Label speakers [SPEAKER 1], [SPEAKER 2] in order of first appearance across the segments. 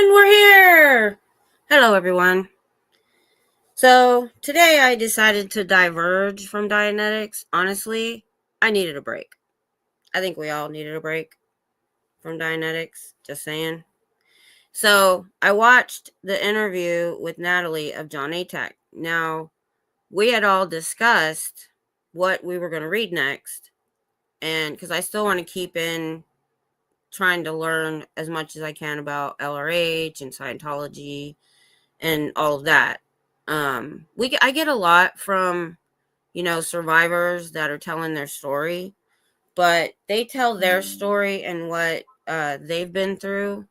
[SPEAKER 1] And we're here! Hello, everyone. So, today I decided to diverge from Dianetics. Honestly, I needed a break. I think we all needed a break from Dianetics. Just saying. So, I watched the interview with Natalie of Jon Atack. Now, we had all discussed what we were going to read next. And because I still want to keep in trying to learn as much as I can about LRH and Scientology and all of that. I get a lot from, survivors that are telling their story, but they tell their story and what they've been through,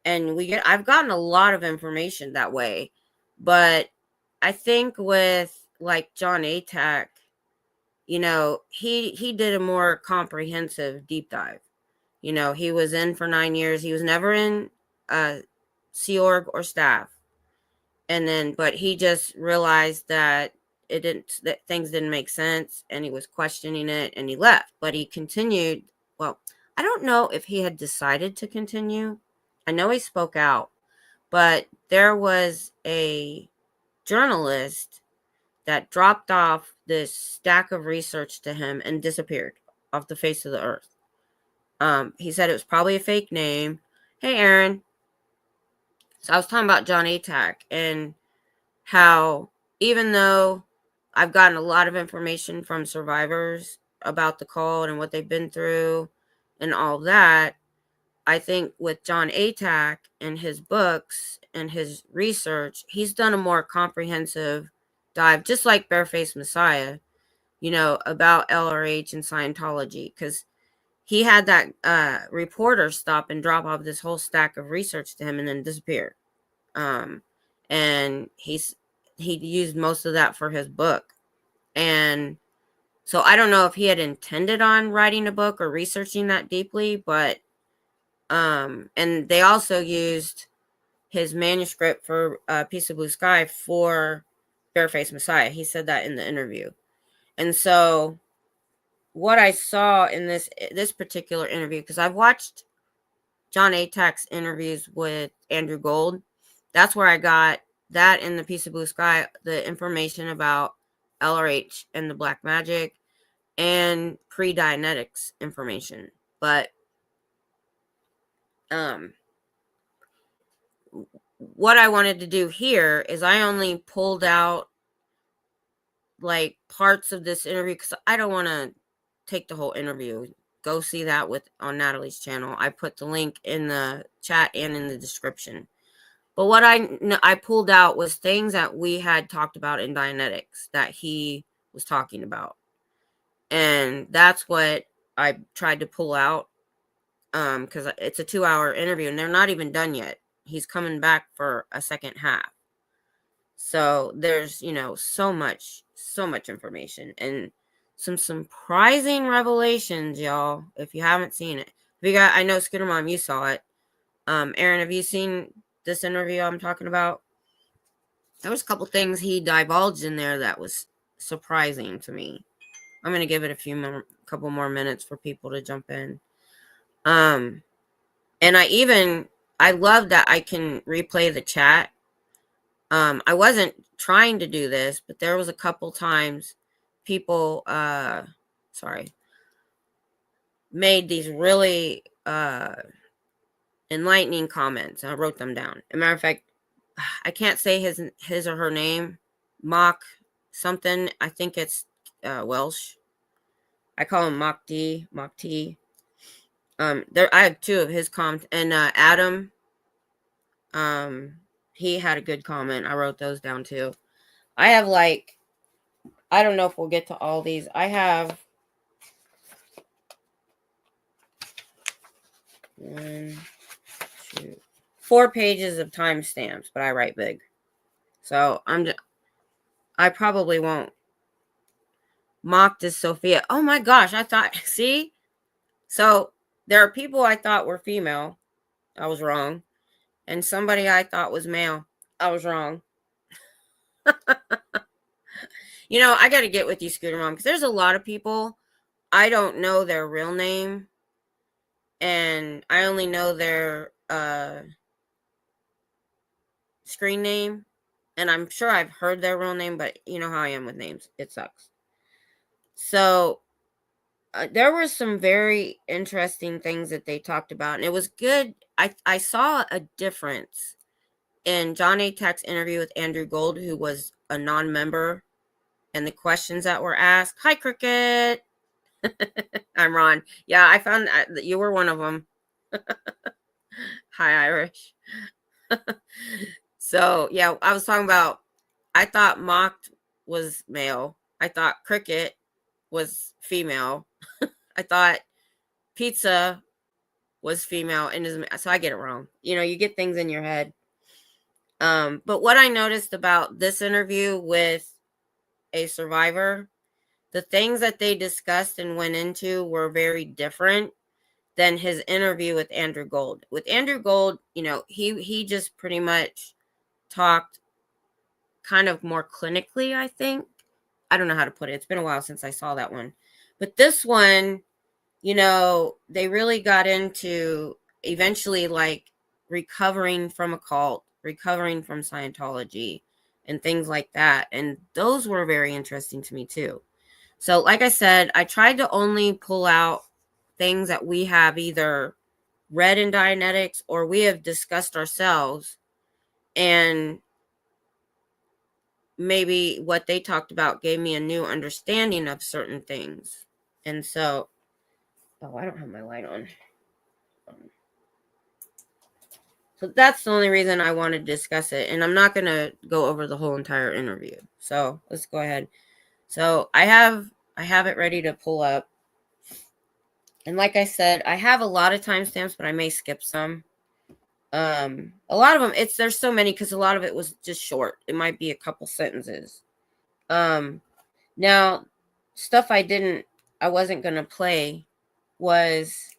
[SPEAKER 1] and I've gotten a lot of information that way. But I think with like Jon Atack, he did a more comprehensive deep dive. He was in for 9 years. He was never in Sea Org or staff. And then, but he just realized that things didn't make sense, and he was questioning it, and he left. But he continued. Well, I don't know if he had decided to continue. I know he spoke out, but there was a journalist that dropped off this stack of research to him and disappeared off the face of the earth. He said it was probably a fake name. Hey, Aaron. So I was talking about Jon Atack and how, even though I've gotten a lot of information from survivors about the cult and what they've been through and all that, I think with Jon Atack and his books and his research, he's done a more comprehensive dive, just like Barefaced Messiah, about LRH and Scientology, because he had that reporter stop and drop off this whole stack of research to him and then disappear. And he used most of that for his book. And so I don't know if he had intended on writing a book or researching that deeply, but and they also used his manuscript for Piece of Blue Sky for Barefaced Messiah. He said that in the interview. And so what I saw in this particular interview, because I've watched Jon Atack's interviews with Andrew Gold, that's where I got that in the Piece of Blue Sky, the information about LRH and the black magic and pre-Dianetics information. But what I wanted to do here is I only pulled out like parts of this interview because I don't want to take the whole interview. Go see that on Natalie's channel. I put the link in the chat and in the description. But what I pulled out was things that we had talked about in Dianetics that he was talking about. And that's what I tried to pull out, because it's a 2-hour interview and they're not even done yet. He's coming back for a second half. So there's, so much information and some surprising revelations, y'all, if you haven't seen it. I know Scooter Mom, you saw it. Aaron, have you seen this interview I'm talking about? There was a couple things he divulged in there that was surprising to me. I'm going to give it a couple more minutes for people to jump in. And I love that I can replay the chat. I wasn't trying to do this, but there was a couple times people, made these really enlightening comments. I wrote them down. As a matter of fact, I can't say his or her name. Mock something. I think it's Welsh. I call him Mock T. I have two of his comments, and Adam. He had a good comment. I wrote those down too. I have I don't know if we'll get to all these. I have 4 pages of timestamps, but I write big. So I probably won't. Mocked as Sophia. Oh my gosh, I thought, see? So there are people I thought were female. I was wrong. And somebody I thought was male. I was wrong. I got to get with you, Scooter Mom, because there's a lot of people, I don't know their real name. And I only know their screen name, and I'm sure I've heard their real name, but you know how I am with names. It sucks. So there were some very interesting things that they talked about, and it was good. I saw a difference in Jon Atack's interview with Andrew Gold, who was a non-member, and the questions that were asked. Hi, Cricket. I'm Ron. Yeah, I found that you were one of them. Hi, Irish. So, yeah, I was talking about, I thought Mocked was male. I thought Cricket was female. I thought Pizza was female. And so I get it wrong. You know, you get things in your head. But what I noticed about this interview with a survivor, the things that they discussed and went into were very different than his interview with Andrew Gold. With Andrew Gold, you know, he just pretty much talked kind of more clinically, I think. I don't know how to put it. It's been a while since I saw that one. But this one, you know, they really got into eventually like recovering from a cult, recovering from Scientology, and things like that. And those were very interesting to me too. So, like I said, I tried to only pull out things that we have either read in Dianetics or we have discussed ourselves, and maybe what they talked about gave me a new understanding of certain things. And so, oh, I don't have my light on. So that's the only reason I want to discuss it. And I'm not going to go over the whole entire interview. So let's go ahead. So I have it ready to pull up. And like I said, I have a lot of timestamps, but I may skip some. A lot of them, there's so many because a lot of it was just short. It might be a couple sentences. Now, stuff I wasn't going to play was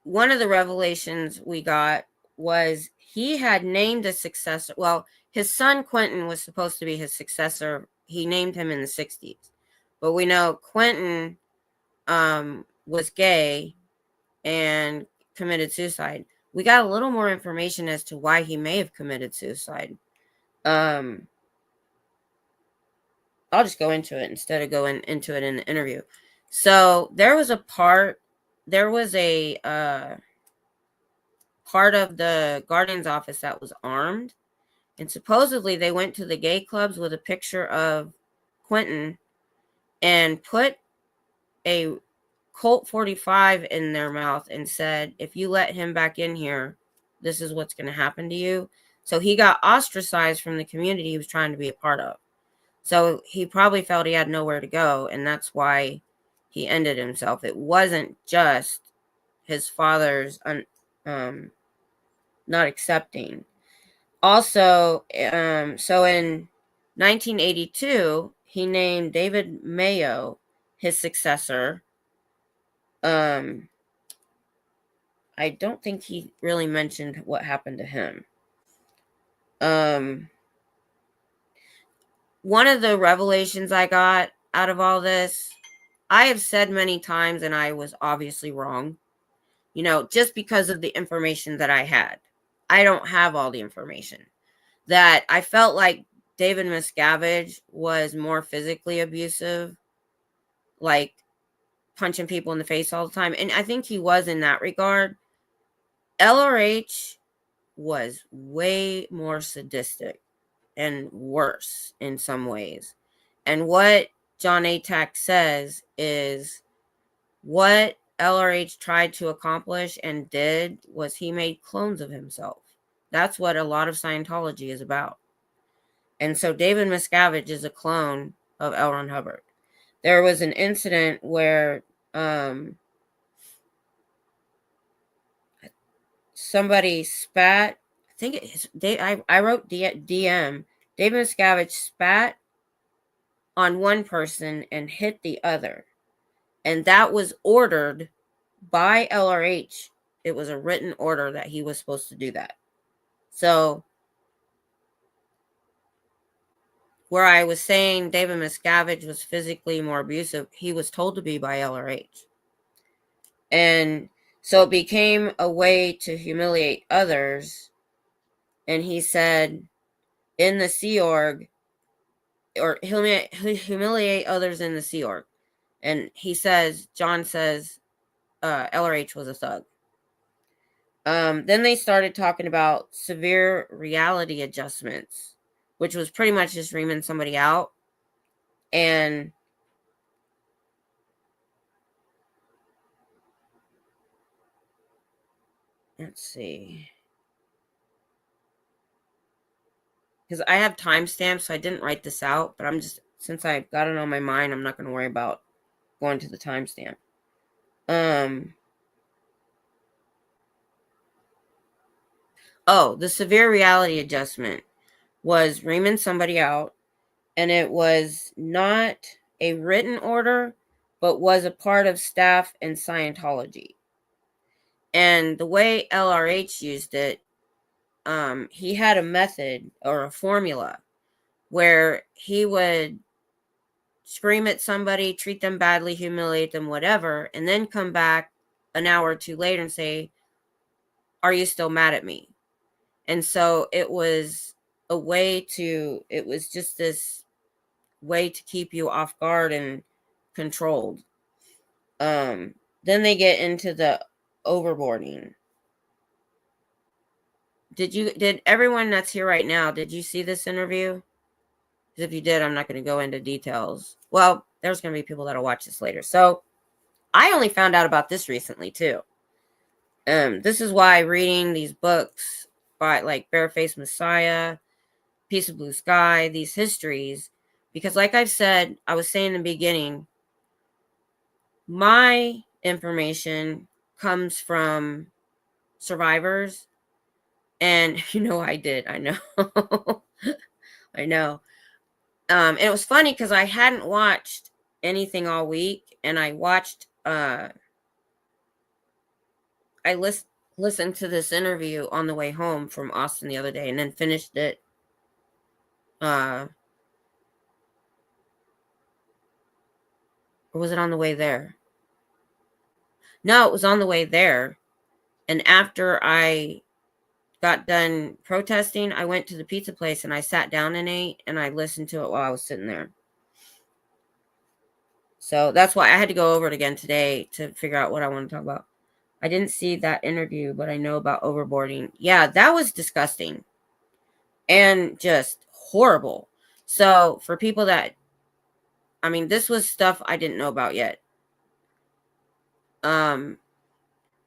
[SPEAKER 1] one of the revelations we got was he had named a successor. Well, his son Quentin was supposed to be his successor. He named him in the 60s. But we know Quentin was gay and committed suicide. We got a little more information as to why he may have committed suicide. I'll just go into it instead of going into it in the interview. So there was a part of the Guardian's office that was armed, and supposedly they went to the gay clubs with a picture of Quentin and put a Colt 45 in their mouth and said, if you let him back in here, this is what's going to happen to you. So he got ostracized from the community he was trying to be a part of. So he probably felt he had nowhere to go, and that's why he ended himself. It wasn't just his father's not accepting. Also, so in 1982, he named David Mayo his successor. I don't think he really mentioned what happened to him. One of the revelations I got out of all this, I have said many times, and I was obviously wrong, you know, just because of the information that I had. I don't have all the information. That I felt like David Miscavige was more physically abusive, like punching people in the face all the time. And I think he was in that regard. LRH was way more sadistic and worse in some ways. And what Jon Atack says is what LRH tried to accomplish and did was he made clones of himself. That's what a lot of Scientology is about. And so David Miscavige is a clone of L. Ron Hubbard. There was an incident where somebody spat. I think it's I wrote DM. David Miscavige spat on one person and hit the other. And that was ordered by LRH. It was a written order that he was supposed to do that. So where I was saying David Miscavige was physically more abusive, he was told to be by LRH. And so it became a way to humiliate others And he said in the Sea Org, or humiliate others in the Sea Org. And Jon says, LRH was a thug. Then they started talking about severe reality adjustments, which was pretty much just reaming somebody out. And let's see. Because I have timestamps, so I didn't write this out, but since I got it on my mind, I'm not going to worry about going to the timestamp. The severe reality adjustment was reaming somebody out, and it was not a written order, but was a part of staff in Scientology. And the way LRH used it, he had a method or a formula where he would scream at somebody, treat them badly, humiliate them, whatever, and then come back an hour or two later and say, "Are you still mad at me?" And so it was just this way to keep you off guard and controlled. Then they get into the overboarding. Did everyone that's here right now, did you see this interview? Because if you did, I'm not going to go into details. Well, there's going to be people that'll watch this later. So I only found out about this recently too. This is why reading these books by like Barefaced Messiah, Piece of Blue Sky, these histories, because like I've said, I was saying in the beginning, my information comes from survivors. And I did. I know. I know. And it was funny because I hadn't watched anything all week, and I watched I listened to this interview on the way home from Austin the other day, and then finished it or was it on the way there? No, it was on the way there. And after I got done protesting, I went to the pizza place and I sat down and ate, and I listened to it while I was sitting there. So that's why I had to go over it again today to figure out what I want to talk about. I didn't see that interview, but I know about overboarding. Yeah, that was disgusting and just horrible. So for people this was stuff I didn't know about yet.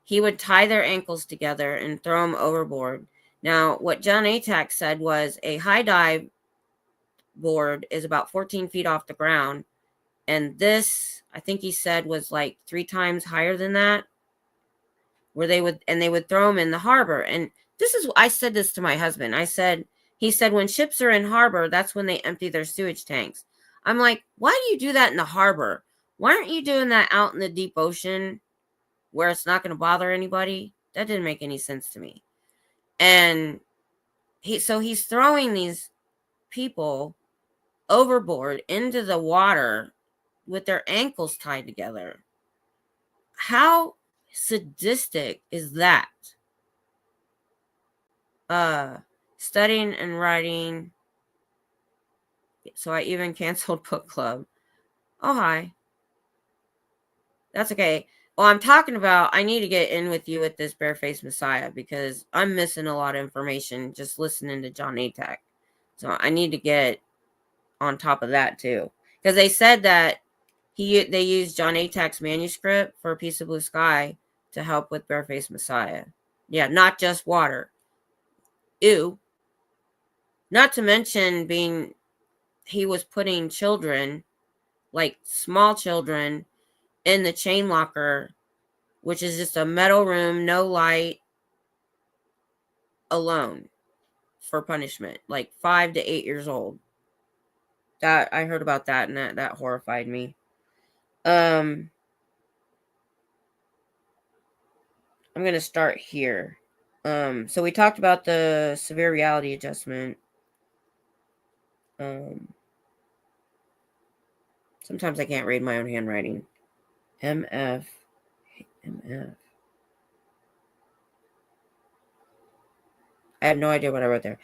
[SPEAKER 1] He would tie their ankles together and throw them overboard. Now, what Jon Atack said was a high dive board is about 14 feet off the ground. And this, I think he said, was like 3 times higher than that, where they would throw them in the harbor. And I said this to my husband. He said, when ships are in harbor, that's when they empty their sewage tanks. I'm like, why do you do that in the harbor? Why aren't you doing that out in the deep ocean where it's not going to bother anybody? That didn't make any sense to me. And he's throwing these people overboard into the water with their ankles tied together. How sadistic is that? Studying and writing. So I even canceled book club. Oh, hi. That's okay. Well, I'm talking about, I need to get in with you with this Barefaced Messiah because I'm missing a lot of information just listening to Jon Atack. So I need to get on top of that too. Because they said that they used Jon Atack's manuscript for A Piece of Blue Sky to help with Barefaced Messiah. Yeah, not just water. Ew. Not to mention he was putting children, like small children, in the chain locker, which is just a metal room, no light, alone for punishment, like 5 to 8 years old. That I heard about that, and that horrified me. I'm gonna start here. So we talked about the severe reality adjustment. Sometimes I can't read my own handwriting. MF. I have no idea what I wrote there.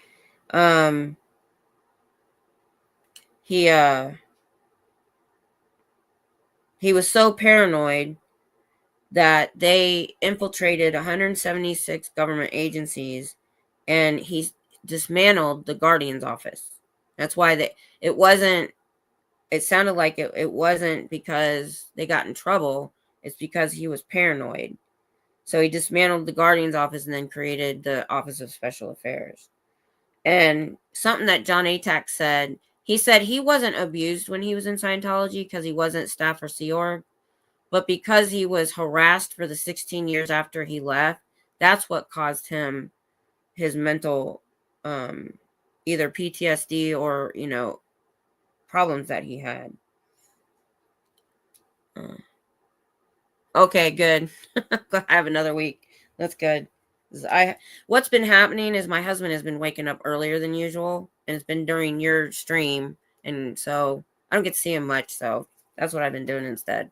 [SPEAKER 1] He was so paranoid that they infiltrated 176 government agencies, and he dismantled the Guardian's office. That's why it wasn't, it sounded like it wasn't because they got in trouble. It's because he was paranoid. So he dismantled the Guardian's office and then created the Office of Special Affairs. And something that Jon Atack said, he said he wasn't abused when he was in Scientology because he wasn't staff or Sea Org, but because he was harassed for the 16 years after he left, that's what caused him his mental, either PTSD or, problems that he had. Okay, good. I have another week. That's good. What's been happening is my husband has been waking up earlier than usual, and it's been during your stream, and so I don't get to see him much, so that's what I've been doing instead.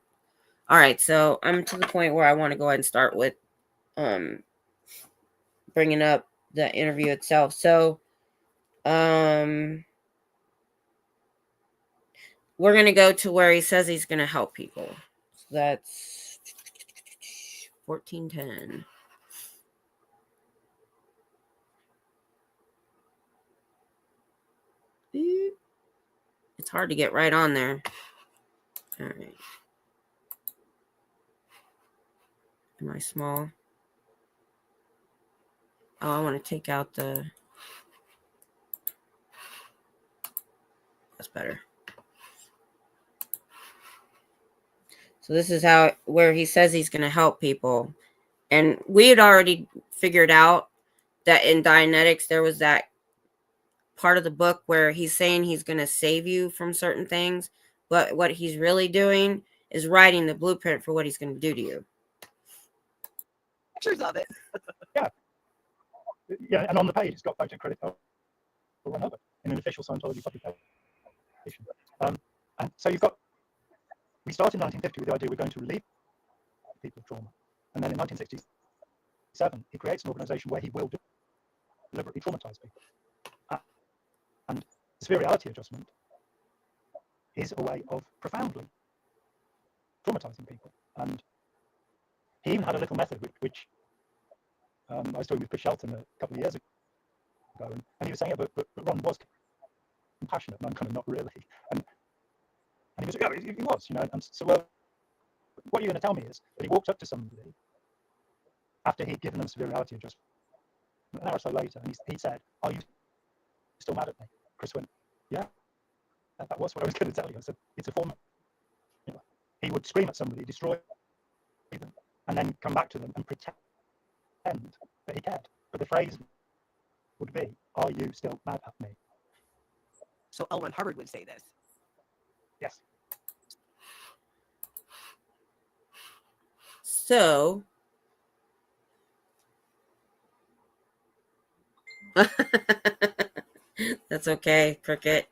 [SPEAKER 1] All right, so I'm to the point where I want to go ahead and start with bringing up the interview itself. So we're going to go to where he says he's going to help people. So that's 1410. It's hard to get right on there. All right. Am I small? Oh, I want to take out the... That's better. So this is where he says he's going to help people. And we had already figured out that in Dianetics, there was that part of the book where he's saying he's going to save you from certain things. But what he's really doing is writing the blueprint for what he's going to do to you.
[SPEAKER 2] Pictures of it.
[SPEAKER 3] Yeah, and on the page, it's got photo credit for one other in an official Scientology publication. And so we started in 1950 with the idea we're going to relieve people of trauma. And then in 1967, he creates an organization where he will deliberately traumatize people. And severe reality adjustment is a way of profoundly traumatizing people. And he even had a little method which I was talking with Chris Shelton a couple of years ago, and he was saying, but Ron was compassionate, and I'm kind of not really. And he was, yeah, he was, And so, what you're going to tell me is that he walked up to somebody after he'd given them severe reality adjustment, an hour or so later, and he said, "Are you still mad at me?" Chris went, "Yeah, that was what I was going to tell you." I said, "It's a form." He would scream at somebody, destroy them, and then come back to them and pretend that he cared. But the phrase would be, "Are you still mad at me?"
[SPEAKER 2] So L. Ron Hubbard would say this.
[SPEAKER 3] Yes.
[SPEAKER 1] So that's okay, Cricket.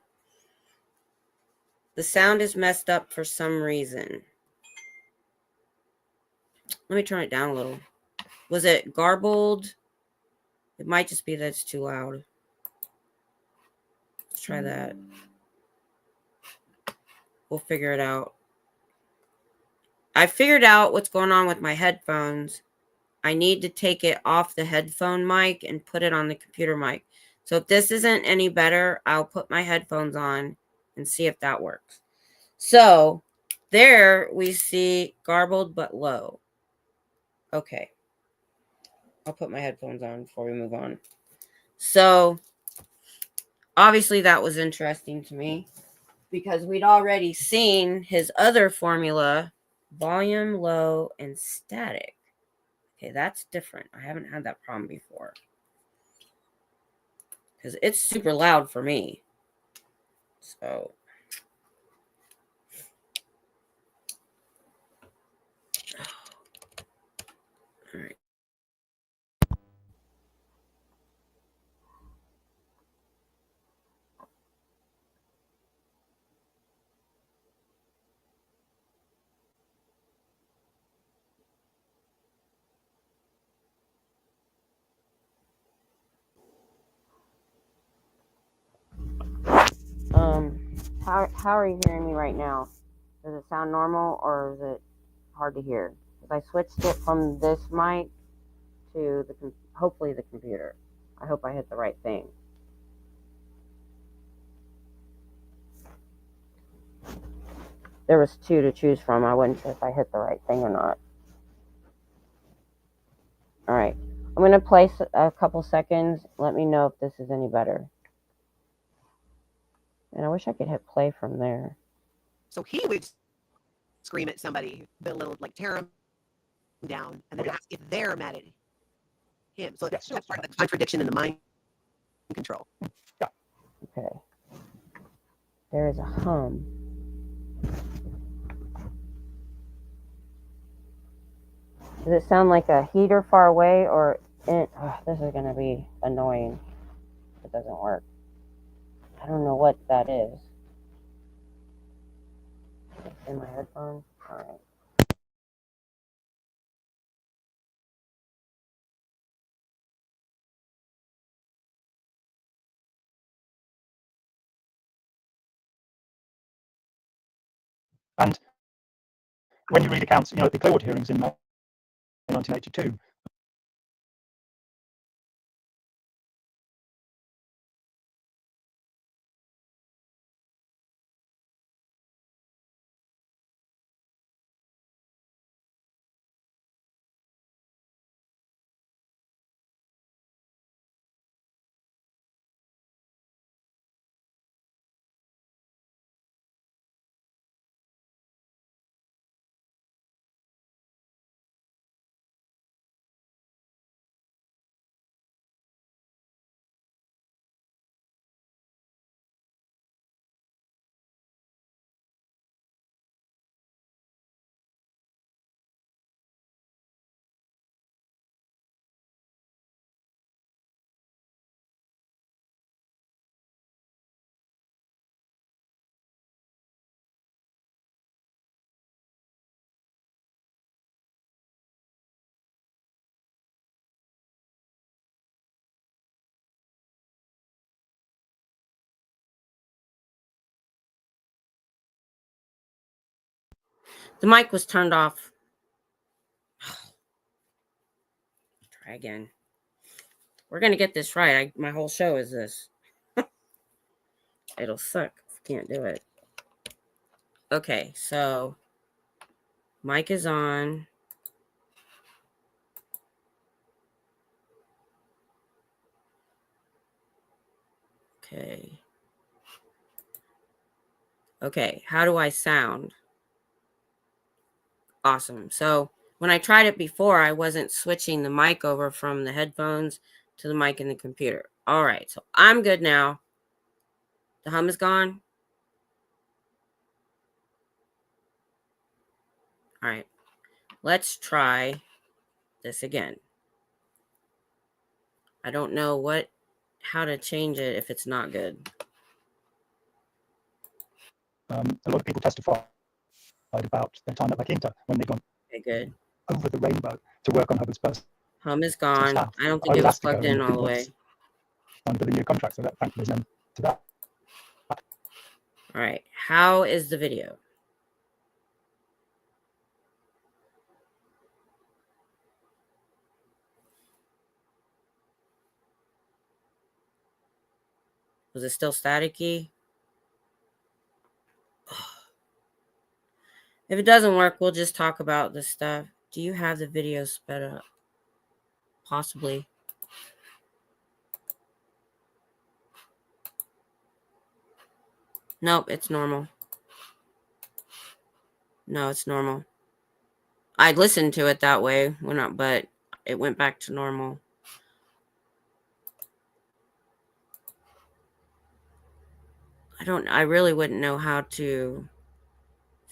[SPEAKER 1] The sound is messed up for some reason. Let me turn it down a little. Was it garbled? It might just be that it's too loud. Let's try that. We'll figure it out. I figured out what's going on with my headphones. I need to take it off the headphone mic and put it on the computer mic. So if this isn't any better, I'll put my headphones on and see if that works. So there we see garbled but low. Okay. I'll put my headphones on before we move on. So obviously that was interesting to me because we'd already seen his other formula, volume, low, and static. Okay, that's different. I haven't had that problem before. Because it's super loud for me. So. All right. How are you hearing me right now? Does it sound normal or is it hard to hear? Because I switched it from this mic to hopefully the computer. I hope I hit the right thing. There was two to choose from. I wasn't sure if I hit the right thing or not. All right. I'm going to place a couple seconds. Let me know if this is any better. And I wish I could hit play from there.
[SPEAKER 2] So he would scream at somebody, belittle, like tear him down, and then ask if they're mad at him. So that's part of the contradiction in the mind control.
[SPEAKER 1] Okay. There is a hum. Does it sound like a heater far away or in? Oh, this is going to be annoying if it doesn't work. I don't know what that is. In my headphones? All right.
[SPEAKER 3] And when you read accounts, at the Clearwater hearings in 1982,
[SPEAKER 1] The mic was turned off. Try again. We're going to get this right. My whole show is this. It'll suck if I can't do it. Okay, so mic is on. Okay. Okay, how do I sound? Awesome. So when I tried it before, I wasn't switching the mic over from the headphones to the mic in the computer. All right, so I'm good now. The hum is gone. All right, let's try this again. I don't know how to change it if it's not good.
[SPEAKER 3] a lot of people testified about their time at La Quinta when they'd gone
[SPEAKER 1] Good.
[SPEAKER 3] over the rainbow to work on Hubbard's person.
[SPEAKER 1] Hum is gone.
[SPEAKER 3] Staff.
[SPEAKER 1] I don't think it was plugged in all the way.
[SPEAKER 3] Under the new contract, so that thankfully is known to that.
[SPEAKER 1] All right, how is the video? Was it still staticky? If it doesn't work, we'll just talk about this stuff. Do you have the video sped up? Possibly. Nope, it's normal. No, it's normal. I listened to it that way, but it went back to normal. I really wouldn't know how to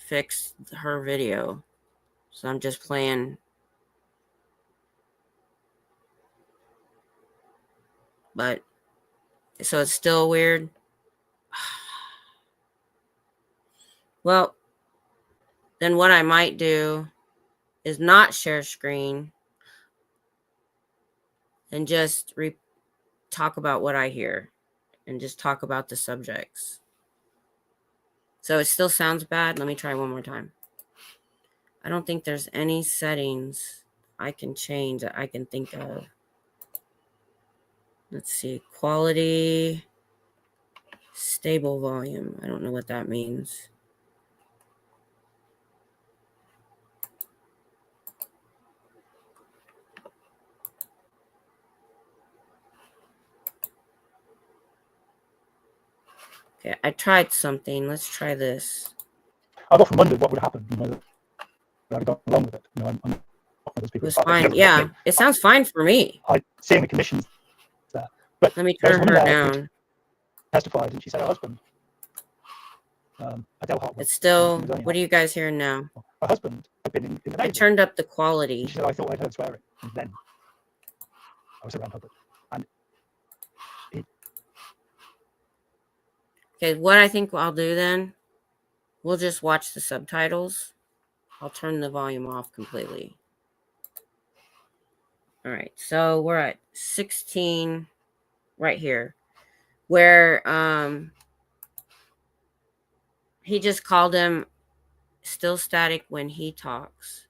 [SPEAKER 1] fix her video. So I'm just playing. But, so it's still weird. Well, then what I might do is not share screen and just talk about what I hear and just talk about the subjects. So it still sounds bad. Let me try one more time. I don't think there's any settings I can change that I can think of. Let's see. Quality, stable volume. I don't know what that means. Okay, I tried something. Let's try this.
[SPEAKER 3] I've often wondered what would happen, that I've gone along with it. I'm not one of those
[SPEAKER 1] It
[SPEAKER 3] people.
[SPEAKER 1] was fine. Yeah, it sounds fine for me.
[SPEAKER 3] Seeing the commissions there. But
[SPEAKER 1] Let me
[SPEAKER 3] there's
[SPEAKER 1] turn
[SPEAKER 3] one
[SPEAKER 1] her
[SPEAKER 3] there who
[SPEAKER 1] down.
[SPEAKER 3] testified, and she said her husband, Adele Hartwell.
[SPEAKER 1] It's still, what are you guys hearing now?
[SPEAKER 3] Her husband had been in the
[SPEAKER 1] I
[SPEAKER 3] Navy.
[SPEAKER 1] turned up the quality.
[SPEAKER 3] She said, I thought I'd heard swearing. And then I was around Hubbard. And
[SPEAKER 1] Okay, what I think I'll do then, we'll just watch the subtitles. I'll turn the volume off completely. All right, so we're at 16 right here, where he just called him still static when he talks.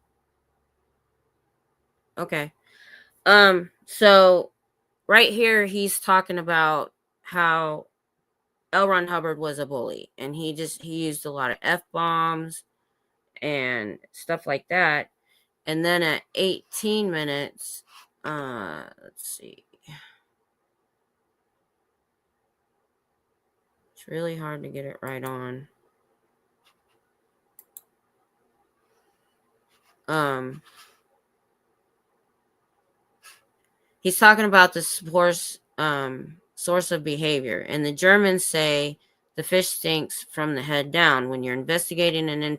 [SPEAKER 1] Okay. So right here he's talking about how L. Ron Hubbard was a bully, and he used a lot of F-bombs and stuff like that. And then at 18 minutes, let's see. It's really hard to get it right on. He's talking about the source of behavior, and the Germans say the fish stinks from the head down. When you're investigating an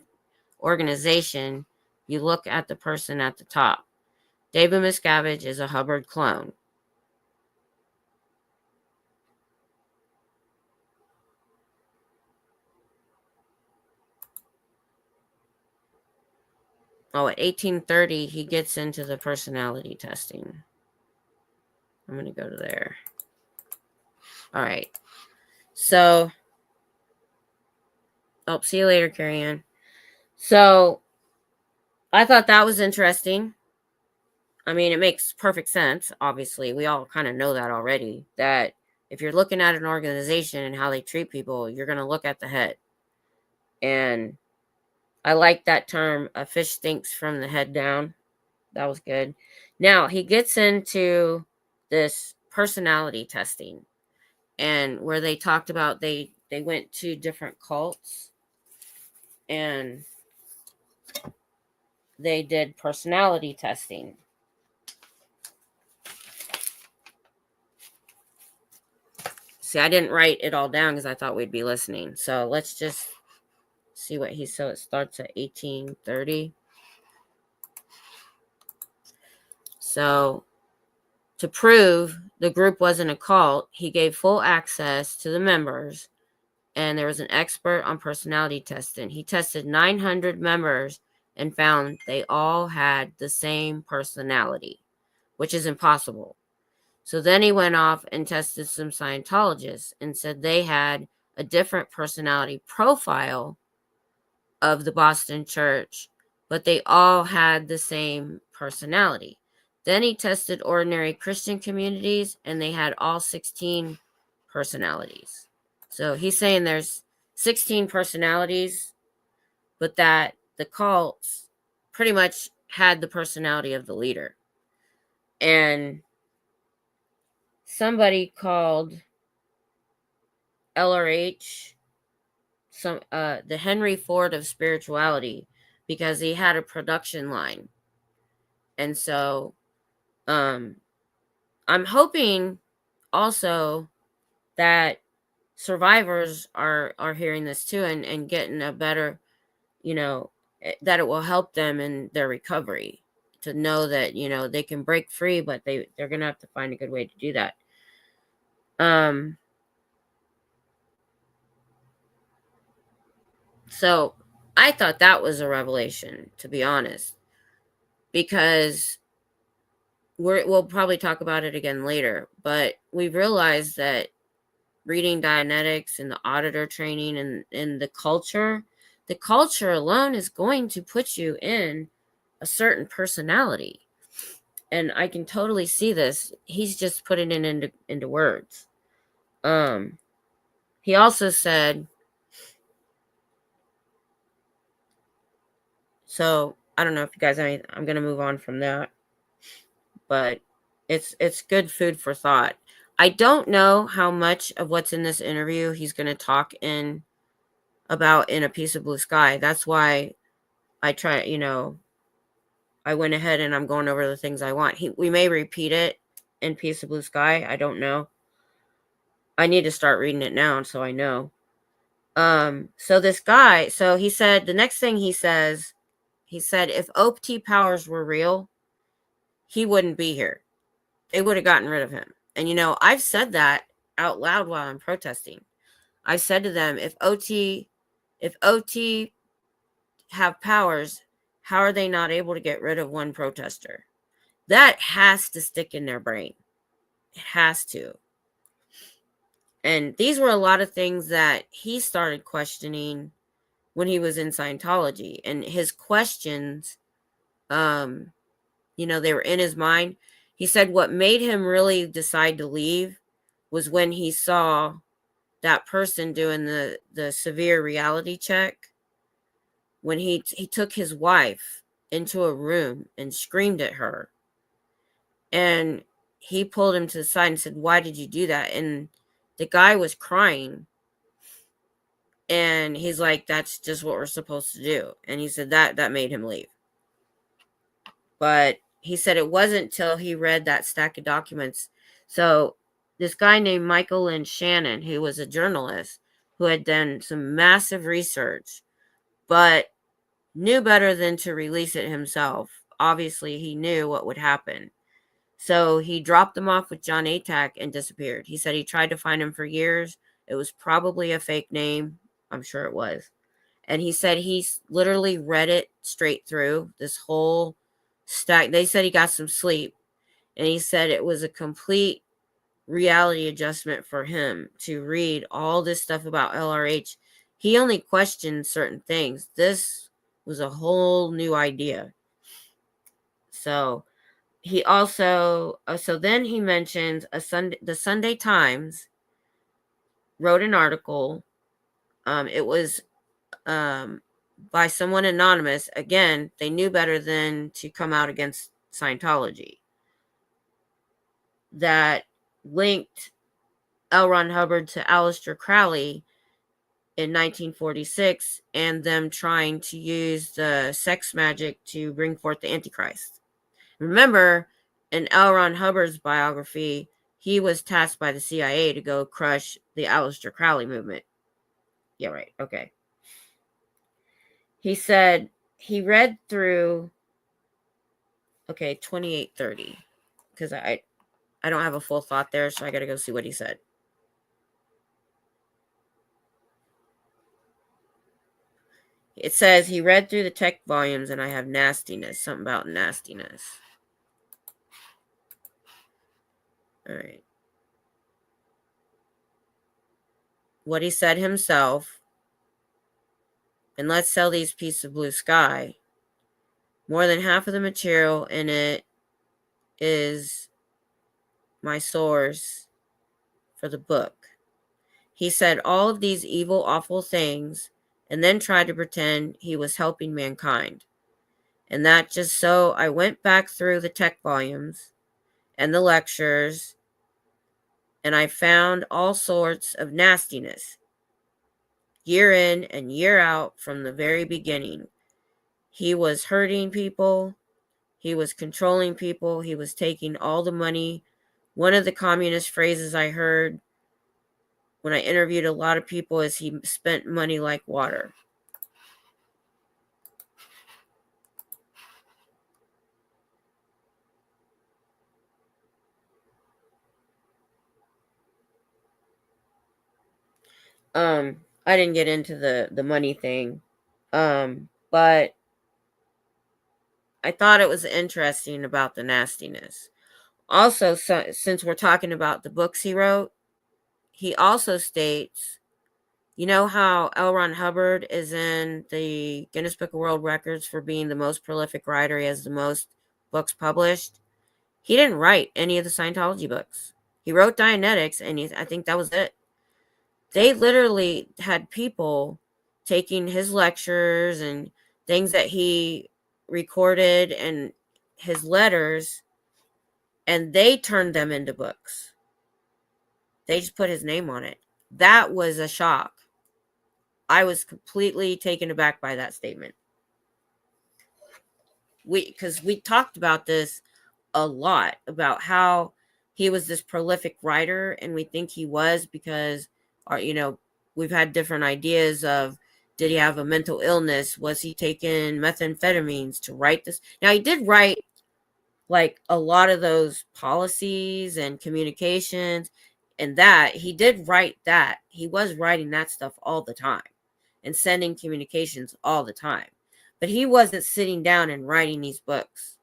[SPEAKER 1] organization, you look at the person at the top. David Miscavige is a Hubbard clone. Oh, at 1830, he gets into the personality testing. I'm going to go to there. All right. So, see you later, Carrie Ann. So, I thought that was interesting. I mean, it makes perfect sense. Obviously, we all kind of know that already, that if you're looking at an organization and how they treat people, you're going to look at the head. And I like that term, a fish stinks from the head down. That was good. Now, he gets into this personality testing, and where they talked about they went to different cults and they did personality testing. See, I didn't write it all down because I thought we'd be listening. So let's just see what he said. It starts at 1830. So to prove the group wasn't a cult, he gave full access to the members, and there was an expert on personality testing. He tested 900 members and found they all had the same personality, which is impossible. So then he went off and tested some Scientologists and said they had a different personality profile of the Boston church, but they all had the same personality. Then he tested ordinary Christian communities, and they had all 16 personalities. So he's saying there's 16 personalities, but that the cults pretty much had the personality of the leader. And somebody called LRH the Henry Ford of spirituality, because he had a production line. And so I'm hoping also that survivors are hearing this too, and getting a better, that it will help them in their recovery, to know that, they can break free, but they're going to have to find a good way to do that. So I thought that was a revelation, to be honest, because we'll probably talk about it again later, but we've realized that reading Dianetics and the auditor training and the culture alone is going to put you in a certain personality. And I can totally see this. He's just putting it into words. He also said, so I don't know if you guys have any, I'm going to move on from that, but it's good food for thought. I don't know how much of what's in this interview he's going to talk about in A Piece of Blue Sky. That's why I try, I went ahead and I'm going over the things I want. We may repeat it in Piece of Blue Sky. I don't know. I need to start reading it now so I know. So this guy, so he said, the next thing he said, if OT powers were real, he wouldn't be here. They would have gotten rid of him. And, I've said that out loud while I'm protesting. I said to them, if OT have powers, how are they not able to get rid of one protester? That has to stick in their brain. It has to. And these were a lot of things that he started questioning when he was in Scientology. And his questions, they were in his mind. He said what made him really decide to leave was when he saw that person doing the severe reality check, when he took his wife into a room and screamed at her. And he pulled him to the side and said, why did you do that? And the guy was crying. And he's like, that's just what we're supposed to do. And he said that made him leave. But he said it wasn't till he read that stack of documents. So this guy named Michael Lynn Shannon, who was a journalist who had done some massive research, but knew better than to release it himself. Obviously, he knew what would happen. So he dropped them off with Jon Atack and disappeared. He said he tried to find him for years. It was probably a fake name. I'm sure it was. And he said he literally read it straight through, this whole stack. They said he got some sleep. And he said it was a complete reality adjustment for him to read all this stuff about LRH. He only questioned certain things. This was a whole new idea. So he also, so then he mentions the Sunday Times wrote an article. It was by someone anonymous. Again, they knew better than to come out against Scientology. That linked L. Ron Hubbard to Aleister Crowley in 1946 and them trying to use the sex magic to bring forth the Antichrist. Remember, in L. Ron Hubbard's biography, he was tasked by the CIA to go crush the Aleister Crowley movement. Yeah, right. Okay. He said he read through, 2830, because I don't have a full thought there, so I got to go see what he said. It says he read through the tech volumes and I have nastiness, something about nastiness. All right. What he said himself, and let's sell these pieces of blue sky. More than half of the material in it is my source for the book. He said all of these evil, awful things and then tried to pretend he was helping mankind. And that just so I went back through the tech volumes and the lectures, and I found all sorts of nastiness, year in and year out from the very beginning. He was hurting people. He was controlling people. He was taking all the money. One of the communist phrases I heard when I interviewed a lot of people is he spent money like water. I didn't get into the money thing. But I thought it was interesting about the nastiness. Also, since we're talking about the books he wrote, he also states, you know how L. Ron Hubbard is in the Guinness Book of World Records for being the most prolific writer? He has the most books published. He didn't write any of the Scientology books. He wrote Dianetics, and I think that was it. They literally had people taking his lectures and things that he recorded and his letters, and they turned them into books. They just put his name on it. That was a shock. I was completely taken aback by that statement. Because we talked about this a lot, about how he was this prolific writer, and we think he was because, we've had different ideas of, did he have a mental illness? Was he taking methamphetamines to write this? Now, he did write like a lot of those policies and communications, and that he did write that. He was writing that stuff all the time and sending communications all the time, but he wasn't sitting down and writing these books.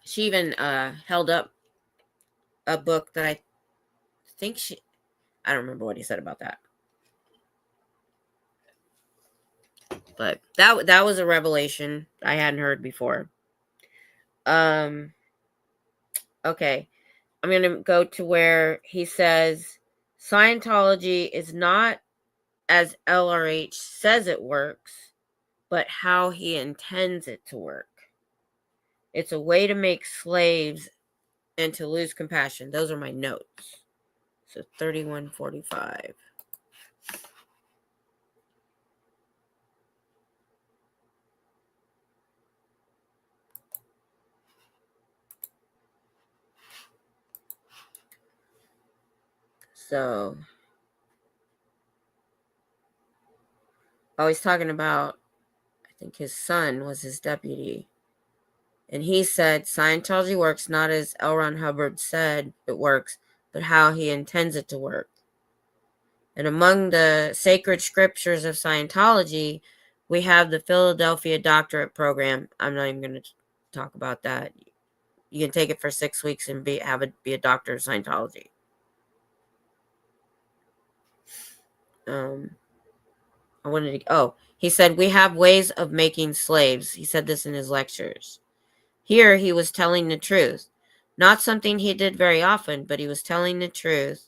[SPEAKER 1] She even held up a book that I don't remember what he said about that. But that was a revelation I hadn't heard before. Okay. I'm going to go to where he says Scientology is not as LRH says it works, but how he intends it to work. It's a way to make slaves and to lose compassion. Those are my notes. So 3145. So, he's talking about, I think his son was his deputy. And he said, Scientology works not as L. Ron Hubbard said it works, but how he intends it to work. And among the sacred scriptures of Scientology, we have the Philadelphia Doctorate Program. I'm not even going to talk about that. You can take it for 6 weeks and be a doctor of Scientology. He said, we have ways of making slaves. He said this in his lectures. Here he was telling the truth. Not something he did very often, but he was telling the truth.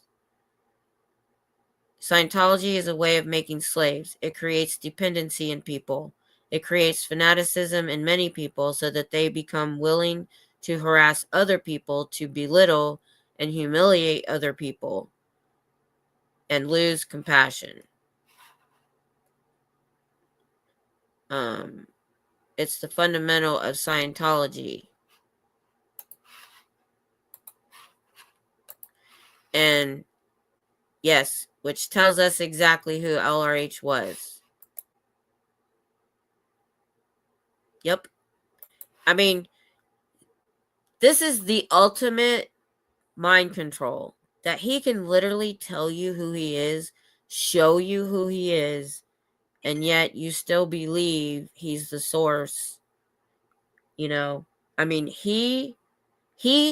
[SPEAKER 1] Scientology is a way of making slaves. It creates dependency in people. It creates fanaticism in many people so that they become willing to harass other people, to belittle and humiliate other people, and lose compassion. It's the fundamental of Scientology. And yes, which tells us exactly who LRH was. Yep. I mean, this is the ultimate mind control, that he can literally tell you who he is, show you who he is, and yet you still believe he's the source. I mean, he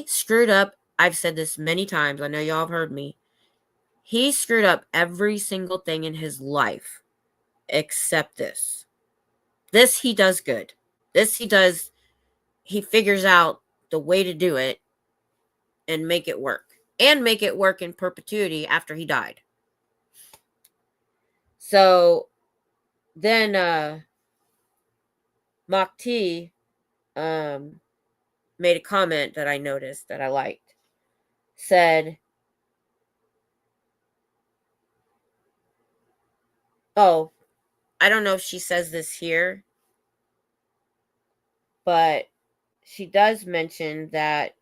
[SPEAKER 1] screwed up. I've said this many times. I know y'all have heard me. He screwed up every single thing in his life except this. This he does good. This he figures out the way to do it and make it work. And make it work in perpetuity after he died. So then Mach T made a comment that I noticed that I liked. Said, I don't know if she says this here, but she does mention that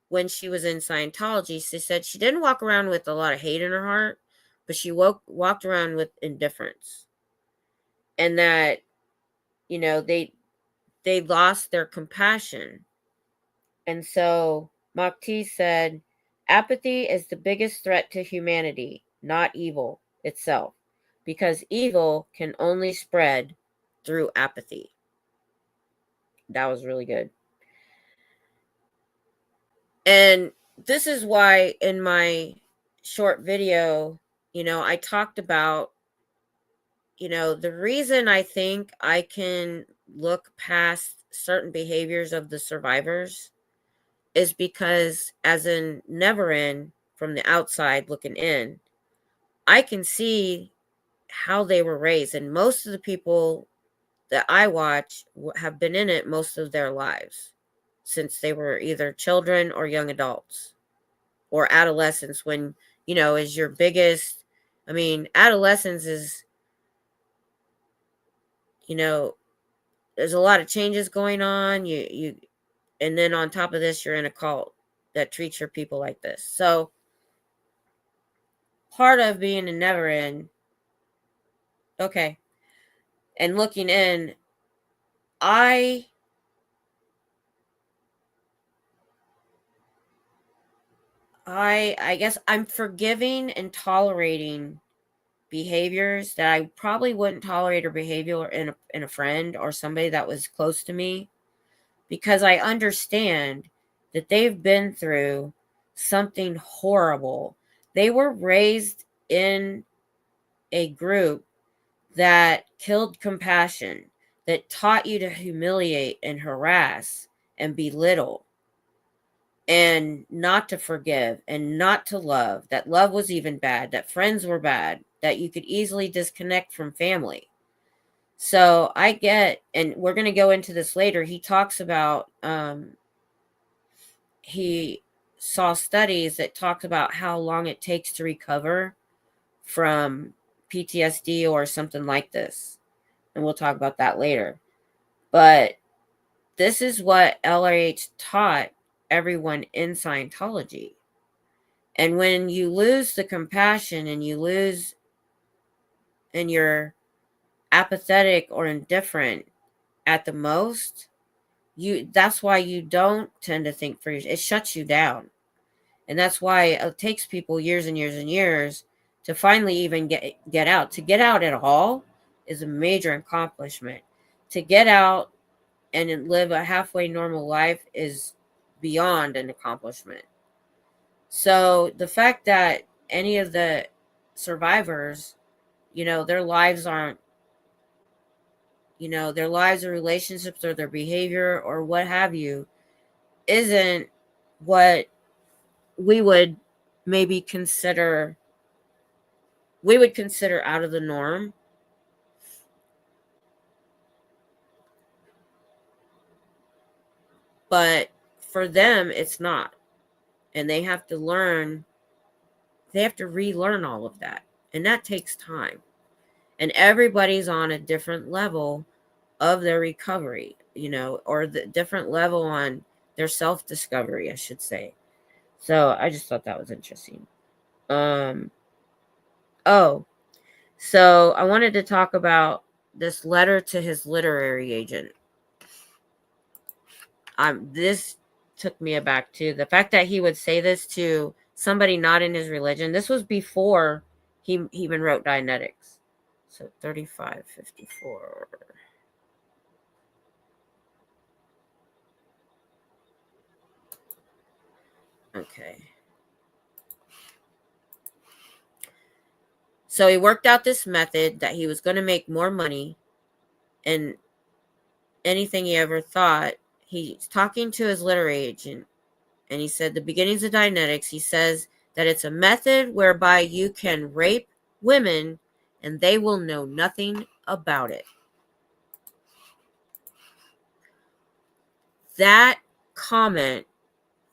[SPEAKER 1] when she was in Scientology, she said she didn't walk around with a lot of hate in her heart, but she walked around with indifference. And that, they lost their compassion. And so Mach T said, apathy is the biggest threat to humanity, not evil itself, because evil can only spread through apathy. That was really good. And this is why in my short video, I talked about, the reason I think I can look past certain behaviors of the survivors is because, as in Never In, from the outside looking in, I can see how they were raised. And most of the people that I watch have been in it most of their lives, since they were either children or young adults or adolescence, when, is your biggest. I mean, adolescence is, there's a lot of changes going on. And then on top of this, you're in a cult that treats your people like this. So part of being a Never In, okay, and looking in, I guess I'm forgiving and tolerating behaviors that I probably wouldn't tolerate or behavior in a friend or somebody that was close to me, because I understand that they've been through something horrible. They were raised in a group that killed compassion, that taught you to humiliate and harass and belittle, and not to forgive and not to love, that love was even bad, that friends were bad, that you could easily disconnect from family. So I get, and we're going to go into this later, he talks about, he saw studies that talk about how long it takes to recover from PTSD or something like this. And we'll talk about that later. But this is what LRH taught everyone in Scientology. And when you lose the compassion and you lose, and you're apathetic or indifferent at the most, that's why you don't tend to think for yourself. It shuts you down. And that's why it takes people years and years and years to finally even get out. To get out at all is a major accomplishment. To get out and live a halfway normal life is beyond an accomplishment. So the fact that any of the survivors, their lives aren't, their lives or relationships or their behavior or what have you, isn't what we would maybe consider, out of the norm. But for them, it's not. And they have to relearn all of that. And that takes time. And everybody's on a different level of their recovery, or the different level on their self-discovery, I should say. So I just thought that was interesting. So I wanted to talk about this letter to his literary agent. This took me aback too. The fact that he would say this to somebody not in his religion. This was before he even wrote Dianetics. So 3554. Okay. So he worked out this method that he was going to make more money and anything he ever thought. He's talking to his literary agent, and he said the beginnings of Dianetics, he says that it's a method whereby you can rape women and they will know nothing about it. That comment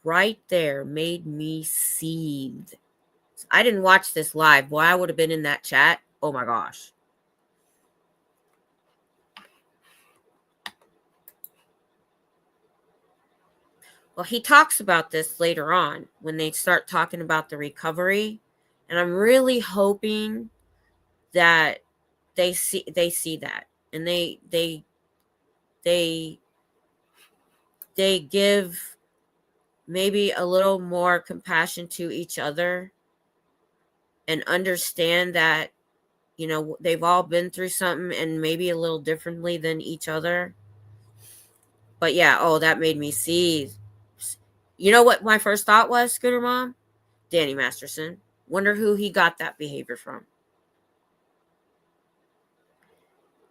[SPEAKER 1] right there made me seethe. I didn't watch this live. Boy, I would have been in that chat. Oh my gosh. Well, he talks about this later on when they start talking about the recovery. And I'm really hoping that they see that. And they give maybe a little more compassion to each other and understand that, they've all been through something and maybe a little differently than each other. But yeah, that made me see. You know what my first thought was, Scooter Mom? Danny Masterson. Wonder who he got that behavior from.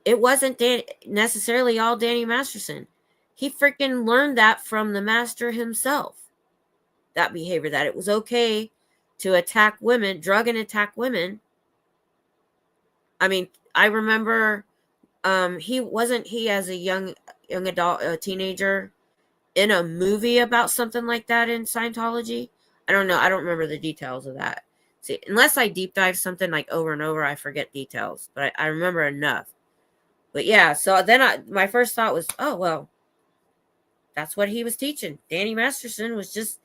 [SPEAKER 1] It wasn't necessarily all Danny Masterson. He freaking learned that from the master himself. That behavior, that it was okay to attack women, drug and attack women. I mean, I remember he as a young adult, a teenager, in a movie about something like that in Scientology. I don't know. I don't remember the details of that. See, unless I deep dive something like over and over, I forget details. But I remember enough. But yeah, so then my first thought was, oh, well, that's what he was teaching. Danny Masterson was just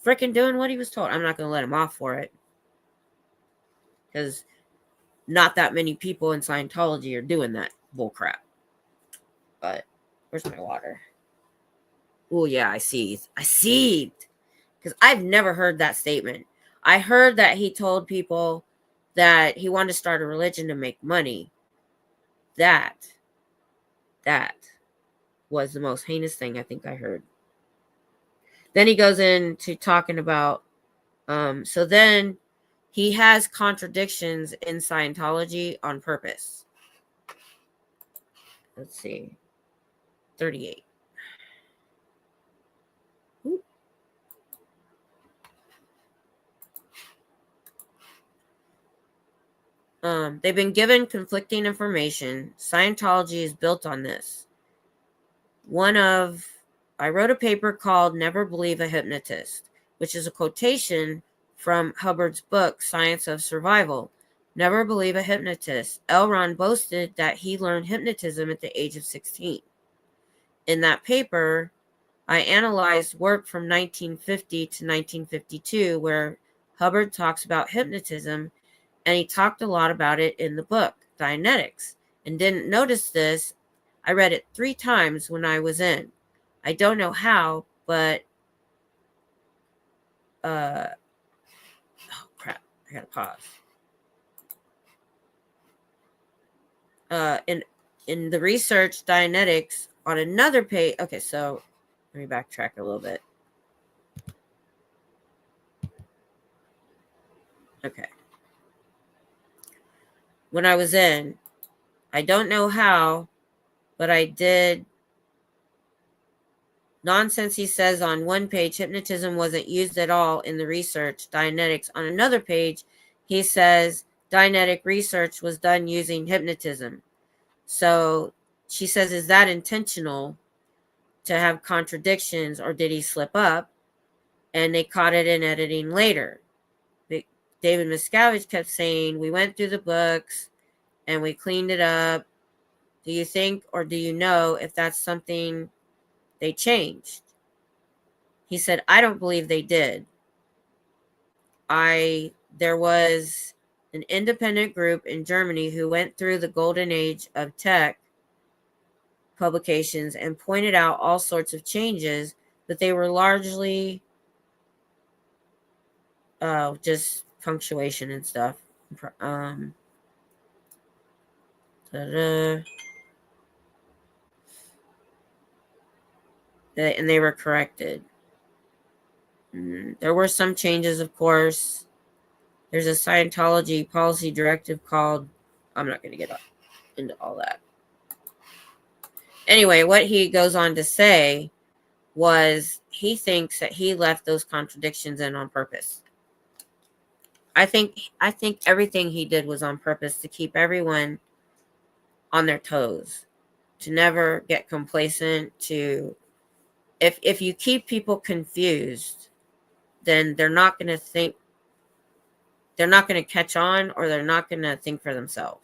[SPEAKER 1] freaking doing what he was told. I'm not going to let him off for it. Because not that many people in Scientology are doing that bullcrap. But where's my water? Oh, yeah, I seethed. Because I've never heard that statement. I heard that he told people that he wanted to start a religion to make money. That was the most heinous thing I think I heard. Then he goes into talking about, so then he has contradictions in Scientology on purpose. Let's see. 38. Ooh. They've been given conflicting information. Scientology is built on this. I wrote a paper called Never Believe a Hypnotist, which is a quotation from Hubbard's book, Science of Survival. Never believe a hypnotist. L. Ron boasted that he learned hypnotism at the age of 16. In that paper, I analyzed work from 1950 to 1952 where Hubbard talks about hypnotism, and he talked a lot about it in the book, Dianetics, and didn't notice this. I read it 3 times when I was in. I don't know how, but oh crap, I gotta pause. In the research Dianetics on another page. Okay, so let me backtrack a little bit. Okay. When I was in, I don't know how, but I did. Nonsense, he says on one page, hypnotism wasn't used at all in the research, Dianetics. On another page, he says Dianetic research was done using hypnotism. So she says, is that intentional to have contradictions, or did he slip up? And they caught it in editing later. David Miscavige kept saying, we went through the books and we cleaned it up. Do you think, or do you know if that's something they changed? He said, I don't believe they did. There was an independent group in Germany who went through the golden age of tech publications and pointed out all sorts of changes, but they were largely just punctuation and stuff. And they were corrected. There were some changes, of course. There's a Scientology policy directive called, I'm not going to get into all that. Anyway, what he goes on to say was he thinks that he left those contradictions in on purpose. I think everything he did was on purpose to keep everyone on their toes, to never get complacent, to if you keep people confused, then they're not going to think, they're not going to catch on, or they're not going to think for themselves.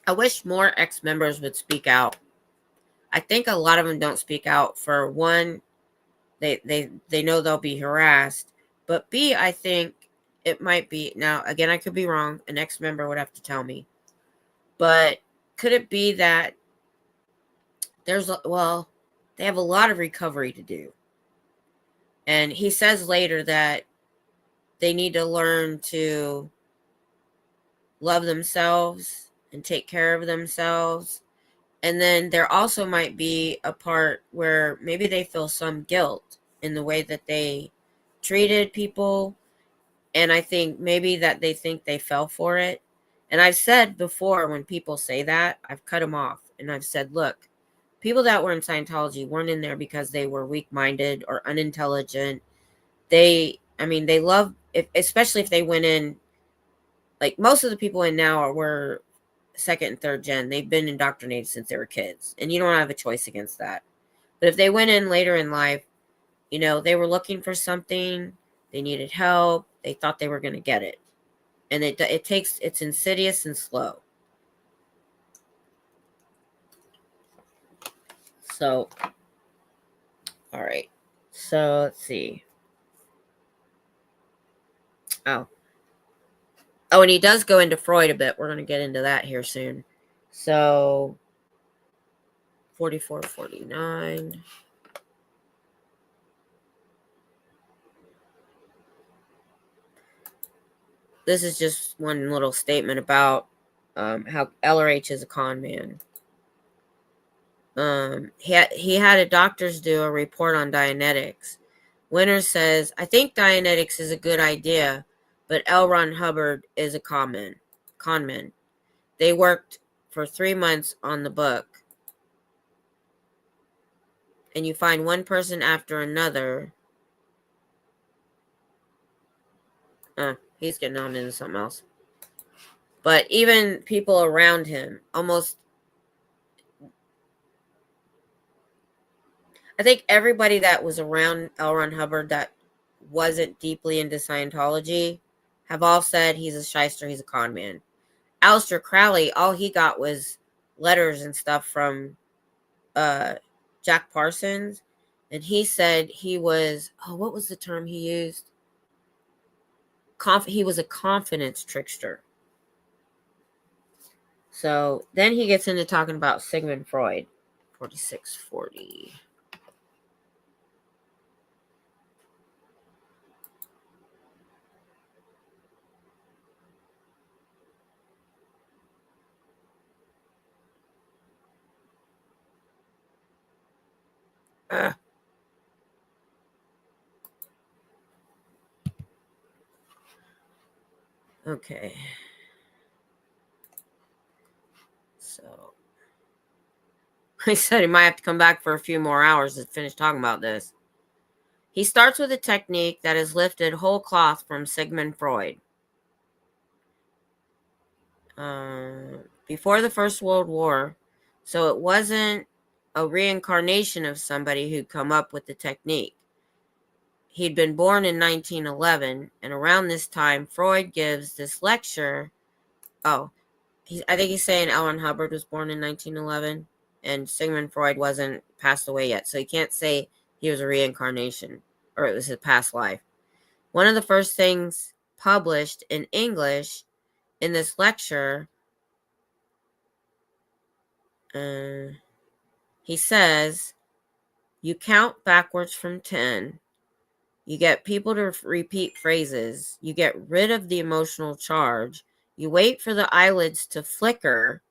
[SPEAKER 1] I wish more ex-members would speak out. I think a lot of them don't speak out. For one, they know they'll be harassed. But B, I think it might be, now again, I could be wrong. An ex-member would have to tell me. But could it be that they have a lot of recovery to do. And he says later that they need to learn to love themselves and take care of themselves. And then there also might be a part where maybe they feel some guilt in the way that they treated people. And I think maybe that they think they fell for it. And I've said before, when people say that, I've cut them off. And I've said, look, people that were in Scientology weren't in there because they were weak-minded or unintelligent. They love, especially if they went in, like most of the people in now were second and third gen. They've been indoctrinated since they were kids. And you don't have a choice against that. But if they went in later in life, they were looking for something, they needed help, they thought they were going to get it. And it's insidious and slow. So, all right. So, let's see. Oh, and he does go into Freud a bit. We're going to get into that here soon. So, 44, 49. This is just one little statement about how LRH is a con man. He had a doctor's do a report on Dianetics. Winner says, I think Dianetics is a good idea, but L. Ron Hubbard is a con man. They worked for 3 months on the book. And you find one person after another. He's getting on into something else. But even people around him, almost, I think everybody that was around L. Ron Hubbard that wasn't deeply into Scientology have all said he's a shyster, he's a con man. Aleister Crowley, all he got was letters and stuff from Jack Parsons. And he said he was, what was the term he used? He was a confidence trickster. So then he gets into talking about Sigmund Freud. 4640. Okay. So I said he might have to come back for a few more hours to finish talking about this. He starts with a technique that is lifted whole cloth from Sigmund Freud. Before the First World War, so it wasn't a reincarnation of somebody who'd come up with the technique. He'd been born in 1911, and around this time, Freud gives this lecture. I think he's saying L. Ron Hubbard was born in 1911, and Sigmund Freud wasn't passed away yet, so he can't say he was a reincarnation, or it was his past life. One of the first things published in English in this lecture, he says, you count backwards from 10. You get people to repeat phrases. You get rid of the emotional charge. You wait for the eyelids to flicker.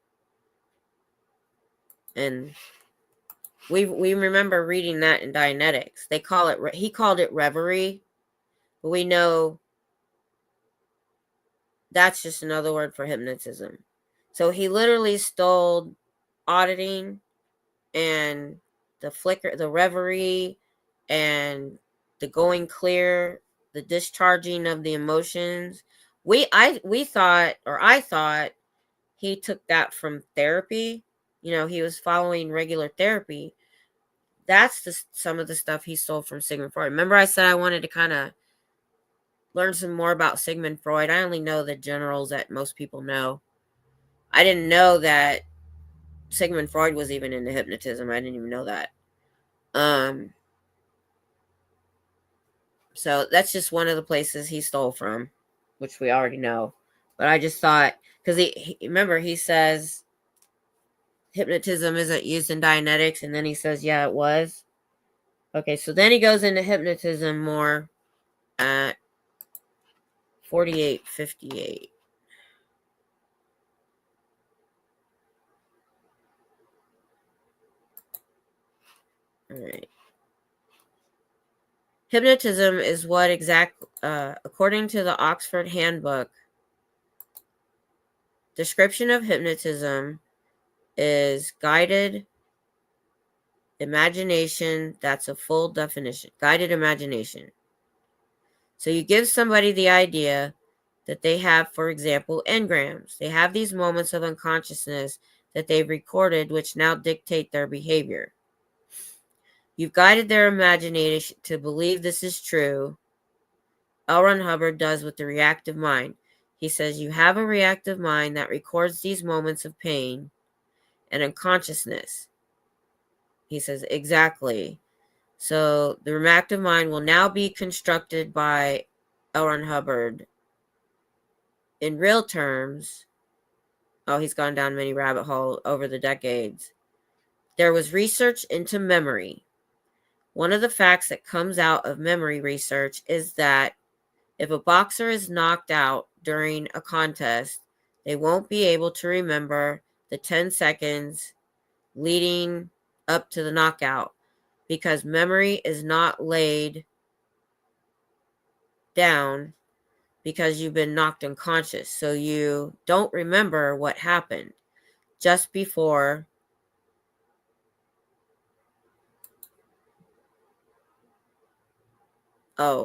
[SPEAKER 1] And we remember reading that in Dianetics. He called it reverie. But we know that's just another word for hypnotism. So he literally stole auditing and the flicker, the reverie, and the going clear, the discharging of the emotions. I thought he took that from therapy. He was following regular therapy. That's some of the stuff he stole from Sigmund Freud. Remember I said I wanted to kind of learn some more about Sigmund Freud. I only know the generals that most people know. I didn't know that Sigmund Freud was even into hypnotism. I didn't even know that. So that's just one of the places he stole from, which we already know. But I just thought, because he says hypnotism isn't used in Dianetics, and then he says, yeah, it was. Okay, so then he goes into hypnotism more at 4858. All right. Hypnotism is what according to the Oxford Handbook, description of hypnotism is guided imagination. That's a full definition. Guided imagination. So you give somebody the idea that they have, for example, engrams. They have these moments of unconsciousness that they've recorded, which now dictate their behavior. You've guided their imagination to believe this is true. L. Ron Hubbard does with the reactive mind. He says you have a reactive mind that records these moments of pain and unconsciousness. He says, exactly. So the reactive mind will now be constructed by L. Ron Hubbard in real terms. Oh, he's gone down many rabbit holes over the decades. There was research into memory. One of the facts that comes out of memory research is that if a boxer is knocked out during a contest, they won't be able to remember the 10 seconds leading up to the knockout because memory is not laid down because you've been knocked unconscious. So you don't remember what happened just before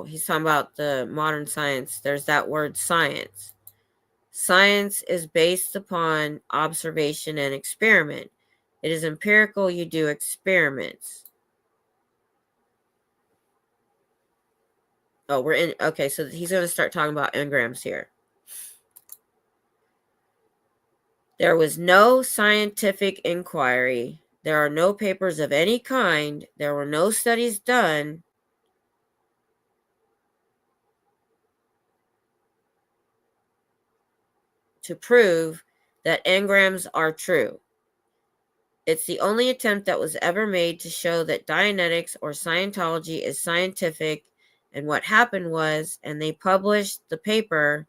[SPEAKER 1] he's talking about the modern science. There's that word science. Science is based upon observation and experiment. It is empirical. You do experiments. Oh, we're in. Okay, so he's going to start talking about engrams here. There was no scientific inquiry. There are no papers of any kind. There were no studies done to prove that engrams are true. It's the only attempt that was ever made to show that Dianetics or Scientology is scientific. And what happened was, and they published the paper,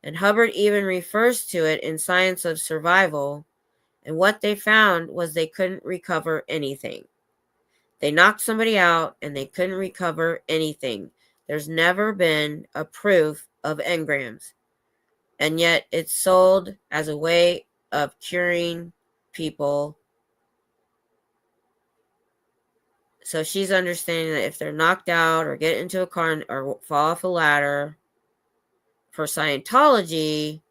[SPEAKER 1] and Hubbard even refers to it in Science of Survival, and what they found was they couldn't recover anything. They knocked somebody out, and they couldn't recover anything. There's never been a proof of engrams. And yet it's sold as a way of curing people. So she's understanding that if they're knocked out or get into a car or fall off a ladder, for Scientology,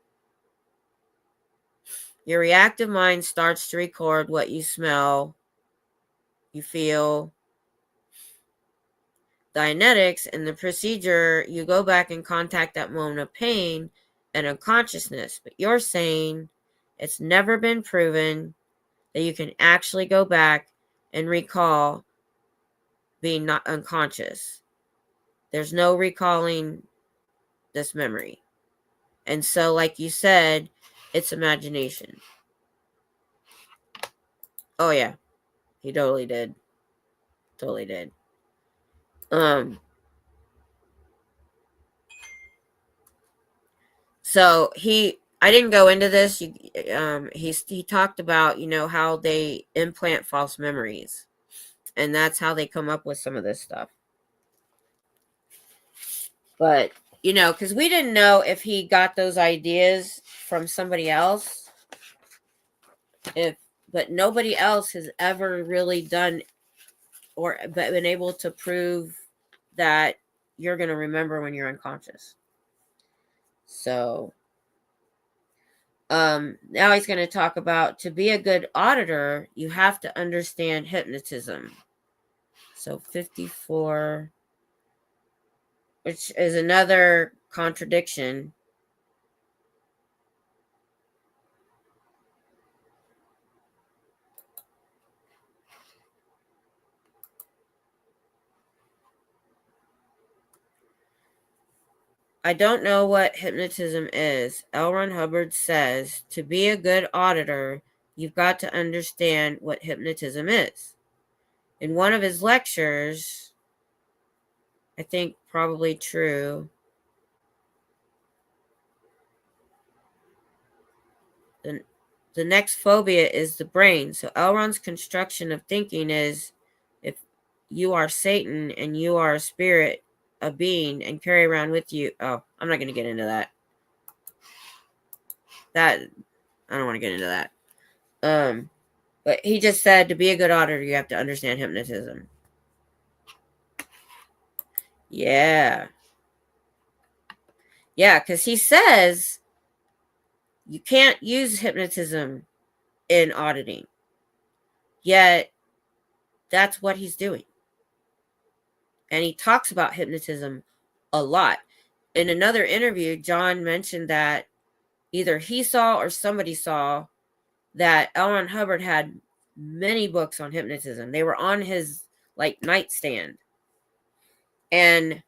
[SPEAKER 1] your reactive mind starts to record what you smell, you feel. Dianetics, in the procedure, you go back and contact that moment of pain and unconsciousness. But you're saying it's never been proven that you can actually go back and recall being not unconscious. There's no recalling this memory. And so, like you said, it's imagination. Oh yeah, he totally did. Totally did. So I didn't go into this. He talked about, how they implant false memories. And that's how they come up with some of this stuff. But, because we didn't know if he got those ideas from somebody else. But nobody else has ever really done or been able to prove that you're going to remember when you're unconscious. So, now he's going to talk about, to be a good auditor, you have to understand hypnotism. So 54, which is another contradiction. I don't know what hypnotism is. L. Ron Hubbard says, to be a good auditor, you've got to understand what hypnotism is. In one of his lectures, I think probably true, the next phobia is the brain. So L. Ron's construction of thinking is, you are Satan and you are a spirit, a being, and carry around with you. Oh, I'm not going to get into that. I don't want to get into that. But he just said to be a good auditor, you have to understand hypnotism. Yeah. Yeah, because he says you can't use hypnotism in auditing. Yet, that's what he's doing. And he talks about hypnotism a lot. In another interview, Jon mentioned that either he saw or somebody saw that L. Ron Hubbard had many books on hypnotism. They were on his nightstand. And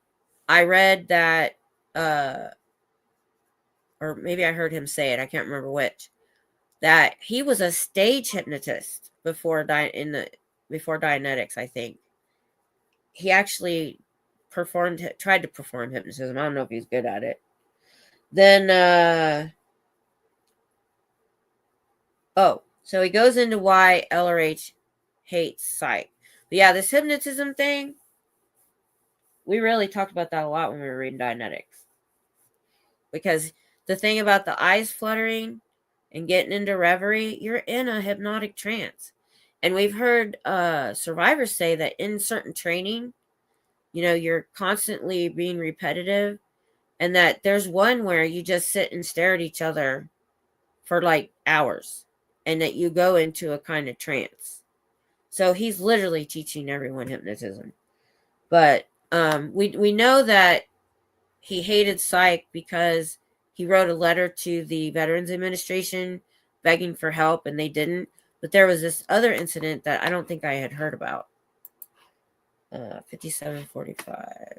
[SPEAKER 1] I read that or maybe I heard him say it, I can't remember which, that he was a stage hypnotist before Dianetics, I think. He actually tried to perform hypnotism. I don't know if he's good at it. Then so he goes into why LRH hates psych. But yeah, this hypnotism thing, we really talked about that a lot when we were reading Dianetics. Because the thing about the eyes fluttering and getting into reverie, you're in a hypnotic trance. And we've heard survivors say that in certain training, you're constantly being repetitive, and that there's one where you just sit and stare at each other for hours, and that you go into a kind of trance. So he's literally teaching everyone hypnotism. But we know that he hated psych because he wrote a letter to the Veterans Administration begging for help, and they didn't. But there was this other incident that I don't think I had heard about. 5745.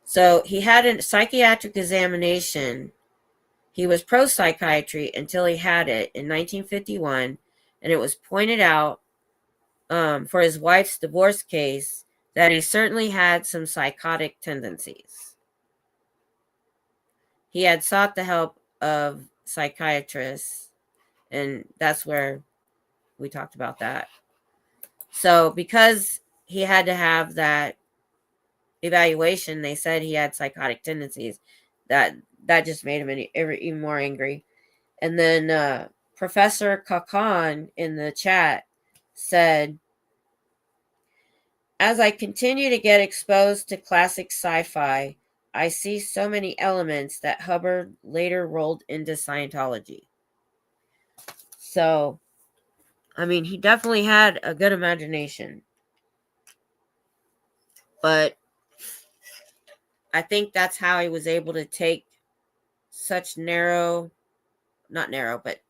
[SPEAKER 1] So he had a psychiatric examination. He was pro-psychiatry until he had it in 1951, and it was pointed out for his wife's divorce case that he certainly had some psychotic tendencies. He had sought the help of psychiatrists, and that's where we talked about that. So because he had to have that evaluation, they said he had psychotic tendencies. That just made him even more angry. And then Professor Kakan in the chat said, as I continue to get exposed to classic sci-fi, I see so many elements that Hubbard later rolled into Scientology. So, I mean, he definitely had a good imagination. But I think that's how he was able to take such not narrow, but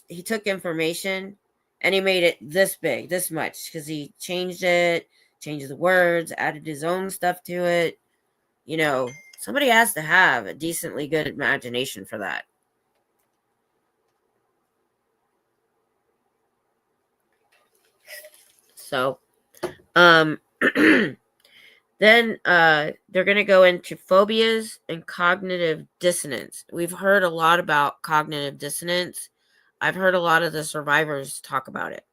[SPEAKER 1] he took information and he made it this big, this much, because he changed the words, added his own stuff to it. Somebody has to have a decently good imagination for that. So, then they're going to go into phobias and cognitive dissonance. We've heard a lot about cognitive dissonance. I've heard a lot of the survivors talk about it.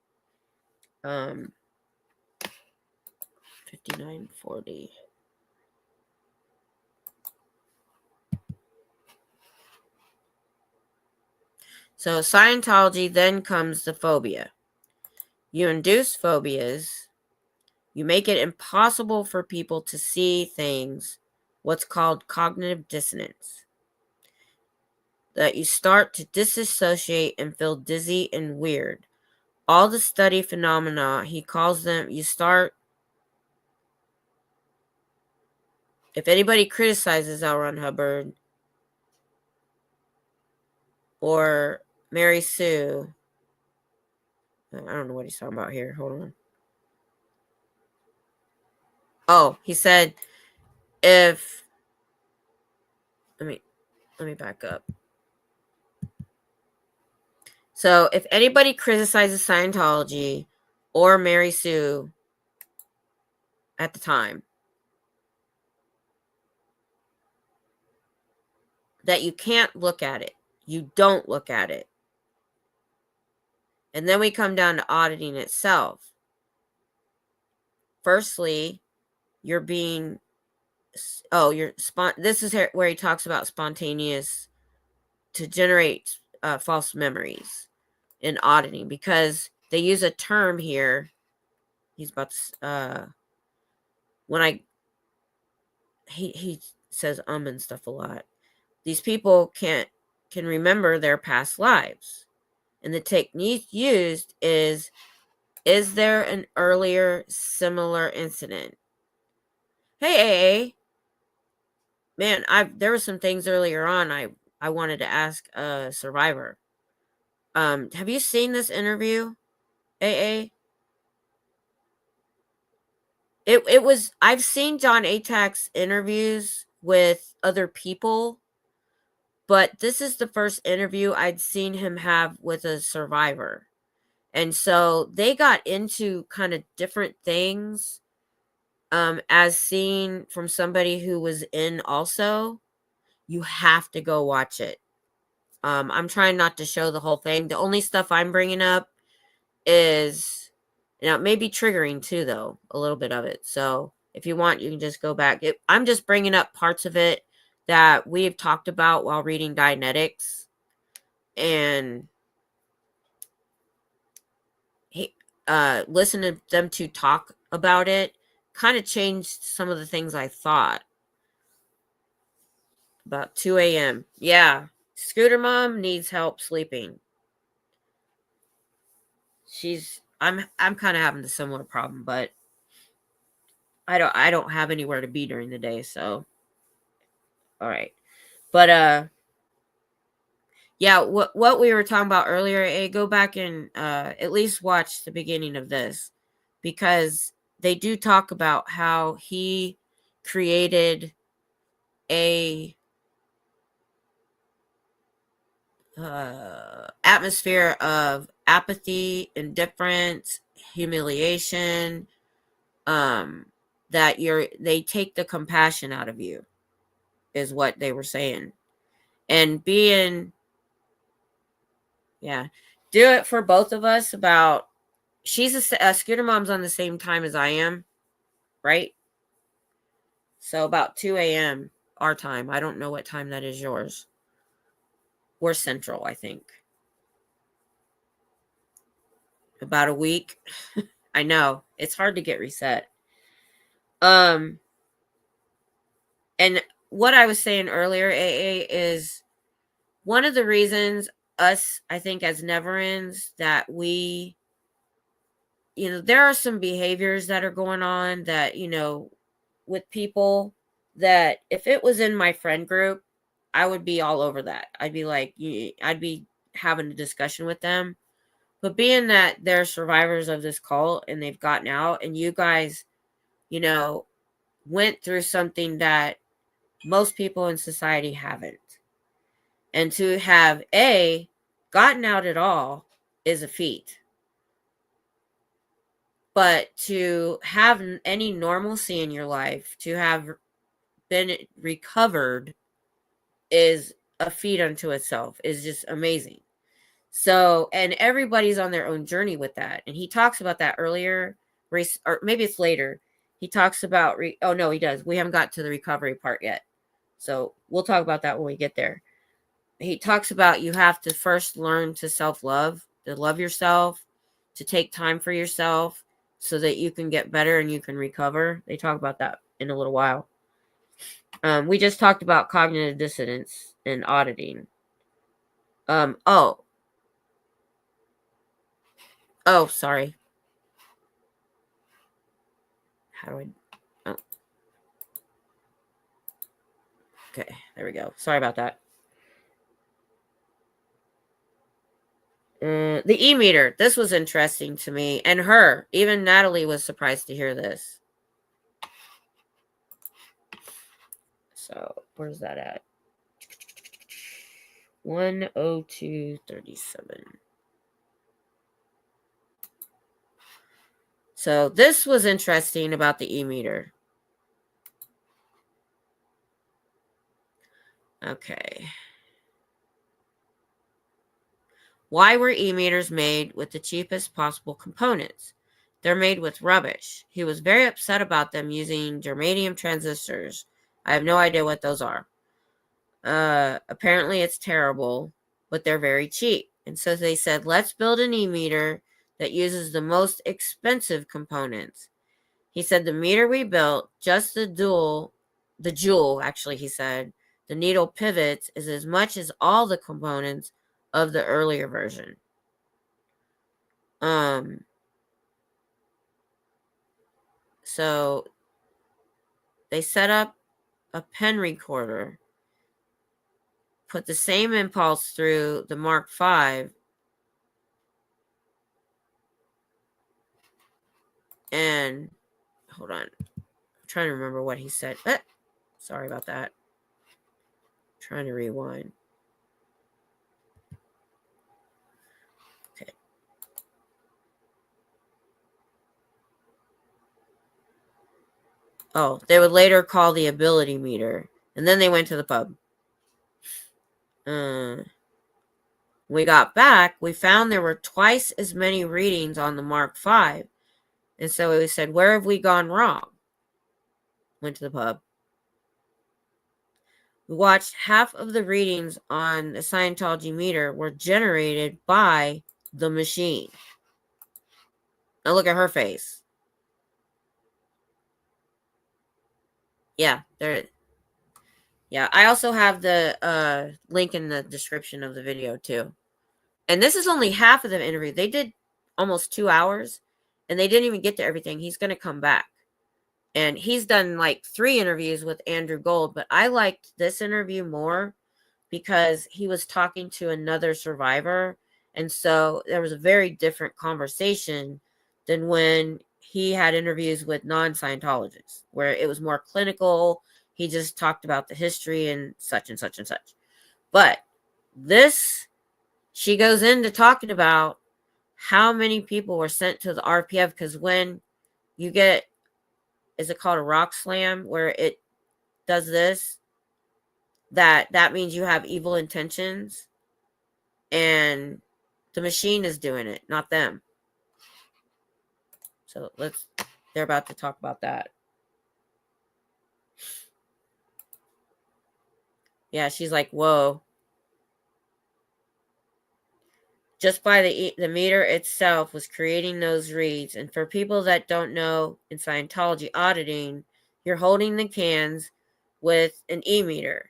[SPEAKER 1] 5940. So Scientology, then comes the phobia. You induce phobias. You make it impossible for people to see things, what's called cognitive dissonance. That you start to disassociate and feel dizzy and weird. All the study phenomena, he calls them, if anybody criticizes L. Ron Hubbard or Mary Sue, I don't know what he's talking about here. Hold on. Oh, he said, let me back up. So if anybody criticizes Scientology or Mary Sue at the time that you can't look at it. You don't look at it. And then we come down to auditing itself. Firstly, you're being, this is where he talks about spontaneous to generate false memories in auditing, because they use a term here. He's about to, he says and stuff a lot. These people can remember their past lives. And the technique used is there an earlier similar incident? Hey, AA. Man, there were some things earlier on I wanted to ask a survivor. Have you seen this interview, AA? It was, I've seen Jon Atack's interviews with other people, but this is the first interview I'd seen him have with a survivor. And so they got into kind of different things, as seen from somebody who was in also. You have to go watch it. I'm trying not to show the whole thing. The only stuff I'm bringing up is, it may be triggering too, though, a little bit of it. So if you want, you can just go back. I'm just bringing up parts of it that we've talked about while reading Dianetics. And listen to them to talk about it kind of changed some of the things I thought. About 2 a.m. Yeah. Scooter Mom needs help sleeping. I'm kind of having a similar problem, but I don't have anywhere to be during the day, so all right. But yeah, what we were talking about earlier, go back and at least watch the beginning of this, because they do talk about how he created a atmosphere of apathy, indifference, humiliation, that they take the compassion out of you, is what they were saying. And do it for both of us. About, she's a Scooter Mom's on the same time as I am, right? So about 2 a.m. our time. I don't know what time that is yours. We're Central, I think. About a week. I know. It's hard to get reset. And what I was saying earlier, AA, is one of the reasons us, I think, as never-ends, that we, there are some behaviors that are going on that, with people, that if it was in my friend group, I would be all over that. I'd be like, I'd be having a discussion with them. But being that they're survivors of this cult and they've gotten out, and you guys, went through something that most people in society haven't. And to have gotten out at all is a feat. But to have any normalcy in your life, to have been recovered, is a feat unto itself, is just amazing. So, and everybody's on their own journey with that. And he talks about that earlier, or maybe it's later. He talks about, oh no, he does. We haven't got to the recovery part yet. So we'll talk about that when we get there. He talks about you have to first learn to self-love, to love yourself, to take time for yourself so that you can get better and you can recover. They talk about that in a little while. We just talked about cognitive dissonance and auditing. Oh, sorry. How do I? Oh. Okay, there we go. Sorry about that. The e-meter. This was interesting to me, and her. Even Natalie was surprised to hear this. So, where's that at? 102.37. So this was interesting about the e-meter. Okay. Why were e-meters made with the cheapest possible components? They're made with rubbish. He was very upset about them using germanium transistors. I have no idea what those are. Apparently it's terrible, but they're very cheap. And so they said, let's build an e-meter that uses the most expensive components. He said the meter we built, just the joule, actually, he said, the needle pivots is as much as all the components of the earlier version. So they set up a pen recorder, put the same impulse through the Mark V, and hold on, I'm trying to remember what he said. Sorry about that. I'm trying to rewind. Okay. Oh, they would later call the ability meter, and then they went to the pub. We got back, we found there were twice as many readings on the Mark V. And so we said, where have we gone wrong? Went to the pub. We watched half of the readings on the Scientology meter were generated by the machine. Now look at her face. Yeah, there. Yeah, I also have the link in the description of the video too. And this is only half of the interview. They did almost 2 hours, and they didn't even get to everything. He's going to come back. And he's done like 3 interviews with Andrew Gold, but I liked this interview more because he was talking to another survivor. And so there was a very different conversation than when he had interviews with non-Scientologists, where it was more clinical. He just talked about the history and such and such and such. But this, she goes into talking about how many people were sent to the RPF, because when you get, is it called a rock slam, where it does this, that means you have evil intentions, and the machine is doing it, not them. So they're about to talk about that. Yeah, she's like, whoa. Just by the meter itself was creating those reads. And for people that don't know, in Scientology auditing, you're holding the cans with an e-meter,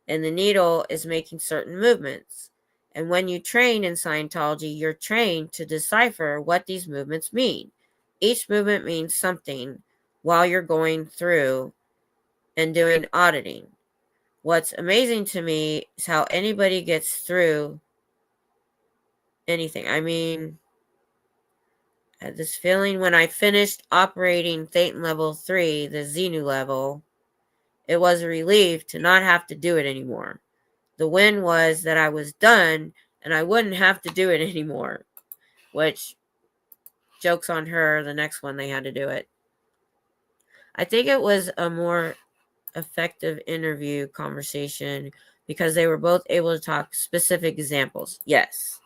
[SPEAKER 1] and the needle is making certain movements. And when you train in Scientology, you're trained to decipher what these movements mean. Each movement means something while you're going through and doing auditing. What's amazing to me is how anybody gets through anything. I mean, I had this feeling when I finished operating Thetan level 3, the Xenu level, it was a relief to not have to do it anymore. The win was that I was done and I wouldn't have to do it anymore, which, joke's on her, the next one they had to do it. I think it was a more effective interview conversation because they were both able to talk specific examples. Yes,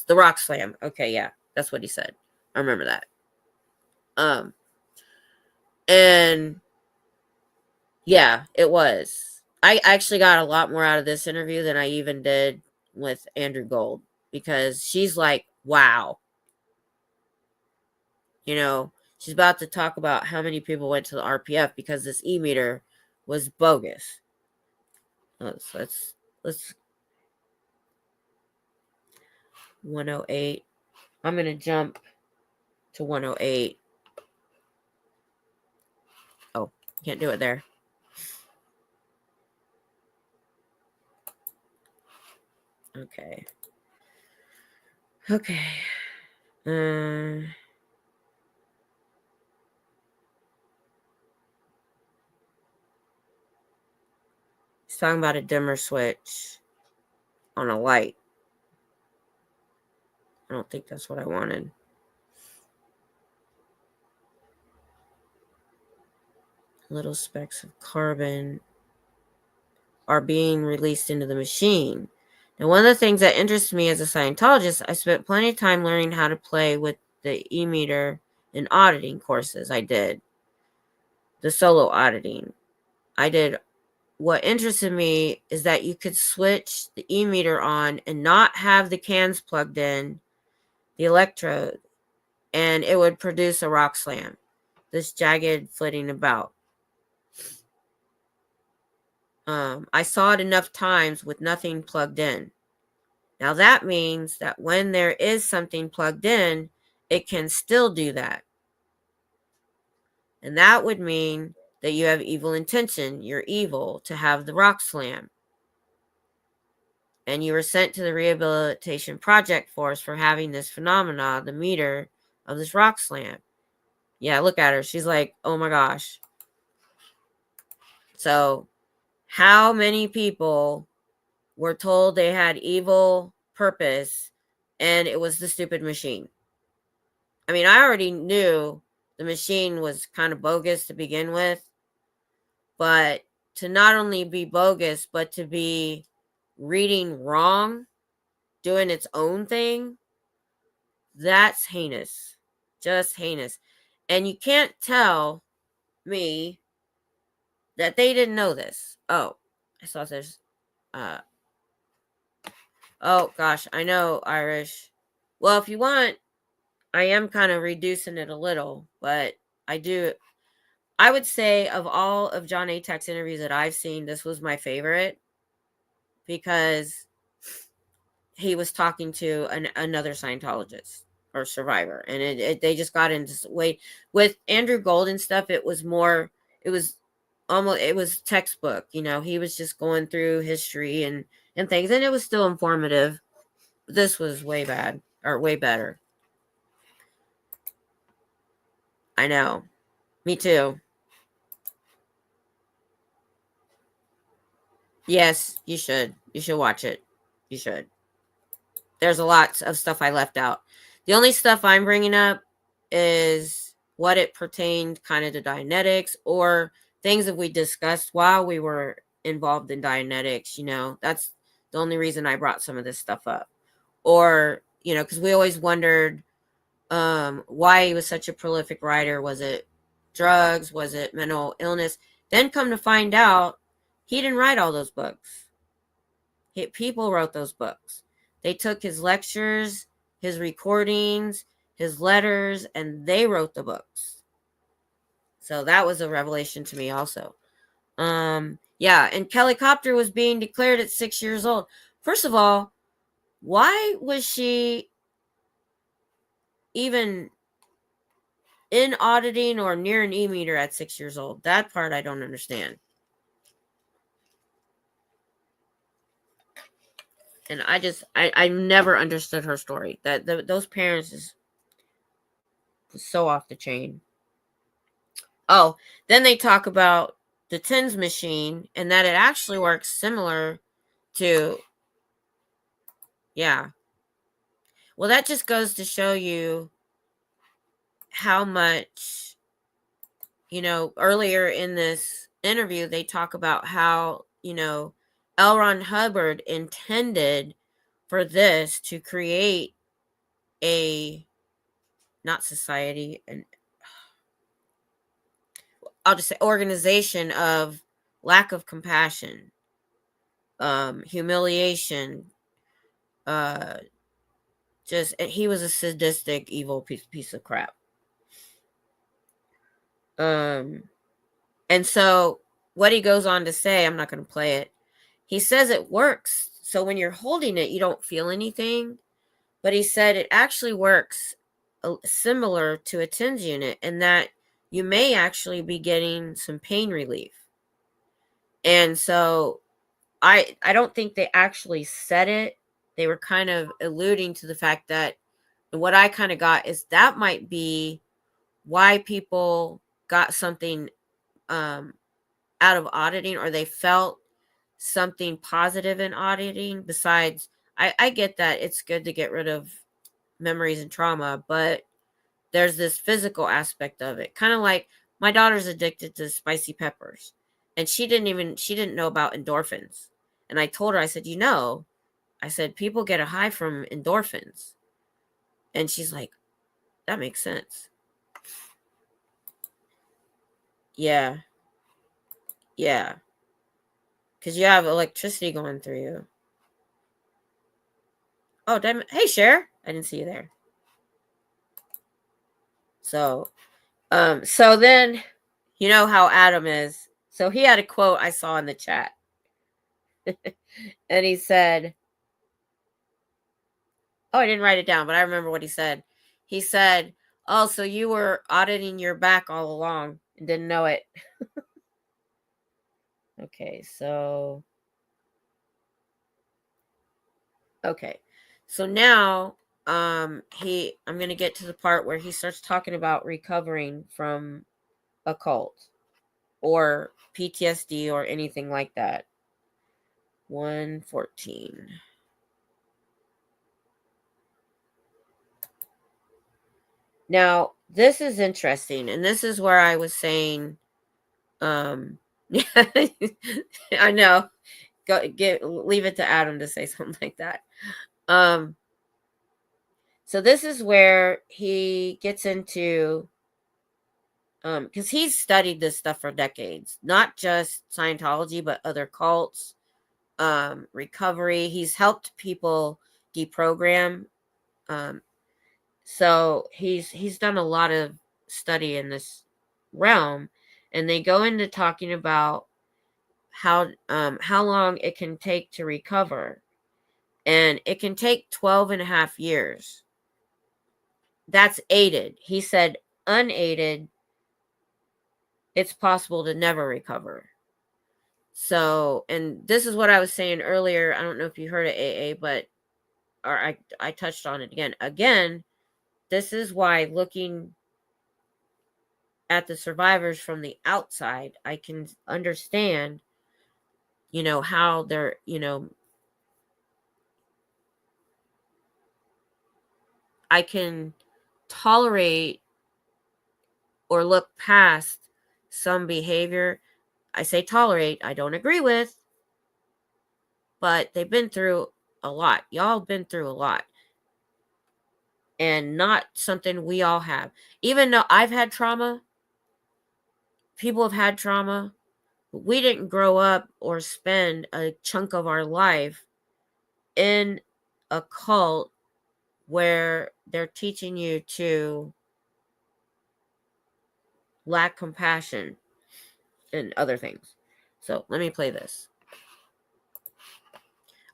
[SPEAKER 1] the rock slam. Okay, yeah, that's what he said. I remember that. And yeah, it was. I actually got a lot more out of this interview than I even did with Andrew Gold, because she's like, wow. You know, she's about to talk about how many people went to the RPF because this e-meter was bogus. Let's 108. I'm going to jump to 108. Oh, can't do it there. Okay. He's talking about a dimmer switch on a light. I don't think that's what I wanted. little specks of carbon are being released into the machine. Now, one of the things that interests me as a Scientologist, I spent plenty of time learning how to play with the e-meter in auditing courses. I did the solo auditing. I did. What interested me is that you could switch the e-meter on and not have the cans plugged in, the electrode, and it would produce a rock slam, this jagged flitting about. I saw it enough times with nothing plugged in. Now that means that when there is something plugged in, it can still do that. And that would mean that you have evil intention. You're evil to have the rock slam. And you were sent to the rehabilitation project force for having this phenomena, the meter of this rock slam. Yeah, look at her. She's like, oh my gosh. So, how many people were told they had evil purpose and it was the stupid machine? I mean, I already knew the machine was kind of bogus to begin with, but to not only be bogus, but to be reading wrong, doing its own thing, that's heinous. Just heinous. And you can't tell me that they didn't know this. Oh, I saw this. Oh gosh, I know, Irish. Well, if you want, I am kind of reducing it a little, but I would say of all of Jon Atack's interviews that I've seen, this was my favorite because he was talking to another Scientologist or survivor, and they just got into way with Andrew Gold and stuff. It was textbook. He was just going through history and things, and it was still informative. This was way better. I know. Me too. Yes, you should. You should watch it. You should. There's a lot of stuff I left out. The only stuff I'm bringing up is what it pertained kind of to Dianetics or things that we discussed while we were involved in Dianetics. That's the only reason I brought some of this stuff up. Or, because we always wondered why he was such a prolific writer. Was it drugs? Was it mental illness? Then come to find out, he didn't write all those books. People wrote those books. They took his lectures, his recordings, his letters, and they wrote the books. So that was a revelation to me also. Yeah, and Kelly Copter was being declared at 6 years old. First of all, why was she even in auditing or near an e-meter at 6 years old? That part I don't understand. And I never understood her story. Those parents is so off the chain. Oh, then they talk about the TINS machine and that it actually works similar to, yeah. Well, that just goes to show you how much, earlier in this interview, they talk about how, L. Ron Hubbard intended for this to create not society, and I'll just say organization of lack of compassion, humiliation, he was a sadistic, evil piece of crap. And so what he goes on to say, I'm not going to play it. He says it works. So when you're holding it, you don't feel anything. But he said it actually works similar to a TINS unit in that you may actually be getting some pain relief. And so I don't think they actually said it. They were kind of alluding to the fact that, and what I kind of got is that might be why people got something out of auditing, or they felt something positive in auditing. Besides, I get that it's good to get rid of memories and trauma, but there's this physical aspect of it. Kind of like My daughter's addicted to spicy peppers, and she didn't know about endorphins. And I told her, I said, I said, people get a high from endorphins. And she's like, that makes sense. Yeah. Yeah. Because you have electricity going through you. Oh, damn it. Hey, Cher. I didn't see you there. So then, you know how Adam is. So he had a quote I saw in the chat. And he said, oh, I didn't write it down, but I remember what he said. He said, oh, so you were auditing your back all along and didn't know it. Okay, so now I'm going to get to the part where he starts talking about recovering from a cult or PTSD or anything like that. 114. Now, this is interesting, and this is where I was saying, I know, leave it to Adam to say something like that. So this is where he gets into, because he's studied this stuff for decades, not just Scientology, but other cults, recovery. He's helped people deprogram. So he's done a lot of study in this realm, and they go into talking about how long it can take to recover, and it can take 12 and a half years. That's aided. He said unaided, it's possible to never recover. So, and this is what I was saying earlier. I don't know if you heard of AA, but I touched on it again. This is why looking at the survivors from the outside, I can understand, how they're, I can tolerate or look past some behavior. I say tolerate, I don't agree with, but they've been through a lot. Y'all been through a lot. And not something we all have. Even though I've had trauma, people have had trauma, but we didn't grow up or spend a chunk of our life in a cult where they're teaching you to lack compassion and other things. So let me play this.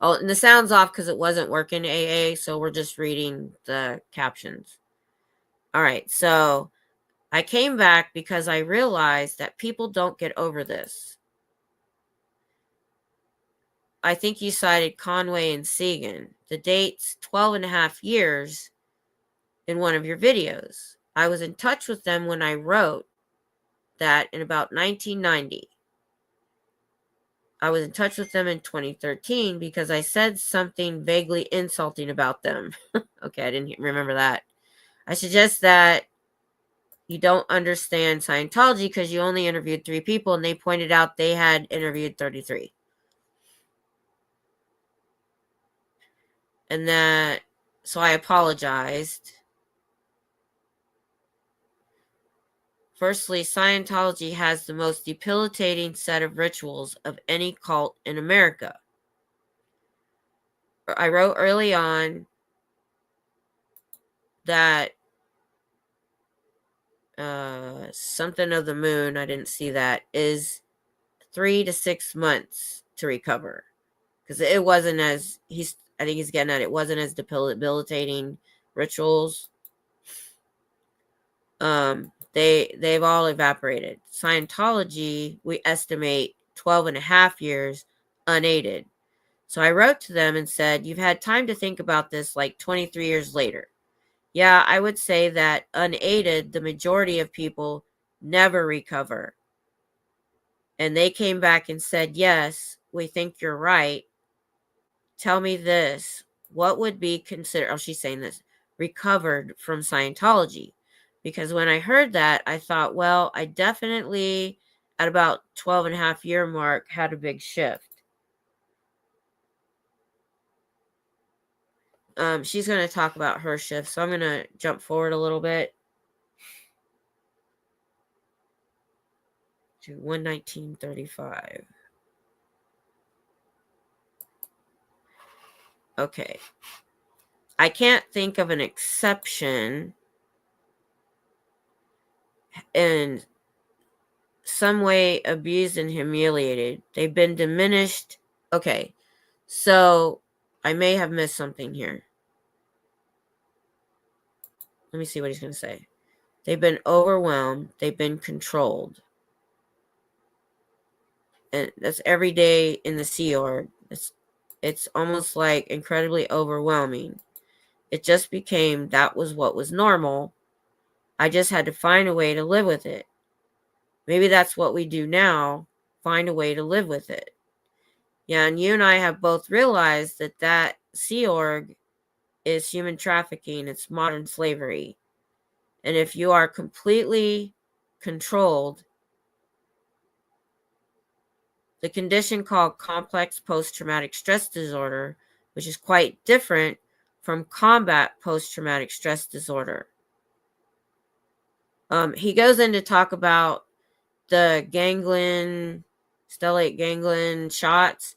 [SPEAKER 1] Oh, and the sound's off because it wasn't working, AA, so we're just reading the captions. All right, so I came back because I realized that people don't get over this. I think you cited Conway and Segan. The date's 12 and a half years in one of your videos. I was in touch with them when I wrote that in about 1990. I was in touch with them in 2013 because I said something vaguely insulting about them. Okay, I didn't remember that. I suggest that you don't understand Scientology because you only interviewed 3 people, and they pointed out they had interviewed 33. And that, so I apologized. Firstly, Scientology has the most debilitating set of rituals of any cult in America. I wrote early on that something of the moon, I didn't see that, is 3 to 6 months to recover. Because it wasn't as, I think he's getting at, it wasn't as debilitating rituals. They've all evaporated. Scientology, we estimate 12 and a half years unaided. So I wrote to them and said, you've had time to think about this like 23 years later. Yeah, I would say that unaided, the majority of people never recover. And they came back and said, yes, we think you're right. Tell me this. What would be considered, oh, she's saying this, recovered from Scientology? Because when I heard that, I thought, well, I definitely, at about 12.5 year mark, had a big shift. She's going to talk about her shift, so I'm going to jump forward a little bit to 119.35. Okay. I can't think of an exception in some way abused and humiliated. They've been diminished. Okay. So I may have missed something here. Let me see what he's going to say. They've been overwhelmed. They've been controlled. And that's every day in the Sea Org. It's almost like incredibly overwhelming. It just became that was what was normal. I just had to find a way to live with it. Maybe that's what we do now. Find a way to live with it. Yeah, and you and I have both realized that Sea Org is human trafficking. It's modern slavery. And if you are completely controlled, the condition called complex post-traumatic stress disorder, which is quite different from combat post-traumatic stress disorder. He goes in to talk about the stellate ganglion shots.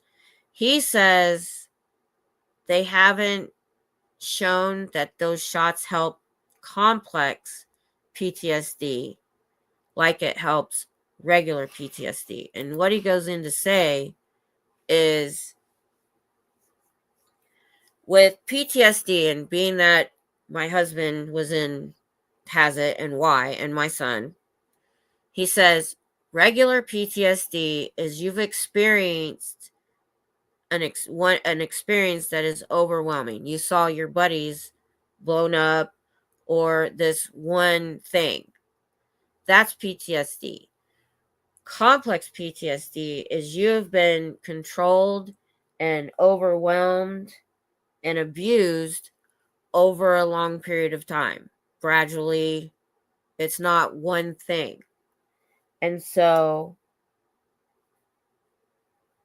[SPEAKER 1] He says they haven't shown that those shots help complex PTSD like it helps regular PTSD. And what he goes in to say is with PTSD, and being that my husband has it, and why, and my son, he says regular PTSD is you've experienced an experience that is overwhelming. You saw your buddies blown up or this one thing. That's PTSD. Complex PTSD is you have been controlled and overwhelmed and abused over a long period of time. Gradually, it's not one thing. And so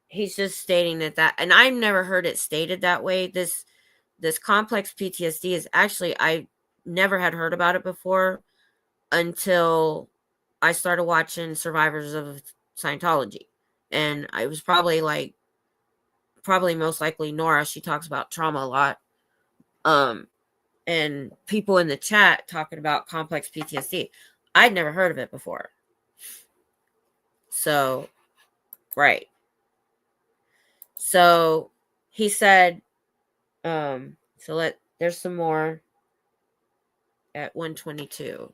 [SPEAKER 1] he's just stating that, and I've never heard it stated that way. This complex PTSD is actually, I never had heard about it before until I started watching Survivors of Scientology. And I was probably most likely Nora. She talks about trauma a lot. And people in the chat talking about complex PTSD. I'd never heard of it before. So, right. So he said, there's some more at 122.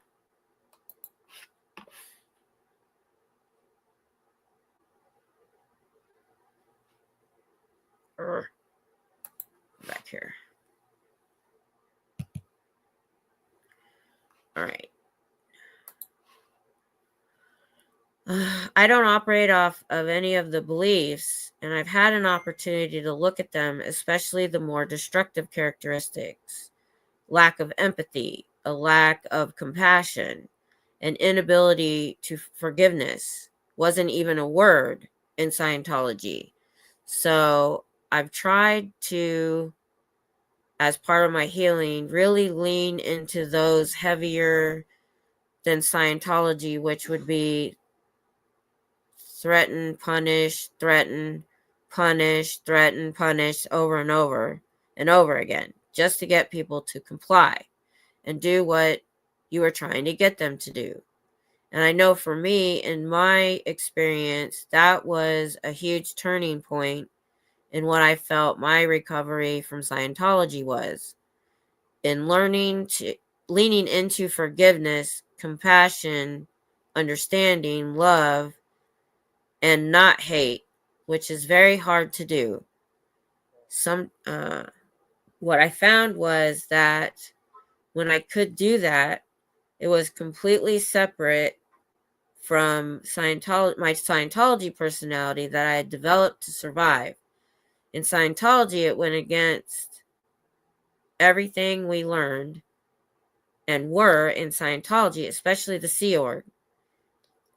[SPEAKER 1] Back here. All right. I don't operate off of any of the beliefs, and I've had an opportunity to look at them, especially the more destructive characteristics. Lack of empathy, a lack of compassion, an inability to forgiveness wasn't even a word in Scientology. So I've tried to, as part of my healing, really lean into those heavier than Scientology, which would be threaten, punish, threaten, punish, threaten, punish over and over and over again, just to get people to comply and do what you were trying to get them to do. And I know for me, in my experience, that was a huge turning point in what I felt my recovery from Scientology was. In leaning into forgiveness, compassion, understanding, love, and not hate, which is very hard to do. What I found was that when I could do that, it was completely separate from my Scientology personality that I had developed to survive. In Scientology, it went against everything we learned and were in Scientology, especially the Sea Org.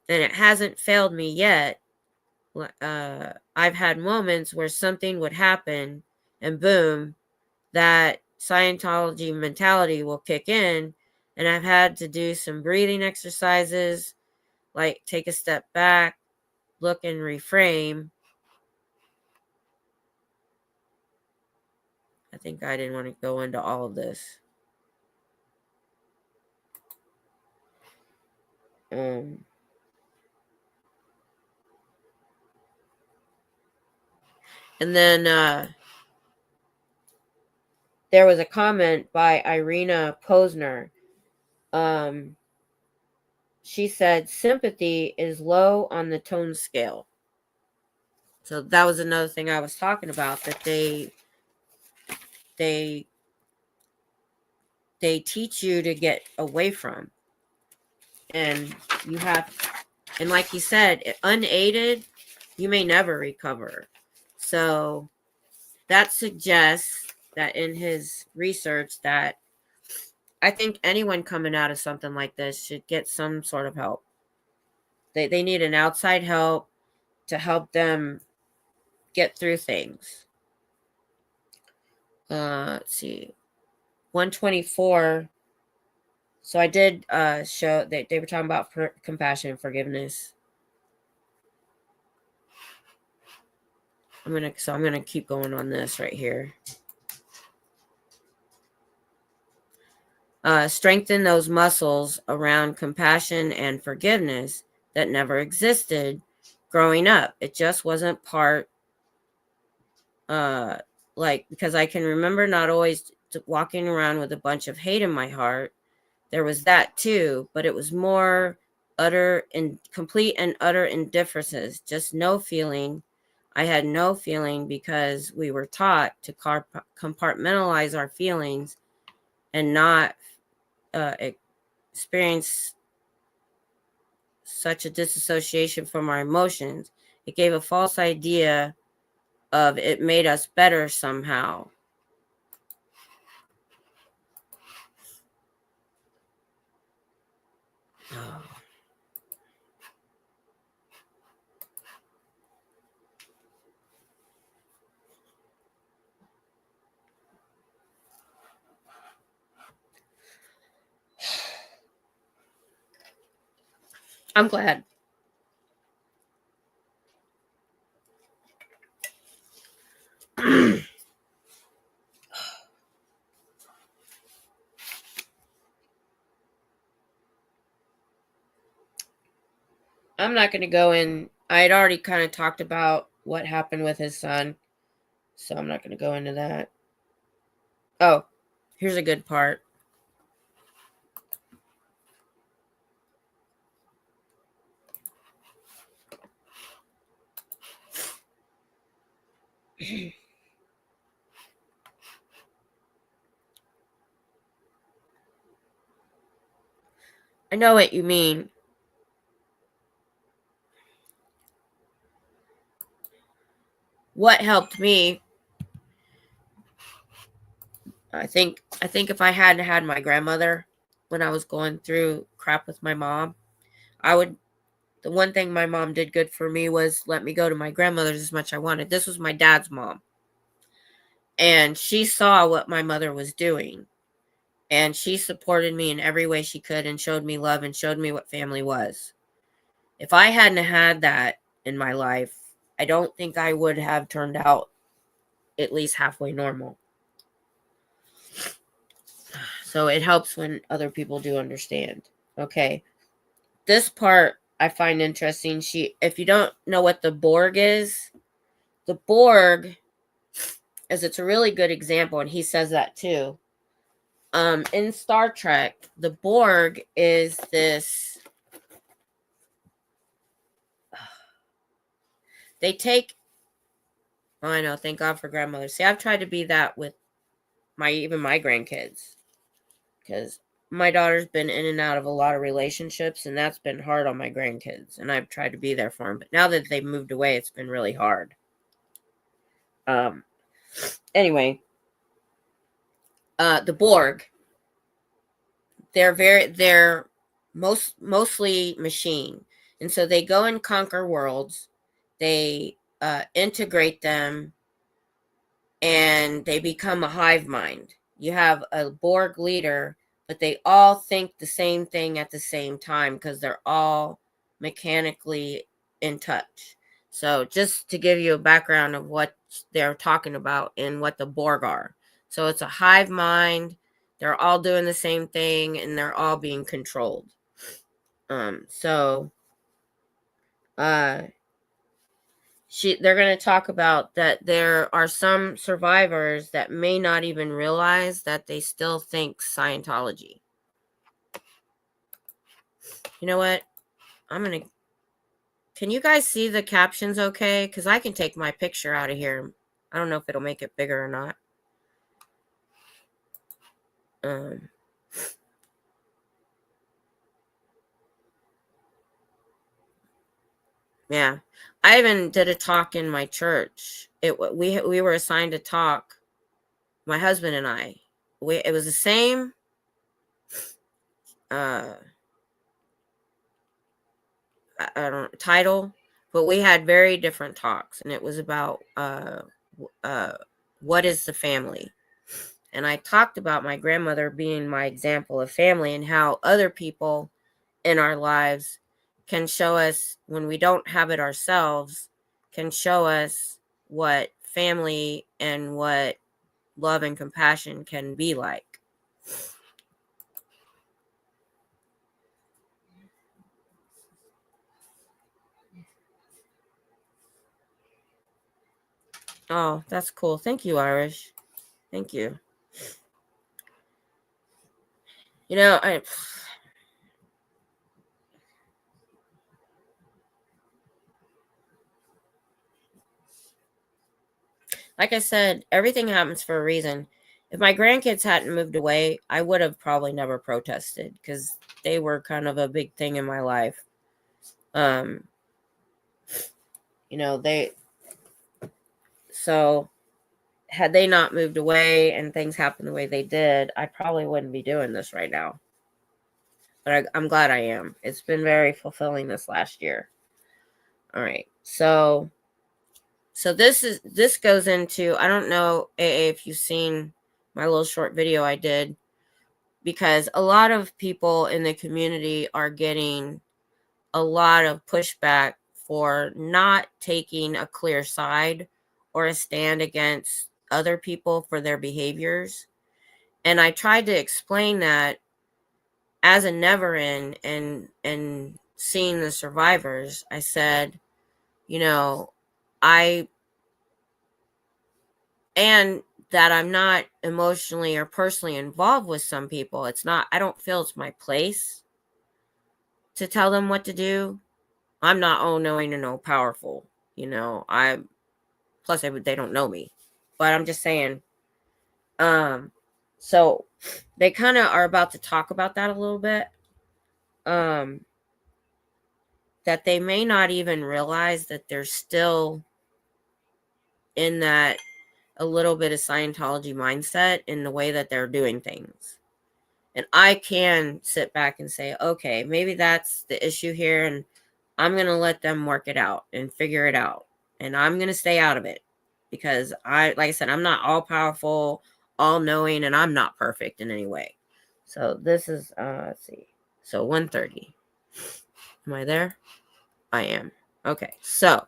[SPEAKER 1] And it hasn't failed me yet. I've had moments where something would happen and boom, that Scientology mentality will kick in. And I've had to do some breathing exercises, like take a step back, look and reframe. I think I didn't want to go into all of this. And then there was a comment by Irina Posner. She said sympathy is low on the tone scale. So that was another thing I was talking about, that they teach you to get away from. And you have, and like you said, unaided, you may never recover. So that suggests that in his research that I think anyone coming out of something like this should get some sort of help. They need an outside help to help them get through things. Let's see. 124. So I did show that they were talking about compassion and forgiveness. I'm gonna keep going on this right here. Strengthen those muscles around compassion and forgiveness that never existed growing up. It just wasn't part, because I can remember not always walking around with a bunch of hate in my heart. There was that too, but it was more complete and utter indifferences, just no feeling. I had no feeling because we were taught to compartmentalize our feelings and not experience such a disassociation from our emotions. It gave a false idea of it made us better somehow. Oh. I'm glad. I'm not going to go in. I had already kind of talked about what happened with his son, so I'm not going to go into that. Oh, here's a good part. I know what you mean. What helped me, I think if I hadn't had my grandmother when I was going through crap with my mom, the one thing my mom did good for me was let me go to my grandmother's as much as I wanted. This was my dad's mom. And she saw what my mother was doing. And she supported me in every way she could and showed me love and showed me what family was. If I hadn't had that in my life, I don't think I would have turned out at least halfway normal. So it helps when other people do understand. Okay. This part I find interesting. If you don't know what the Borg is, the Borg it's a really good example, and he says that too. In Star Trek, the Borg is this. They take. Oh, I know. Thank God for grandmothers. See, I've tried to be that with even my grandkids, because my daughter's been in and out of a lot of relationships, and that's been hard on my grandkids. And I've tried to be there for them, but now that they've moved away, it's been really hard. Anyway, the Borg. they're mostly machine, and so they go and conquer worlds. They integrate them, and they become a hive mind. You have a Borg leader, but they all think the same thing at the same time because they're all mechanically in touch. So just to give you a background of what they're talking about and what the Borg are. So it's a hive mind. They're all doing the same thing, and they're all being controlled. So they're going to talk about that there are some survivors that may not even realize that they still think Scientology. You know what? Can you guys see the captions okay? Because I can take my picture out of here. I don't know if it'll make it bigger or not. Yeah. I even did a talk in my church. We were assigned to talk, my husband and I. It was the same title, but we had very different talks, and it was about what is the family. And I talked about my grandmother being my example of family and how other people in our lives can show us, when we don't have it ourselves, can show us what family and what love and compassion can be like. Oh, that's cool. Thank you, Irish. Thank you. You know, like I said, everything happens for a reason. If my grandkids hadn't moved away, I would have probably never protested because they were kind of a big thing in my life. So had they not moved away and things happened the way they did, I probably wouldn't be doing this right now. But I'm glad I am. It's been very fulfilling this last year. All right. So this goes into, I don't know if you've seen my little short video I did, because a lot of people in the community are getting a lot of pushback for not taking a clear side or a stand against other people for their behaviors. And I tried to explain that as a never-in and seeing the survivors, I said, and that I'm not emotionally or personally involved with some people. I don't feel it's my place to tell them what to do. I'm not all knowing and all powerful. Plus they don't know me, but I'm just saying, so they kind of are about to talk about that a little bit, that they may not even realize that they're still in that a little bit of Scientology mindset in the way that they're doing things. And I can sit back and say, okay, maybe that's the issue here, and I'm going to let them work it out and figure it out. And I'm going to stay out of it because like I said, I'm not all powerful, all knowing, and I'm not perfect in any way. So this is, let's see. So 1:30. Am I there? I am. Okay. So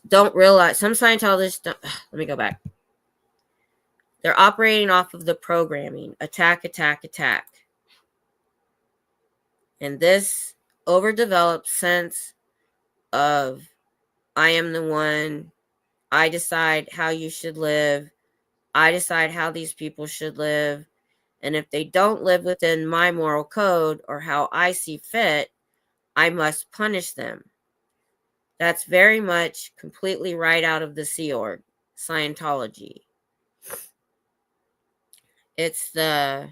[SPEAKER 1] don't realize some Scientologists don't, let me go back. They're operating off of the programming, attack, attack, attack. And this overdeveloped sense of I am the one, I decide how you should live, I decide how these people should live, and if they don't live within my moral code or how I see fit, I must punish them. That's very much completely right out of the Sea Org, Scientology. It's the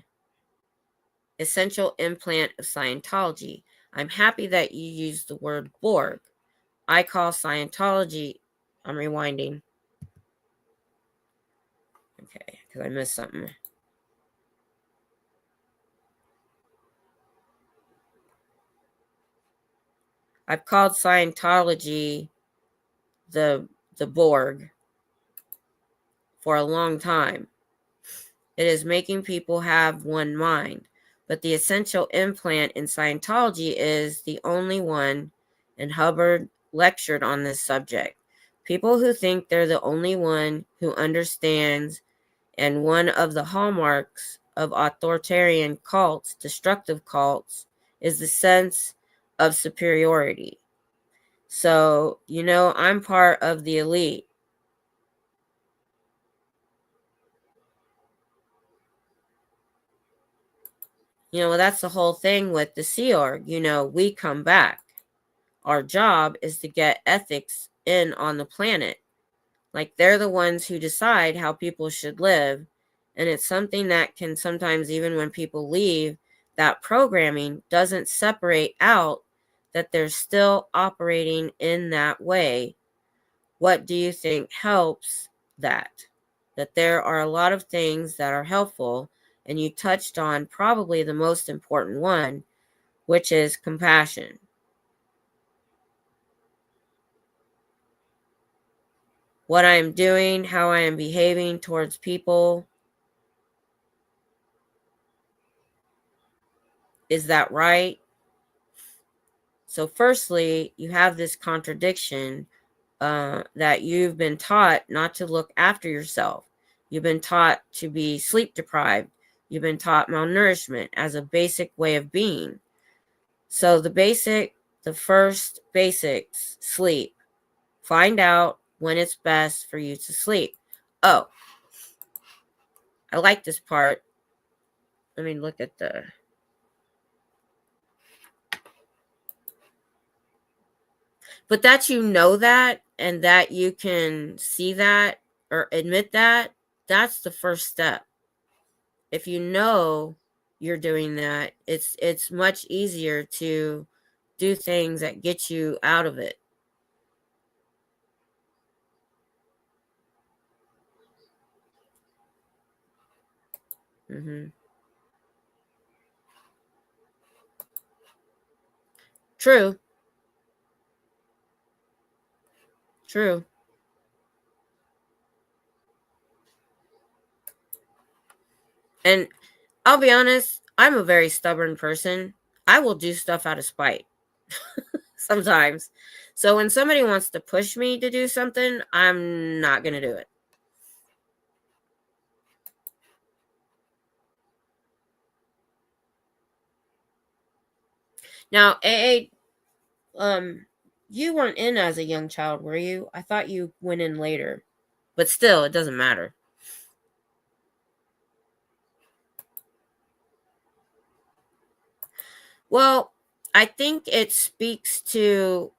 [SPEAKER 1] essential implant of Scientology. I'm happy that you used the word Borg. I call Scientology, I'm rewinding. Okay, because I missed something. I've called Scientology the Borg for a long time. It is making people have one mind. But the essential implant in Scientology is the only one, and Hubbard lectured on this subject. People who think they're the only one who understands, and one of the hallmarks of authoritarian cults, destructive cults, is the sense of superiority. So, I'm part of the elite. That's the whole thing with the Sea Org. We come back. Our job is to get ethics in on the planet. Like, they're the ones who decide how people should live. And it's something that can sometimes, even when people leave, that programming doesn't separate out that they're still operating in that way. What do you think helps that? That there are a lot of things that are helpful, and you touched on probably the most important one, which is compassion. What I am doing, how I am behaving towards people. Is that right? So firstly, you have this contradiction that you've been taught not to look after yourself. You've been taught to be sleep deprived. You've been taught malnourishment as a basic way of being. So the first basics, sleep. Find out when it's best for you to sleep. Oh, I like this part. Let me look at the... But that that, and that you can see that or admit that, that's the first step. If you know you're doing that, it's much easier to do things that get you out of it. True. And I'll be honest, I'm a very stubborn person. I will do stuff out of spite sometimes. So when somebody wants to push me to do something, I'm not going to do it. Now, AA, you weren't in as a young child, were you? I thought you went in later. But still, it doesn't matter. Well, I think it speaks to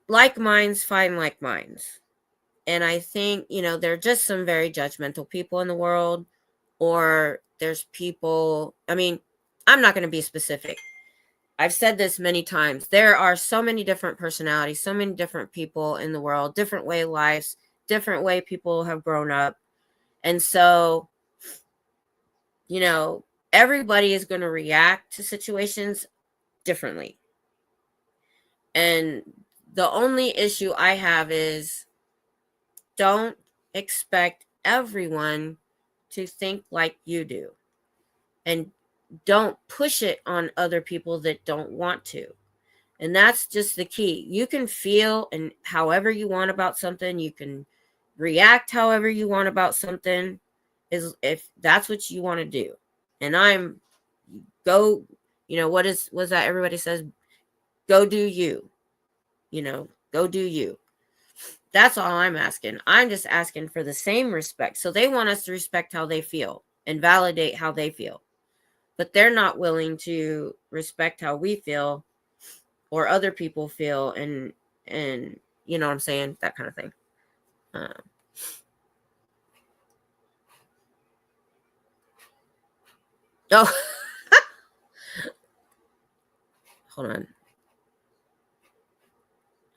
[SPEAKER 1] like minds find like minds. And I think, there are just some very judgmental people in the world, or there's people, I'm not going to be specific. I've said this many times. There are so many different personalities, so many different people in the world, different way of lives, different way people have grown up. And so, everybody is going to react to situations differently. And the only issue I have is don't expect everyone to think like you do. And don't push it on other people that don't want to. And that's just the key. You can feel and however you want about something. You can react however you want about something, is if that's what you want to do. And go, what's that everybody says? Go do you. Go do you. That's all I'm asking. I'm just asking for the same respect. So they want us to respect how they feel and validate how they feel. But they're not willing to respect how we feel or other people feel, and you know what I'm saying? That kind of thing. Oh, hold on.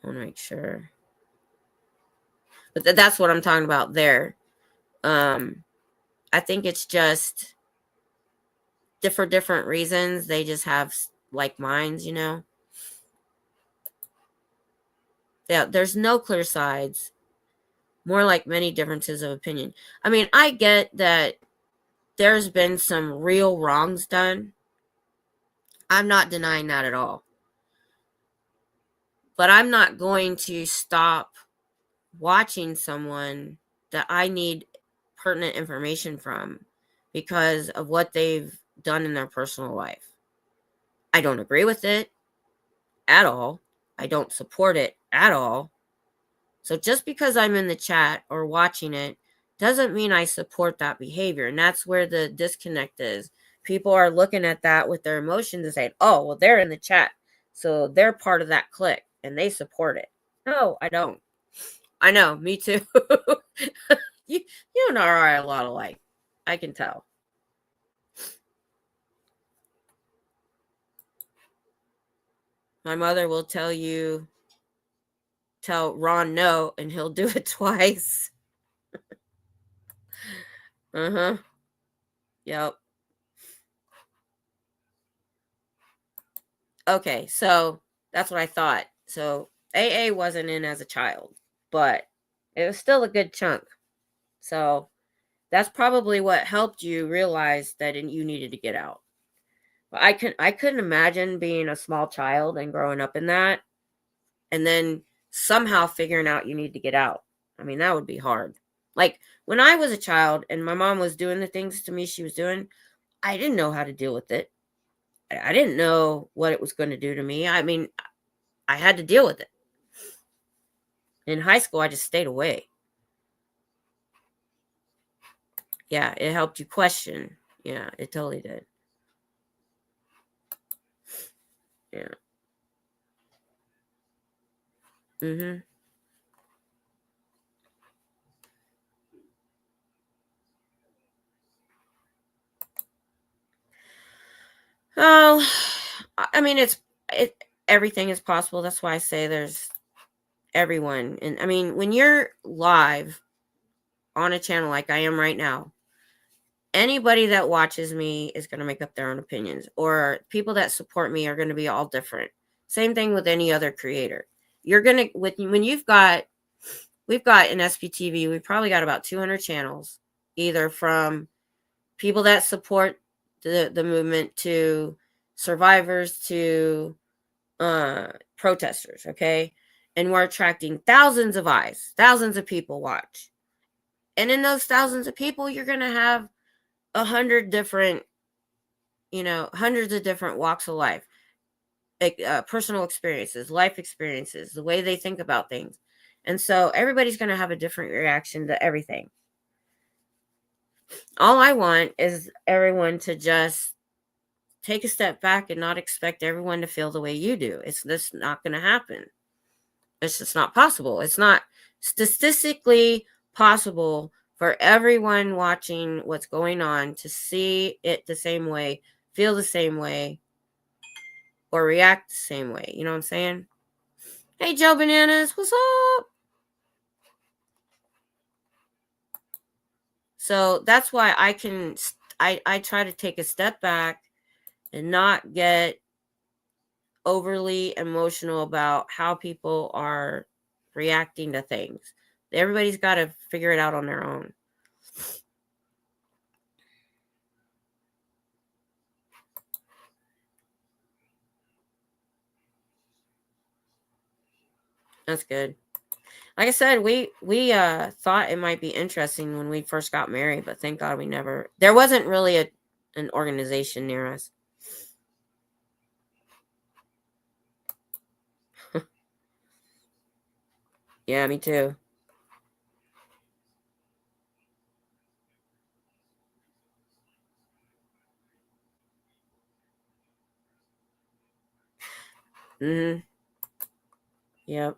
[SPEAKER 1] I want to make sure. But that's what I'm talking about there. I think it's just for different reasons. They just have like minds, you know. Yeah, there's no clear sides. More like many differences of opinion. I mean, I get that there's been some real wrongs done. I'm not denying that at all. But I'm not going to stop watching someone that I need pertinent information from because of what they've done in their personal life. I don't agree with it at all. I don't support it at all. So just because I'm in the chat or watching it doesn't mean I support that behavior. And that's where the disconnect is. People are looking at that with their emotions and saying, oh, well, they're in the chat, so they're part of that clique and they support it. No, I don't. I know, me too. you and I are a lot alike. I can tell. My mother will tell Ron no, and he'll do it twice. Uh-huh. Yep. Okay, so that's what I thought. So AA wasn't in as a child, but it was still a good chunk. So that's probably what helped you realize that you needed to get out. But I couldn't imagine being a small child and growing up in that and then somehow figuring out you need to get out. I mean, that would be hard. Like when I was a child and my mom was doing the things to me she was doing, I didn't know how to deal with it. I didn't know what it was going to do to me. I mean, I had to deal with it. In high school, I just stayed away. Yeah, it helped you question. Yeah, it totally did. Yeah. Mm-hmm. Oh, I mean, everything is possible. That's why I say there's everyone. And I mean, when you're live on a channel like I am right now, anybody that watches me is going to make up their own opinions, or people that support me are going to be all different. Same thing with any other creator. You're going to, when we've got in SPTV, we've probably got about 200 channels, either from people that support the movement to survivors to protesters, okay? And we're attracting thousands of eyes, thousands of people watch. And in those thousands of people, you're going to have 100 different, hundreds of different walks of life, personal experiences, life experiences, the way they think about things. And so everybody's going to have a different reaction to everything. All I want is everyone to just take a step back and not expect everyone to feel the way you do. It's just not going to happen. It's just not possible. It's not statistically possible for everyone watching what's going on to see it the same way, feel the same way, or react the same way. You know what I'm saying? Hey, Joe Bananas, what's up? So that's why I try to take a step back and not get overly emotional about how people are reacting to things. Everybody's got to figure it out on their own. That's good. Like I said, we thought it might be interesting when we first got married, but thank God we never. There wasn't really an organization near us. Yeah, me too. Mm-hmm. Yep.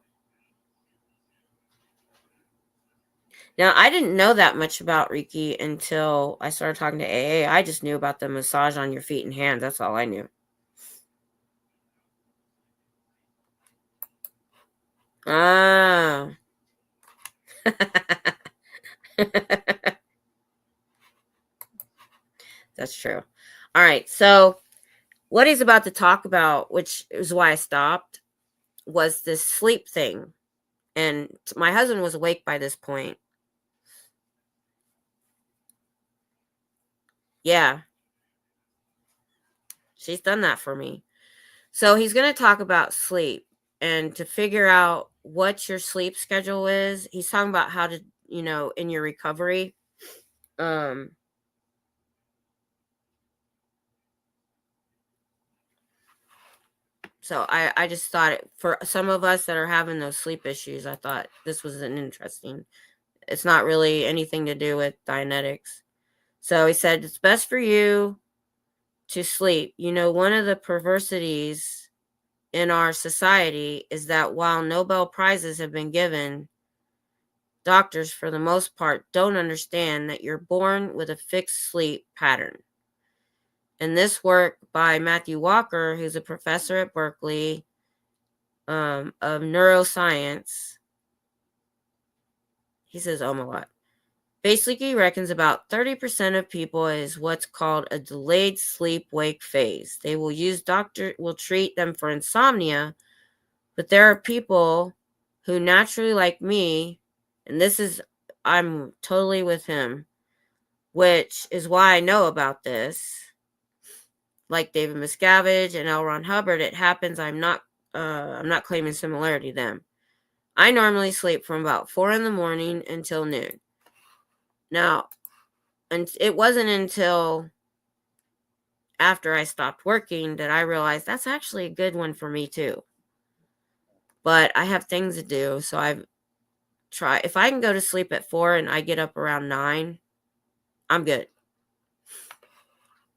[SPEAKER 1] Now, I didn't know that much about Reiki until I started talking to AA. I just knew about the massage on your feet and hands. That's all I knew. Ah. That's true. All right. So what he's about to talk about, which is why I stopped, was this sleep thing. And my husband was awake by this point. Yeah. She's done that for me. So he's going to talk about sleep and to figure out what your sleep schedule is. He's talking about how to, in your recovery. So I just thought for some of us that are having those sleep issues, I thought this was an interesting. It's not really anything to do with Dianetics. So he said it's best for you to sleep. One of the perversities in our society is that while Nobel Prizes have been given, doctors, for the most part, don't understand that you're born with a fixed sleep pattern. And this work by Matthew Walker, who's a professor at Berkeley of neuroscience, he says a lot. Basically reckons about 30% of people is what's called a delayed sleep-wake phase. They will treat them for insomnia, but there are people who naturally, like me, and I'm totally with him, which is why I know about this. Like David Miscavige and L. Ron Hubbard, it happens. I'm not claiming similarity to them. I normally sleep from about 4 a.m. until noon. Now, and it wasn't until after I stopped working that I realized that's actually a good one for me too. But I have things to do, so I've tried. If I can go to sleep at 4 and I get up around 9, I'm good.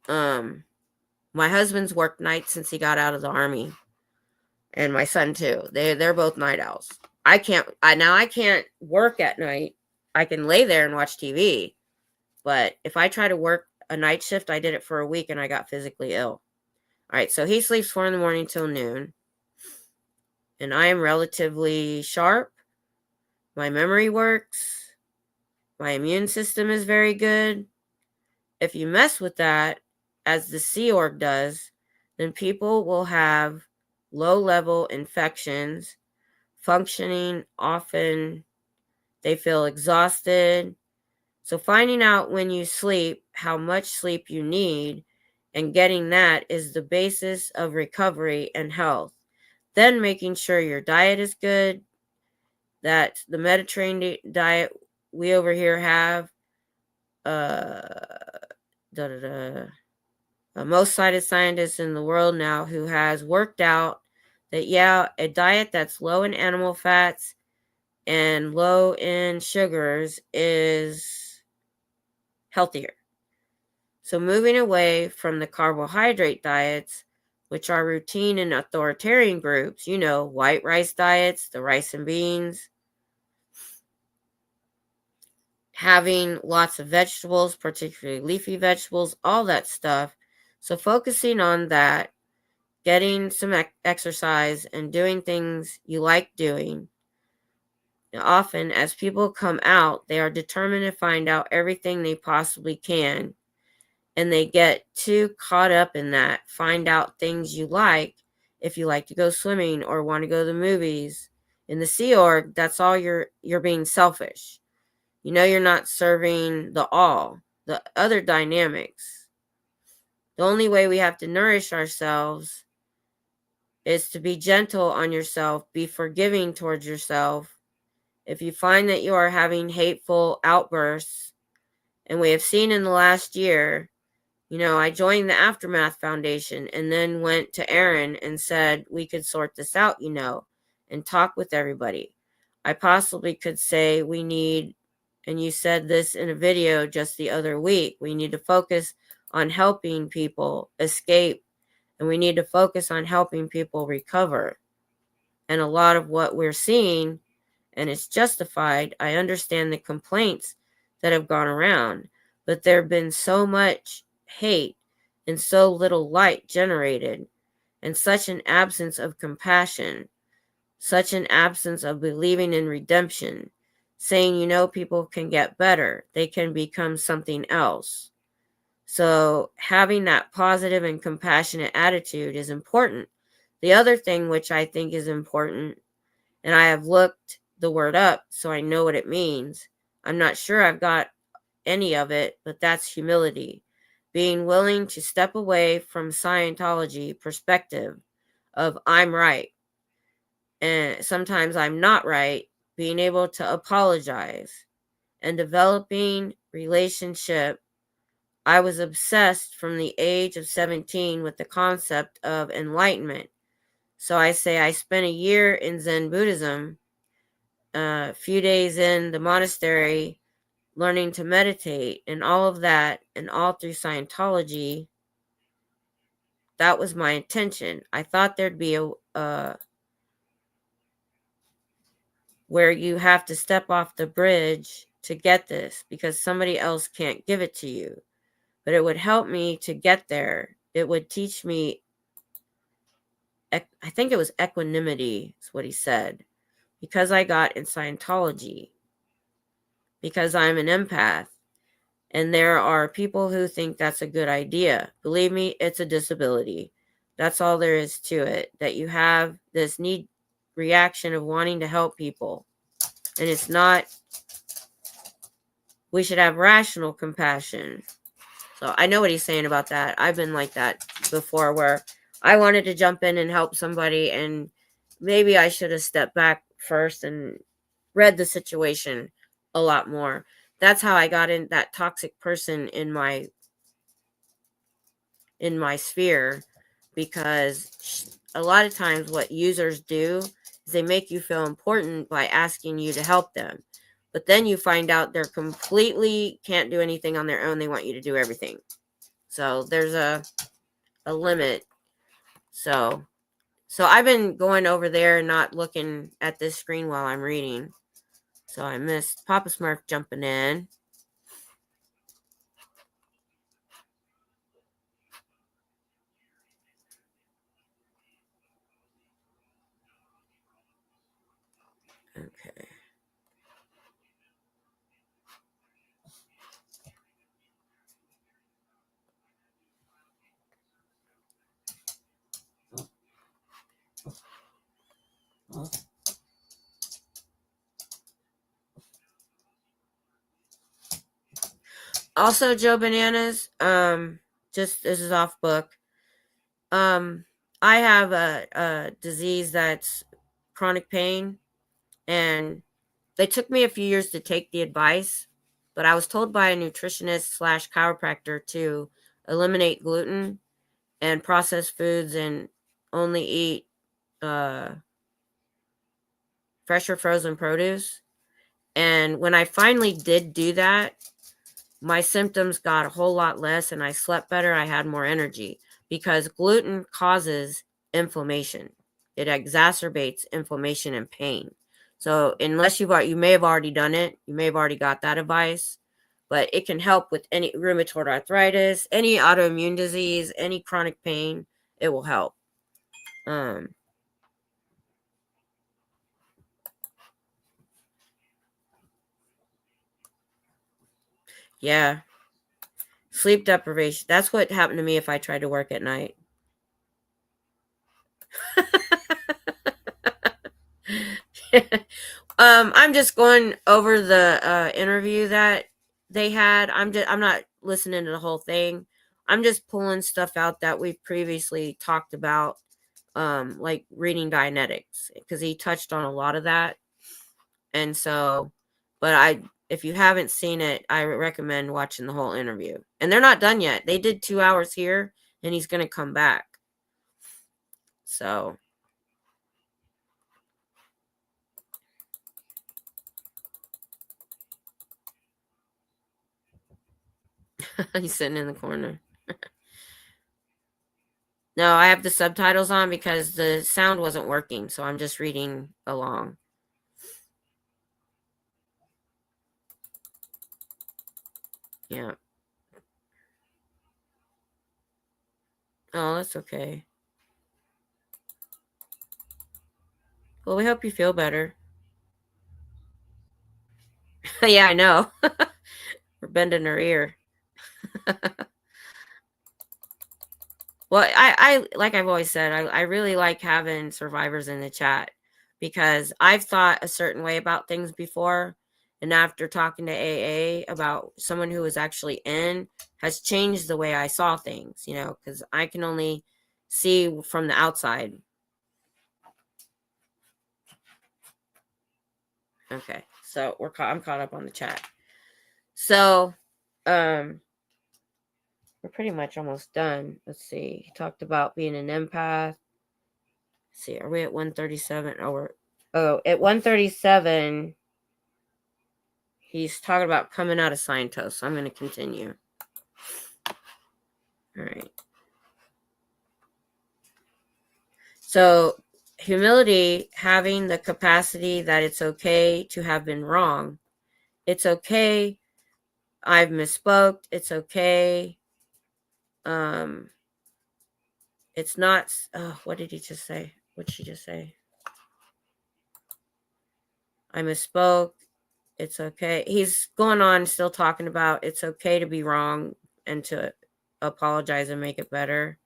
[SPEAKER 1] My husband's worked nights since he got out of the Army, and my son too. They're both night owls. I can't work at night. I can lay there and watch TV, but if I try to work a night shift, I did it for a week and I got physically ill. All right, so he sleeps 4 a.m. till noon, and I am relatively sharp. My memory works. My immune system is very good. If you mess with that, as the Sea Org does, then people will have low-level infections, functioning often. They feel exhausted. So finding out when you sleep, how much sleep you need, and getting that is the basis of recovery and health. Then making sure your diet is good, that the Mediterranean diet we over here have, most cited scientist in the world now who has worked out that, a diet that's low in animal fats and low in sugars is healthier. So moving away from the carbohydrate diets, which are routine in authoritarian groups, white rice diets, the rice and beans, having lots of vegetables, particularly leafy vegetables, all that stuff. So focusing on that, getting some exercise and doing things you like doing. Now, often as people come out, they are determined to find out everything they possibly can. And they get too caught up in that. Find out things you like. If you like to go swimming or want to go to the movies. In the Sea Org, that's all you're being selfish. You're not serving the other dynamics. The only way we have to nourish ourselves is to be gentle on yourself, be forgiving towards yourself. If you find that you are having hateful outbursts, and we have seen in the last year, I joined the Aftermath Foundation and then went to Aaron and said we could sort this out, and talk with everybody. I possibly could say we need, and you said this in a video just the other week, we need to focus on helping people escape, and we need to focus on helping people recover. And a lot of what we're seeing, and it's justified, I understand the complaints that have gone around, but there have been so much hate and so little light generated, and such an absence of compassion, such an absence of believing in redemption, saying, people can get better, they can become something else. So having that positive and compassionate attitude is important. The other thing which I think is important, and I have looked the word up so I know what it means. I'm not sure I've got any of it, but that's humility. Being willing to step away from Scientology perspective of I'm right and sometimes I'm not right, being able to apologize and developing relationship. I was obsessed from the age of 17 with the concept of enlightenment. So I say I spent a year in Zen Buddhism, a few days in the monastery learning to meditate and all of that, and all through Scientology. That was my intention. I thought there'd be a where you have to step off the bridge to get this because somebody else can't give it to you. But it would help me to get there. It would teach me, I think it was equanimity, is what he said. Because I got in Scientology, because I'm an empath. And there are people who think that's a good idea. Believe me, it's a disability. That's all there is to it. That you have this need reaction of wanting to help people. And it's not, we should have rational compassion. So I know what he's saying about that. I've been like that before where I wanted to jump in and help somebody and maybe I should have stepped back first and read the situation a lot more. That's how I got in that toxic person in my sphere, because a lot of times what users do is they make you feel important by asking you to help them. But then you find out they're completely can't do anything on their own. They want you to do everything. So there's a limit. So I've been going over there and not looking at this screen while I'm reading. So I missed Papa Smurf jumping in. Okay. Also, Joe Bananas, just this is off book. I have a disease that's chronic pain, and they took me a few years to take the advice, but I was told by a nutritionist slash chiropractor to eliminate gluten and processed foods and only eat fresh or frozen produce. And when I finally did do that, my symptoms got a whole lot less and I slept better. I had more energy because gluten causes inflammation. It exacerbates inflammation and pain. So unless you may have already done it, you may have already got that advice, but it can help with any rheumatoid arthritis, any autoimmune disease, any chronic pain. It will help. Yeah. Sleep deprivation. That's what happened to me if I tried to work at night. I'm just going over the interview that they had. I'm not listening to the whole thing. I'm just pulling stuff out that we've previously talked about, like reading Dianetics, because he touched on a lot of that. And so, but if you haven't seen it, I recommend watching the whole interview. And they're not done yet. They did 2 hours here, and he's going to come back. So he's sitting in the corner. No, I have the subtitles on because the sound wasn't working, so I'm just reading along. Yeah. Oh, that's okay. Well, we hope you feel better. Yeah, I know. We're bending her ear. Well, I like I've always said, I really like having survivors in the chat because I've thought a certain way about things before. And after talking to AA about someone who was actually in, has changed the way I saw things, you know, because I can only see from the outside. Okay, so I'm caught up on the chat. So, we're pretty much almost done. Let's see. He talked about being an empath. Let's see, are we at 137? At 137, he's talking about coming out of Scientology. So I'm going to continue. All right. So, humility, having the capacity that it's okay to have been wrong. It's okay. I've misspoke. It's okay. It's not. Oh, what did he just say? What did she just say? I misspoke. It's okay. He's going on still talking about it's okay to be wrong and to apologize and make it better.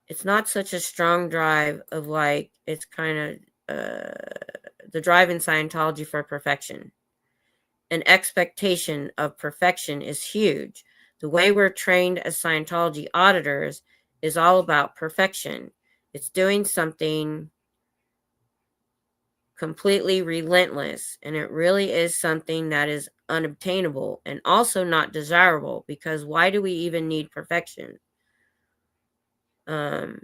[SPEAKER 1] It's not such a strong drive of like, it's kind of the drive in Scientology for perfection. An expectation of perfection is huge. The way we're trained as Scientology auditors is all about perfection. It's doing something completely relentless, and it really is something that is unobtainable and also not desirable, because why do we even need perfection? I'm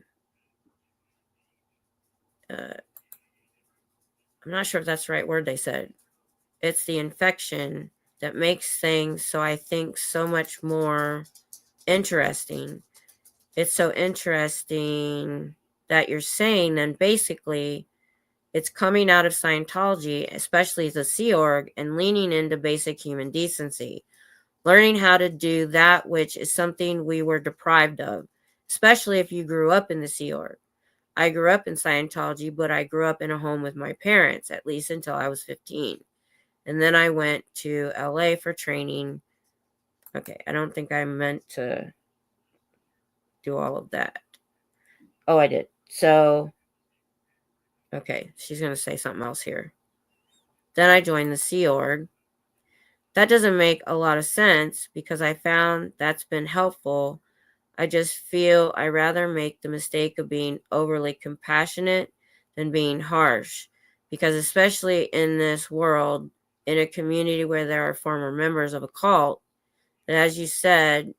[SPEAKER 1] not sure if that's the right word they said. It's the infection that makes things, so I think, so much more interesting. It's so interesting that you're saying, and basically it's coming out of Scientology, especially the Sea Org, and leaning into basic human decency, learning how to do that which is something we were deprived of, especially if you grew up in the Sea Org. I grew up in Scientology, but I grew up in a home with my parents, at least until I was 15. And then I went to LA for training. Okay, I don't think I meant to do all of that. Oh, I did. So, okay, she's going to say something else here. Then I joined the Sea Org. That doesn't make a lot of sense because I found that's been helpful. I just feel I rather make the mistake of being overly compassionate than being harsh, because especially in this world, in a community where there are former members of a cult, that, as you said,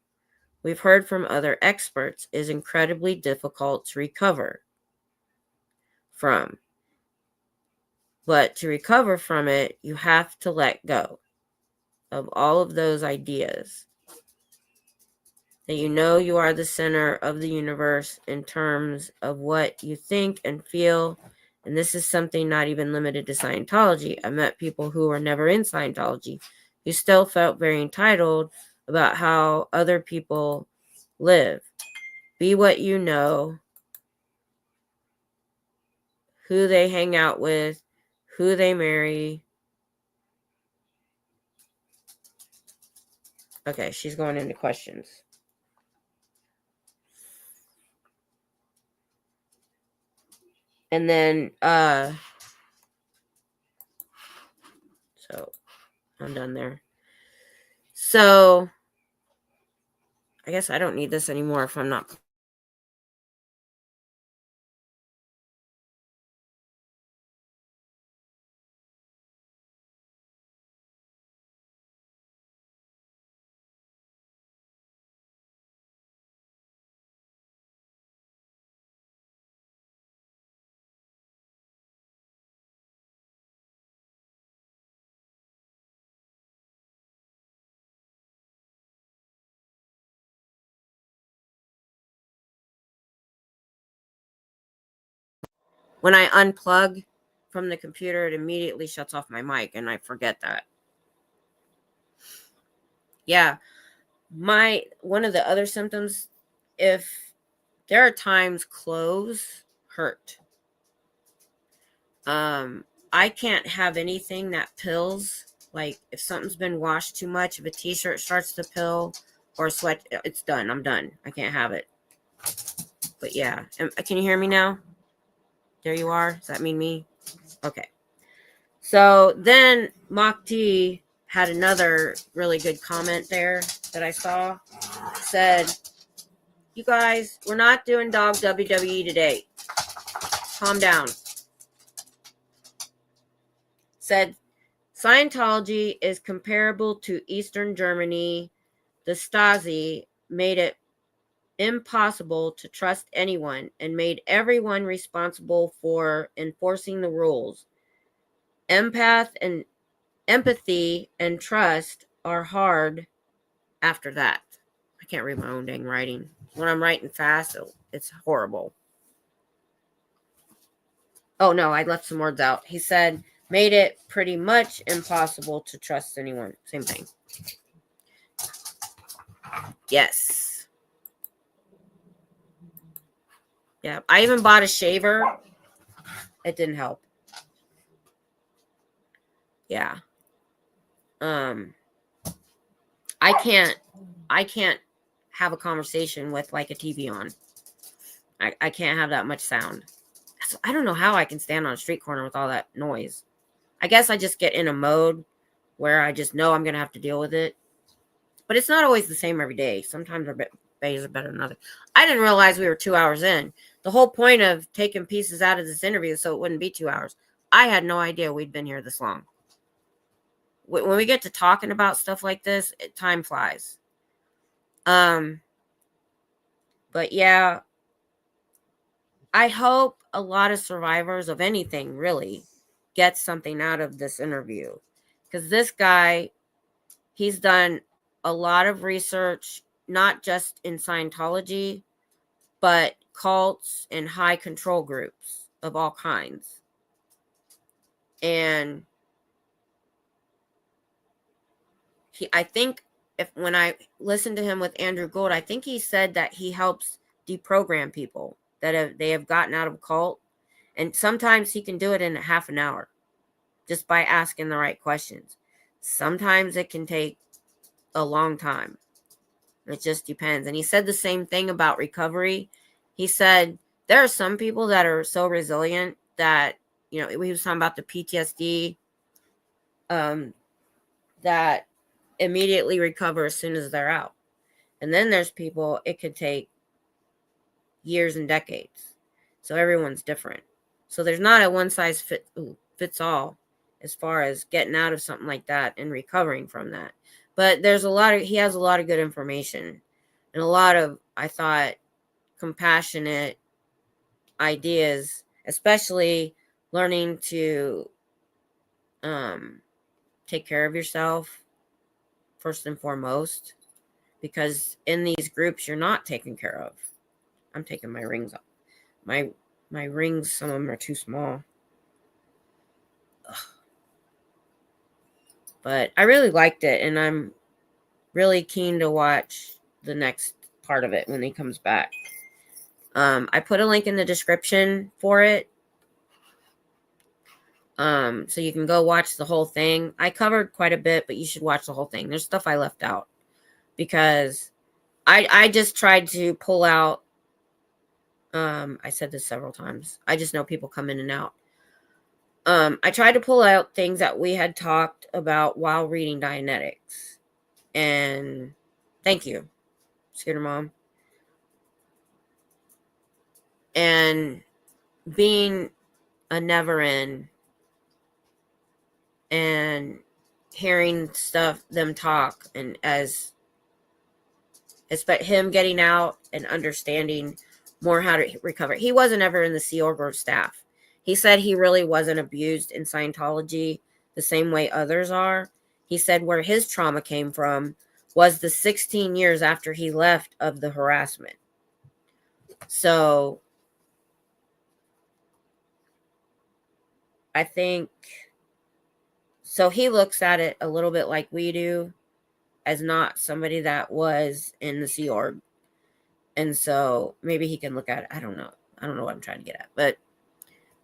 [SPEAKER 1] we've heard from other experts, is incredibly difficult to recover from. But to recover from it, you have to let go of all of those ideas that you know you are the center of the universe in terms of what you think and feel. And this is something not even limited to Scientology. I met people who were never in Scientology who still felt very entitled about how other people live. Be what you know, who they hang out with, who they marry. Okay, she's going into questions. And then, so I'm done there. So I guess I don't need this anymore if I'm not. When I unplug from the computer, it immediately shuts off my mic, and I forget that. Yeah. One of the other symptoms, if there are times clothes hurt. I can't have anything that pills. Like if something's been washed too much, if a t-shirt starts to pill, or sweat. It's done. I'm done. I can't have it. But yeah, can you hear me now? There you are. Does that mean me? Okay. So then Mach-T had another really good comment there that I saw. Said, you guys, we're not doing dog WWE today. Calm down. Said, Scientology is comparable to Eastern Germany. The Stasi made it impossible to trust anyone and made everyone responsible for enforcing the rules. Empathy and trust are hard after that. I can't read my own dang writing. When I'm writing fast, it's horrible. Oh no, I left some words out. He said, made it pretty much impossible to trust anyone. Same thing. Yes. Yeah, I even bought a shaver. It didn't help. Yeah. I can't have a conversation with like a TV on. I can't have that much sound. So I don't know how I can stand on a street corner with all that noise. I guess I just get in a mode where I just know I'm going to have to deal with it. But it's not always the same every day. Sometimes our days are better than others. I didn't realize we were 2 hours in. The whole point of taking pieces out of this interview so it wouldn't be 2 hours. I had no idea we'd been here this long. When we get to talking about stuff like this, time flies. But yeah, I hope a lot of survivors of anything really get something out of this interview. Because this guy, he's done a lot of research, not just in Scientology, but cults and high control groups of all kinds. And I think when I listened to him with Andrew Gould, I think he said that he helps deprogram people that they have gotten out of a cult. And sometimes he can do it in half an hour just by asking the right questions. Sometimes it can take a long time. It just depends. And he said the same thing about recovery. He said there are some people that are so resilient that, you know, he was talking about the PTSD that immediately recover as soon as they're out. And then there's people, it could take years and decades. So everyone's different. So there's not a one size fits all as far as getting out of something like that and recovering from that. But he has a lot of good information and a lot of, I thought, compassionate ideas, especially learning to take care of yourself first and foremost, because in these groups you're not taken care of. I'm taking my rings off. My rings, some of them are too small. Ugh. But I really liked it, and I'm really keen to watch the next part of it when he comes back. I put a link in the description for it. So you can go watch the whole thing. I covered quite a bit, but you should watch the whole thing. There's stuff I left out because I just tried to pull out. I said this several times. I just know people come in and out. I tried to pull out things that we had talked about while reading Dianetics. And thank you, Scooter Mom. And being a never in and hearing them talk, and as him getting out and understanding more how to recover. He wasn't ever in the Sea Org or staff. He said he really wasn't abused in Scientology the same way others are. He said where his trauma came from was the 16 years after he left of the harassment. So I think, so he looks at it a little bit like we do, as not somebody that was in the Sea Org. And so maybe he can look at it. I don't know. I don't know what I'm trying to get at. But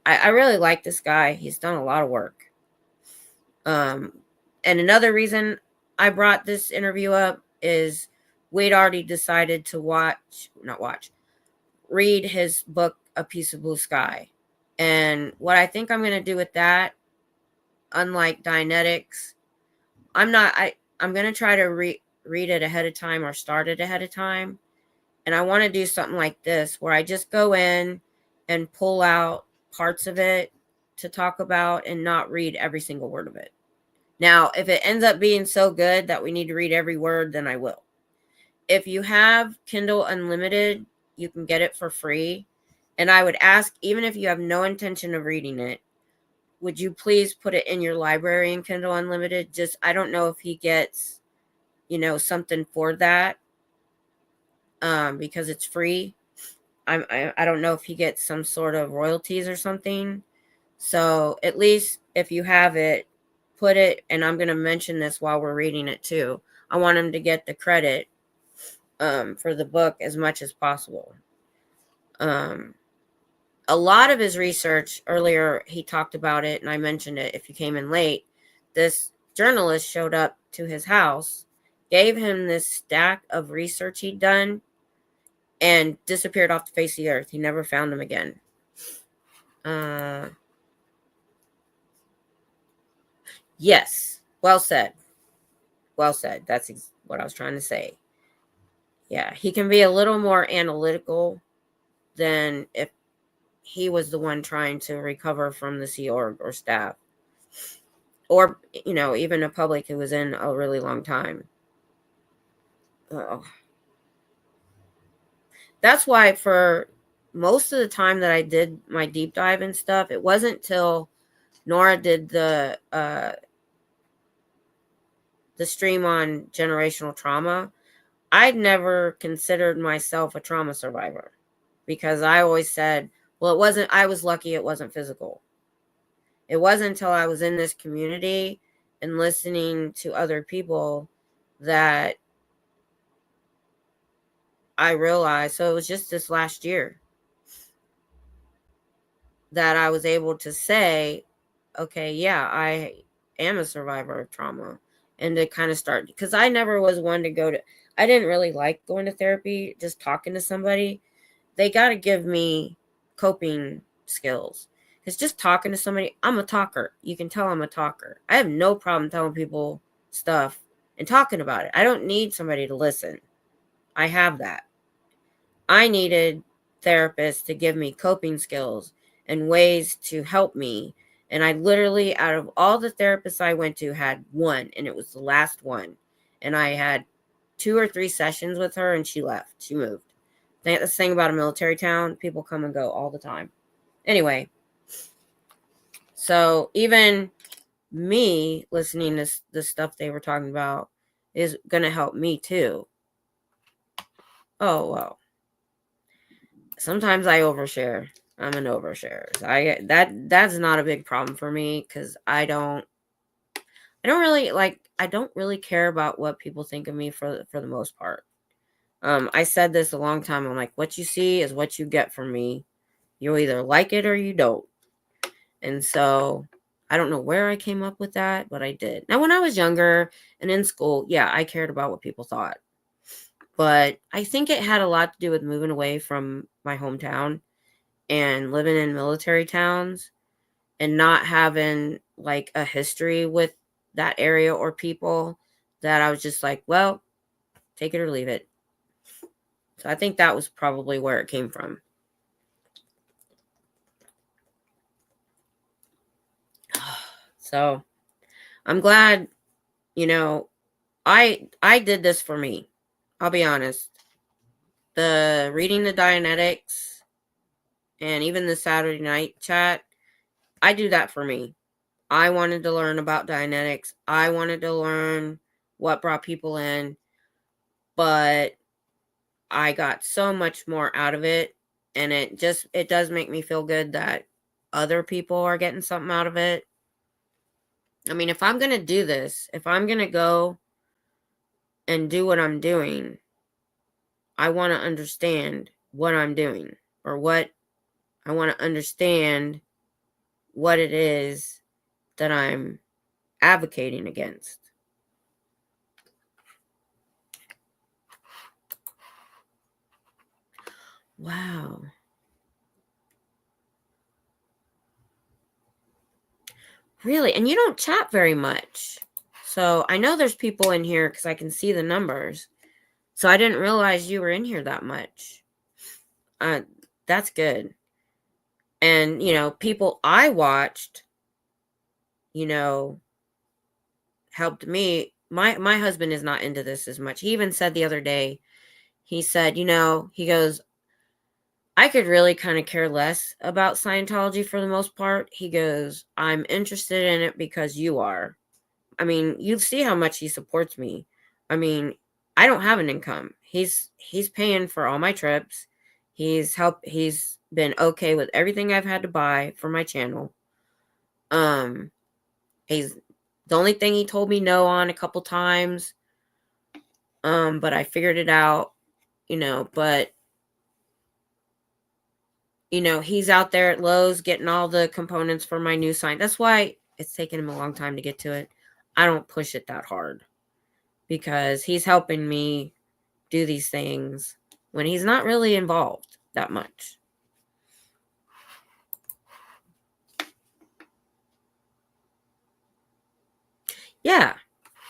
[SPEAKER 1] I really like this guy. He's done a lot of work. And another reason I brought this interview up is we'd already decided to read his book, A Piece of Blue Sky. And what I think I'm going to do with that, unlike Dianetics, I'm going to try to read it ahead of time or start it ahead of time. And I want to do something like this where I just go in and pull out parts of it to talk about and not read every single word of it. Now, if it ends up being so good that we need to read every word, then I will. If you have Kindle Unlimited, you can get it for free. And I would ask, even if you have no intention of reading it, would you please put it in your library in Kindle Unlimited? Just, I don't know if he gets, something for that, because it's free. I don't know if he gets some sort of royalties or something. So at least if you have it, put it, and I'm going to mention this while we're reading it too. I want him to get the credit for the book as much as possible. A lot of his research, earlier he talked about it, and I mentioned it if you came in late. This journalist showed up to his house, gave him this stack of research he'd done, and disappeared off the face of the earth. He never found him again. Yes. Well said. Well said. That's what I was trying to say. Yeah, he can be a little more analytical than if he was the one trying to recover from the Sea Org or staff. Or, even a public who was in a really long time. Oh. That's why for most of the time that I did my deep dive and stuff, it wasn't till Nora did the stream on generational trauma. I'd never considered myself a trauma survivor because I always said, well, I was lucky it wasn't physical. It wasn't until I was in this community and listening to other people that I realized, so it was just this last year that I was able to say, okay, yeah, I am a survivor of trauma. And to kind of start, because I never was one to I didn't really like going to therapy, just talking to somebody. They got to give me coping skills. Because just talking to somebody, I'm a talker. You can tell I'm a talker. I have no problem telling people stuff and talking about it. I don't need somebody to listen. I have that. I needed therapists to give me coping skills and ways to help me. And I literally, out of all the therapists I went to, had one, and it was the last one. And I had 2 or 3 sessions with her, and she left. She moved. That's the thing about a military town. People come and go all the time. Anyway, so even me listening to the stuff they were talking about is going to help me too. Oh, well. Sometimes I overshare. I'm an oversharer. That's not a big problem for me because I don't really care about what people think of me for the most part. I said this a long time. I'm like, what you see is what you get from me. You either like it or you don't. And so I don't know where I came up with that, but I did. Now, when I was younger and in school, yeah, I cared about what people thought. But I think it had a lot to do with moving away from my hometown and living in military towns and not having like a history with that area or people, that I was just like, well, take it or leave it. So I think that was probably where it came from. So I'm glad, I did this for me. I'll be honest. The reading the Dianetics and even the Saturday night chat, I do that for me. I wanted to learn about Dianetics. I wanted to learn what brought people in, but I got so much more out of it, and it does make me feel good that other people are getting something out of it. I mean, if I'm going to do this, if I'm going to go and do what I'm doing, I want to understand what I'm doing, or I want to understand what it is that I'm advocating against. Wow. Really? And you don't chat very much. So I know there's people in here because I can see the numbers. So I didn't realize you were in here that much. That's good. And, people I watched, helped me. My husband is not into this as much. He even said the other day, he said, he goes, I could really kind of care less about Scientology for the most part. He goes, I'm interested in it because you are. I mean, you see how much he supports me. I mean, I don't have an income. He's paying for all my trips. He's been okay with everything I've had to buy for my channel. He's the only thing he told me no on a couple times. But I figured it out, but he's out there at Lowe's getting all the components for my new sign. That's why it's taken him a long time to get to it. I don't push it that hard because he's helping me do these things when he's not really involved that much. Yeah.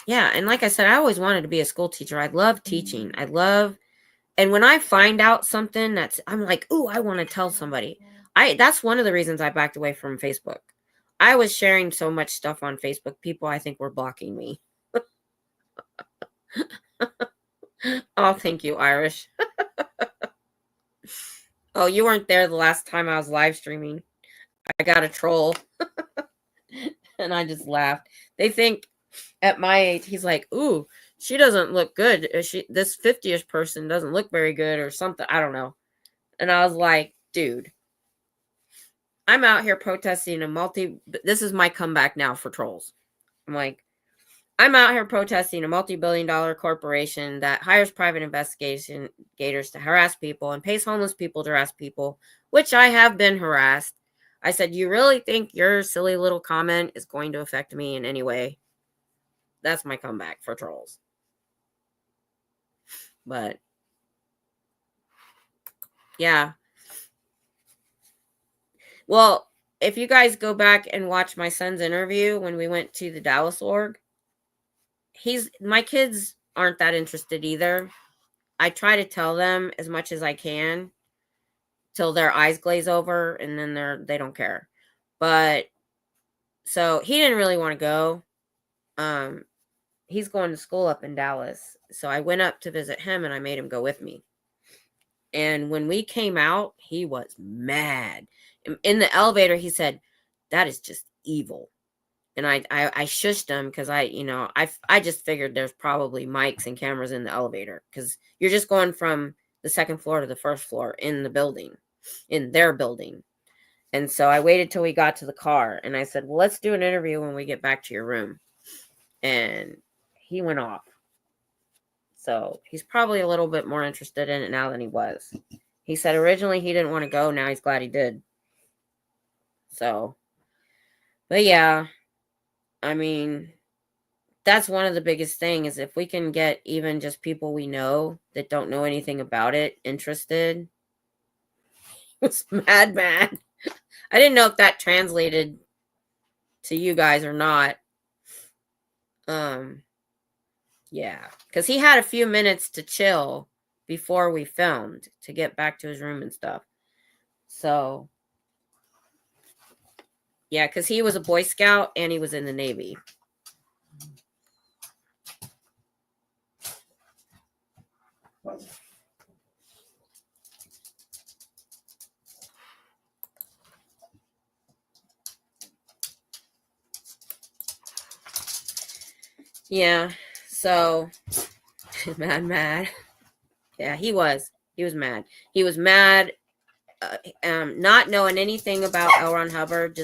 [SPEAKER 1] Yeah. And like I said, I always wanted to be a school teacher. I love teaching. And when I find out something I'm like, ooh, I want to tell somebody. That's one of the reasons I backed away from Facebook. I was sharing so much stuff on Facebook. People, I think, were blocking me. Oh, thank you, Irish. Oh, you weren't there the last time I was live streaming. I got a troll. And I just laughed. They think at my age, he's like, ooh, she doesn't look good. This 50-ish person doesn't look very good or something. I don't know. And I was like, dude, I'm out here protesting this is my comeback now for trolls. I'm like, I'm out here protesting a multi-billion-dollar corporation that hires private investigators to harass people and pays homeless people to harass people, which I have been harassed. I said, you really think your silly little comment is going to affect me in any way? That's my comeback for trolls. But yeah. Well, if you guys go back and watch my son's interview when we went to the Dallas org, my kids aren't that interested either. I try to tell them as much as I can till their eyes glaze over and then they don't care. But so he didn't really want to go. He's going to school up in Dallas. So I went up to visit him and I made him go with me. And when we came out, he was mad. In the elevator, he said, that is just evil. And I shushed him because I just figured there's probably mics and cameras in the elevator because you're just going from the second floor to the first floor in their building. And so I waited till we got to the car and I said, well, let's do an interview when we get back to your room. And he went off. So he's probably a little bit more interested in it now than he was. He said originally he didn't want to go. Now he's glad he did. So, but yeah, I mean, that's one of the biggest things. If we can get even just people we know that don't know anything about it interested. It was mad. I didn't know if that translated to you guys or not. Yeah, because he had a few minutes to chill before we filmed to get back to his room and stuff. So, yeah, because he was a Boy Scout and he was in the Navy. Yeah, so mad. Yeah, he was mad. He was mad, not knowing anything about L. Ron Hubbard.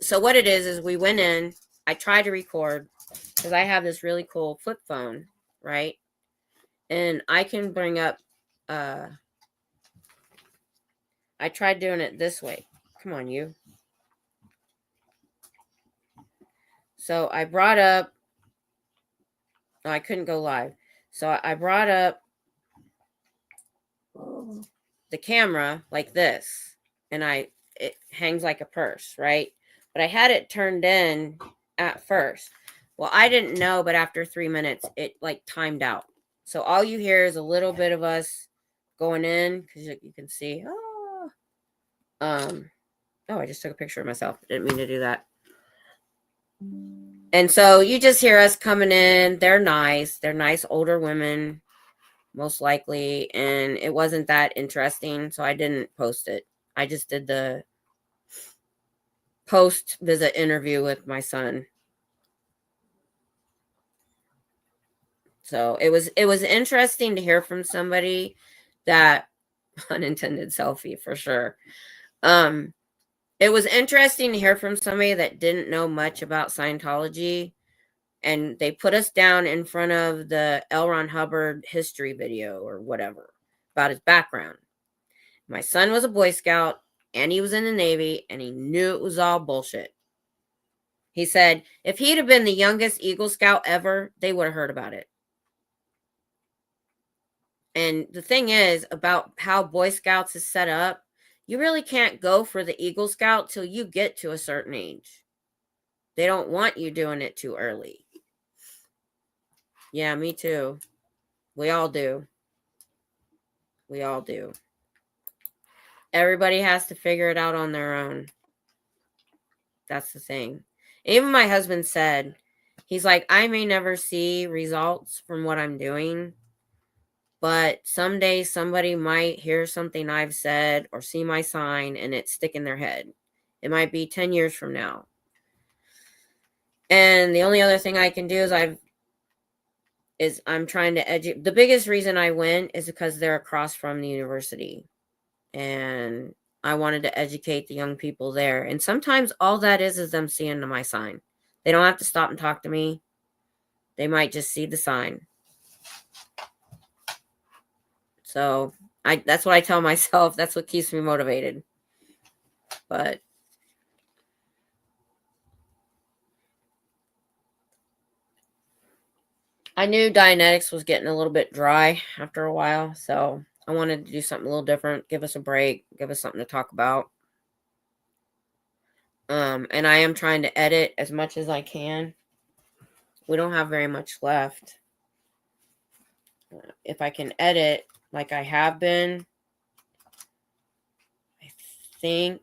[SPEAKER 1] So what it is we went in. I tried to record because I have this really cool flip phone, right? And I can bring up. I tried doing it this way. Come on, you. So I brought up. I couldn't go live. So I brought up the camera like this, and it hangs like a purse, right? But I had it turned in at first. Well, I didn't know, but after 3 minutes, it like timed out. So all you hear is a little bit of us going in, because you can see. Oh, I just took a picture of myself. Didn't mean to do that. And so you just hear us coming in. They're nice. They're nice older women, most likely. And it wasn't that interesting, so I didn't post it. I just did the post-visit interview with my son. So it was interesting to hear from somebody that, unintended selfie for sure. It was interesting to hear from somebody that didn't know much about Scientology, and they put us down in front of the L. Ron Hubbard history video or whatever about his background. My son was a Boy Scout, and he was in the Navy, and he knew it was all bullshit. He said if he'd have been the youngest Eagle Scout ever, they would have heard about it. And the thing is about how Boy Scouts is set up, you really can't go for the Eagle Scout till you get to a certain age. They don't want you doing it too early. Yeah, me too. We all do. We all do. Everybody has to figure it out on their own. That's the thing. Even my husband said, he's like, I may never see results from what I'm doing, but someday somebody might hear something I've said or see my sign and it stick in their head. It might be 10 years from now. And the only other thing I can do is I'm trying to educate. The biggest reason I went is because they're across from the university. And I wanted to educate the young people there. And sometimes all that is them seeing my sign. They don't have to stop and talk to me. They might just see the sign. So that's what I tell myself. That's what keeps me motivated. But I knew Dianetics was getting a little bit dry after a while. So I wanted to do something a little different. Give us a break. Give us something to talk about. And I am trying to edit as much as I can. We don't have very much left. If I can edit like I have been, I think.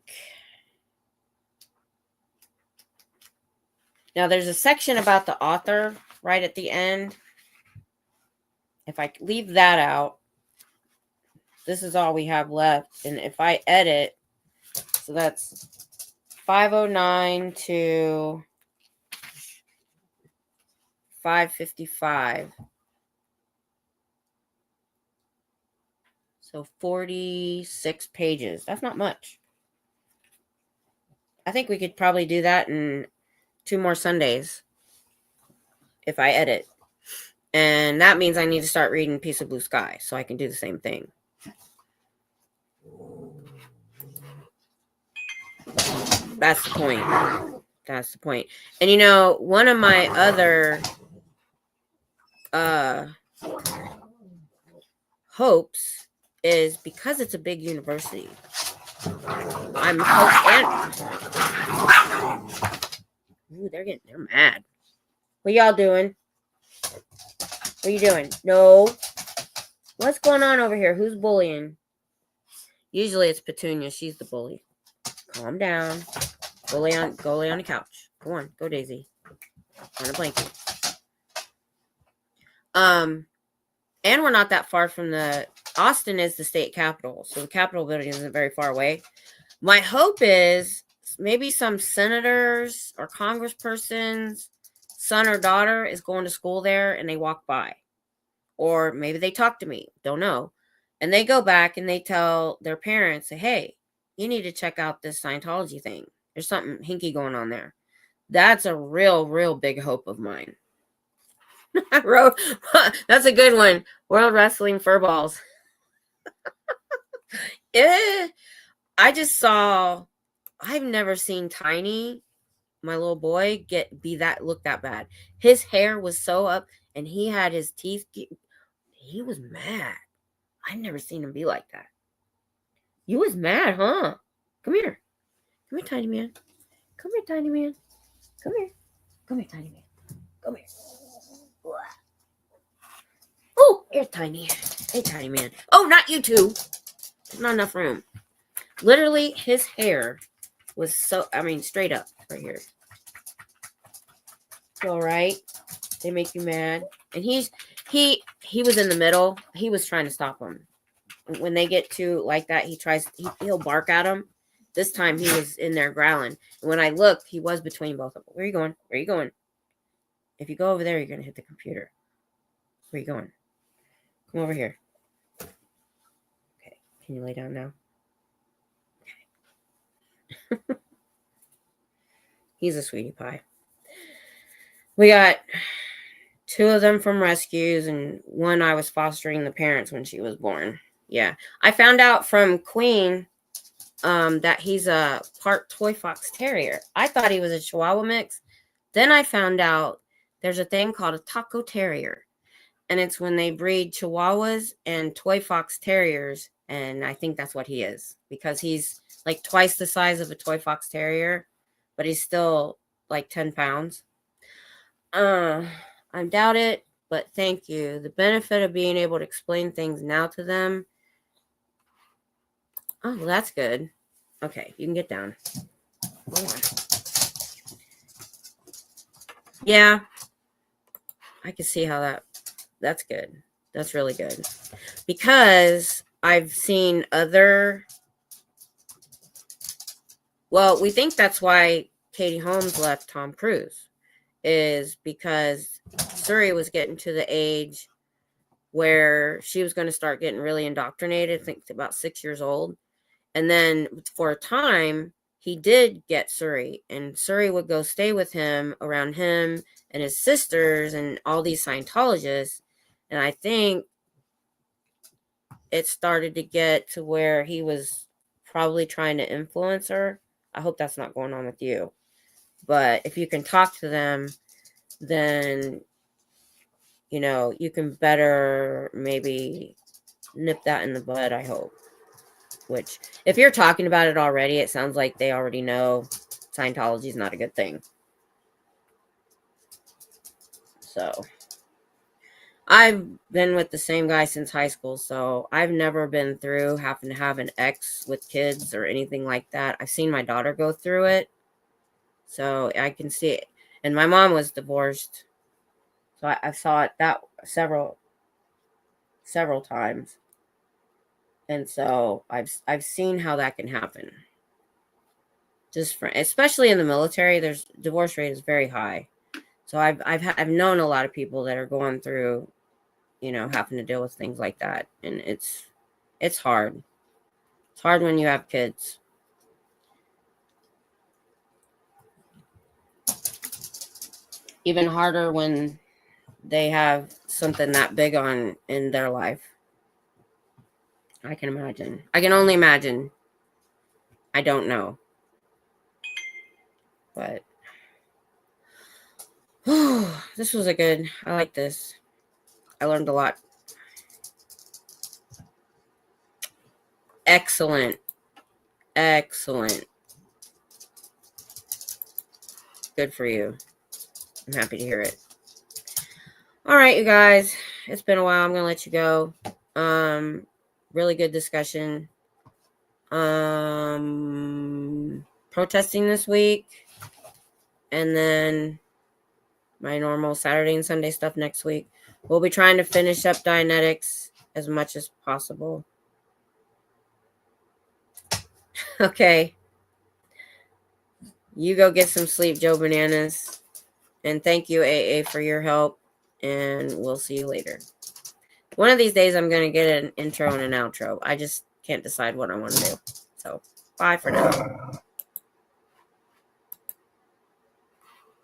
[SPEAKER 1] Now there's a section about the author right at the end. If I leave that out, this is all we have left. And if I edit, so that's 509 to 555. So 46 pages. That's not much. I think we could probably do that in 2 more Sundays if I edit. And that means I need to start reading Piece of Blue Sky so I can do the same thing. That's the point. That's the point. And you know, one of my other hopes is because it's a big university. I'm hoping. Ooh, they're mad. What y'all doing? What are you doing? No. What's going on over here? Who's bullying? Usually it's Petunia. She's the bully. Calm down. Go lay on the couch. Come on, go Daisy. On a blanket. And we're not that far from Austin is the state capital, so the Capitol building isn't very far away. My hope is maybe some senators or congresspersons, son or daughter is going to school there and they walk by. Or maybe they talk to me, don't know. And they go back and they tell their parents, say, hey, you need to check out this Scientology thing. There's something hinky going on there. That's a real big hope of mine. That's a good one. World Wrestling Furballs. I just saw, I've never seen Tiny, my little boy, look that bad. His hair was so up and he had his teeth. He was mad. I've never seen him be like that. You was mad, huh? Come here. Come here, tiny man. Come here, tiny man. Come here. Come here, tiny man. Come here. Oh, here's tiny. Hey, tiny man. Oh, not you two. There's not enough room. Literally, his hair was so, I mean, straight up right here. All right. They make you mad. And he was in the middle. He was trying to stop him. When they get to like that, he'll bark at him. This time he was in there growling. And when I looked, he was between both of them. Where are you going? Where are you going? If you go over there, you're going to hit the computer. Where are you going? Come over here. Okay. Can you lay down now? Okay. He's a sweetie pie. We got 2 of them from rescues, and 1 I was fostering the parents when she was born. Yeah. I found out from Queen that he's a part Toy Fox Terrier. I thought he was a Chihuahua mix. Then I found out there's a thing called a Taco Terrier. And it's when they breed Chihuahuas and Toy Fox Terriers. And I think that's what he is. Because he's like twice the size of a Toy Fox Terrier. But he's still like 10 pounds. I doubt it. But thank you. The benefit of being able to explain things now to them. Oh, well, that's good. Okay, you can get down. Yeah. I can see how that's good. That's really good. Because I've seen other... Well, we think that's why Katie Holmes left Tom Cruise. Is because Suri was getting to the age where she was going to start getting really indoctrinated. I think about 6 years old. And then for a time, he did get Suri. And Suri would go stay with him, around him and his sisters and all these Scientologists. And I think it started to get to where he was probably trying to influence her. I hope that's not going on with you. But if you can talk to them, then, you know, you can better maybe nip that in the bud, I hope. Which, if you're talking about it already, it sounds like they already know Scientology is not a good thing. So, I've been with the same guy since high school, so I've never been through having to have an ex with kids or anything like that. I've seen my daughter go through it, so I can see it. And my mom was divorced, so I saw it that several times. And so I've seen how that can happen. Especially in the military, there's divorce rate is very high. So I've known a lot of people that are going through, you know, having to deal with things like that, and it's hard. It's hard when you have kids. Even harder when they have something that big on in their life. I can imagine. I can only imagine. I don't know. But this was a good, I like this. I learned a lot. Excellent. Excellent. Good for you. I'm happy to hear it. All right, you guys. It's been a while. I'm going to let you go. Really good discussion. Protesting this week. And then my normal Saturday and Sunday stuff next week. We'll be trying to finish up Dianetics as much as possible. Okay. You go get some sleep, Joe Bananas. And thank you, AA, for your help. And we'll see you later. One of these days, I'm going to get an intro and an outro. I just can't decide what I want to do. So, bye for now.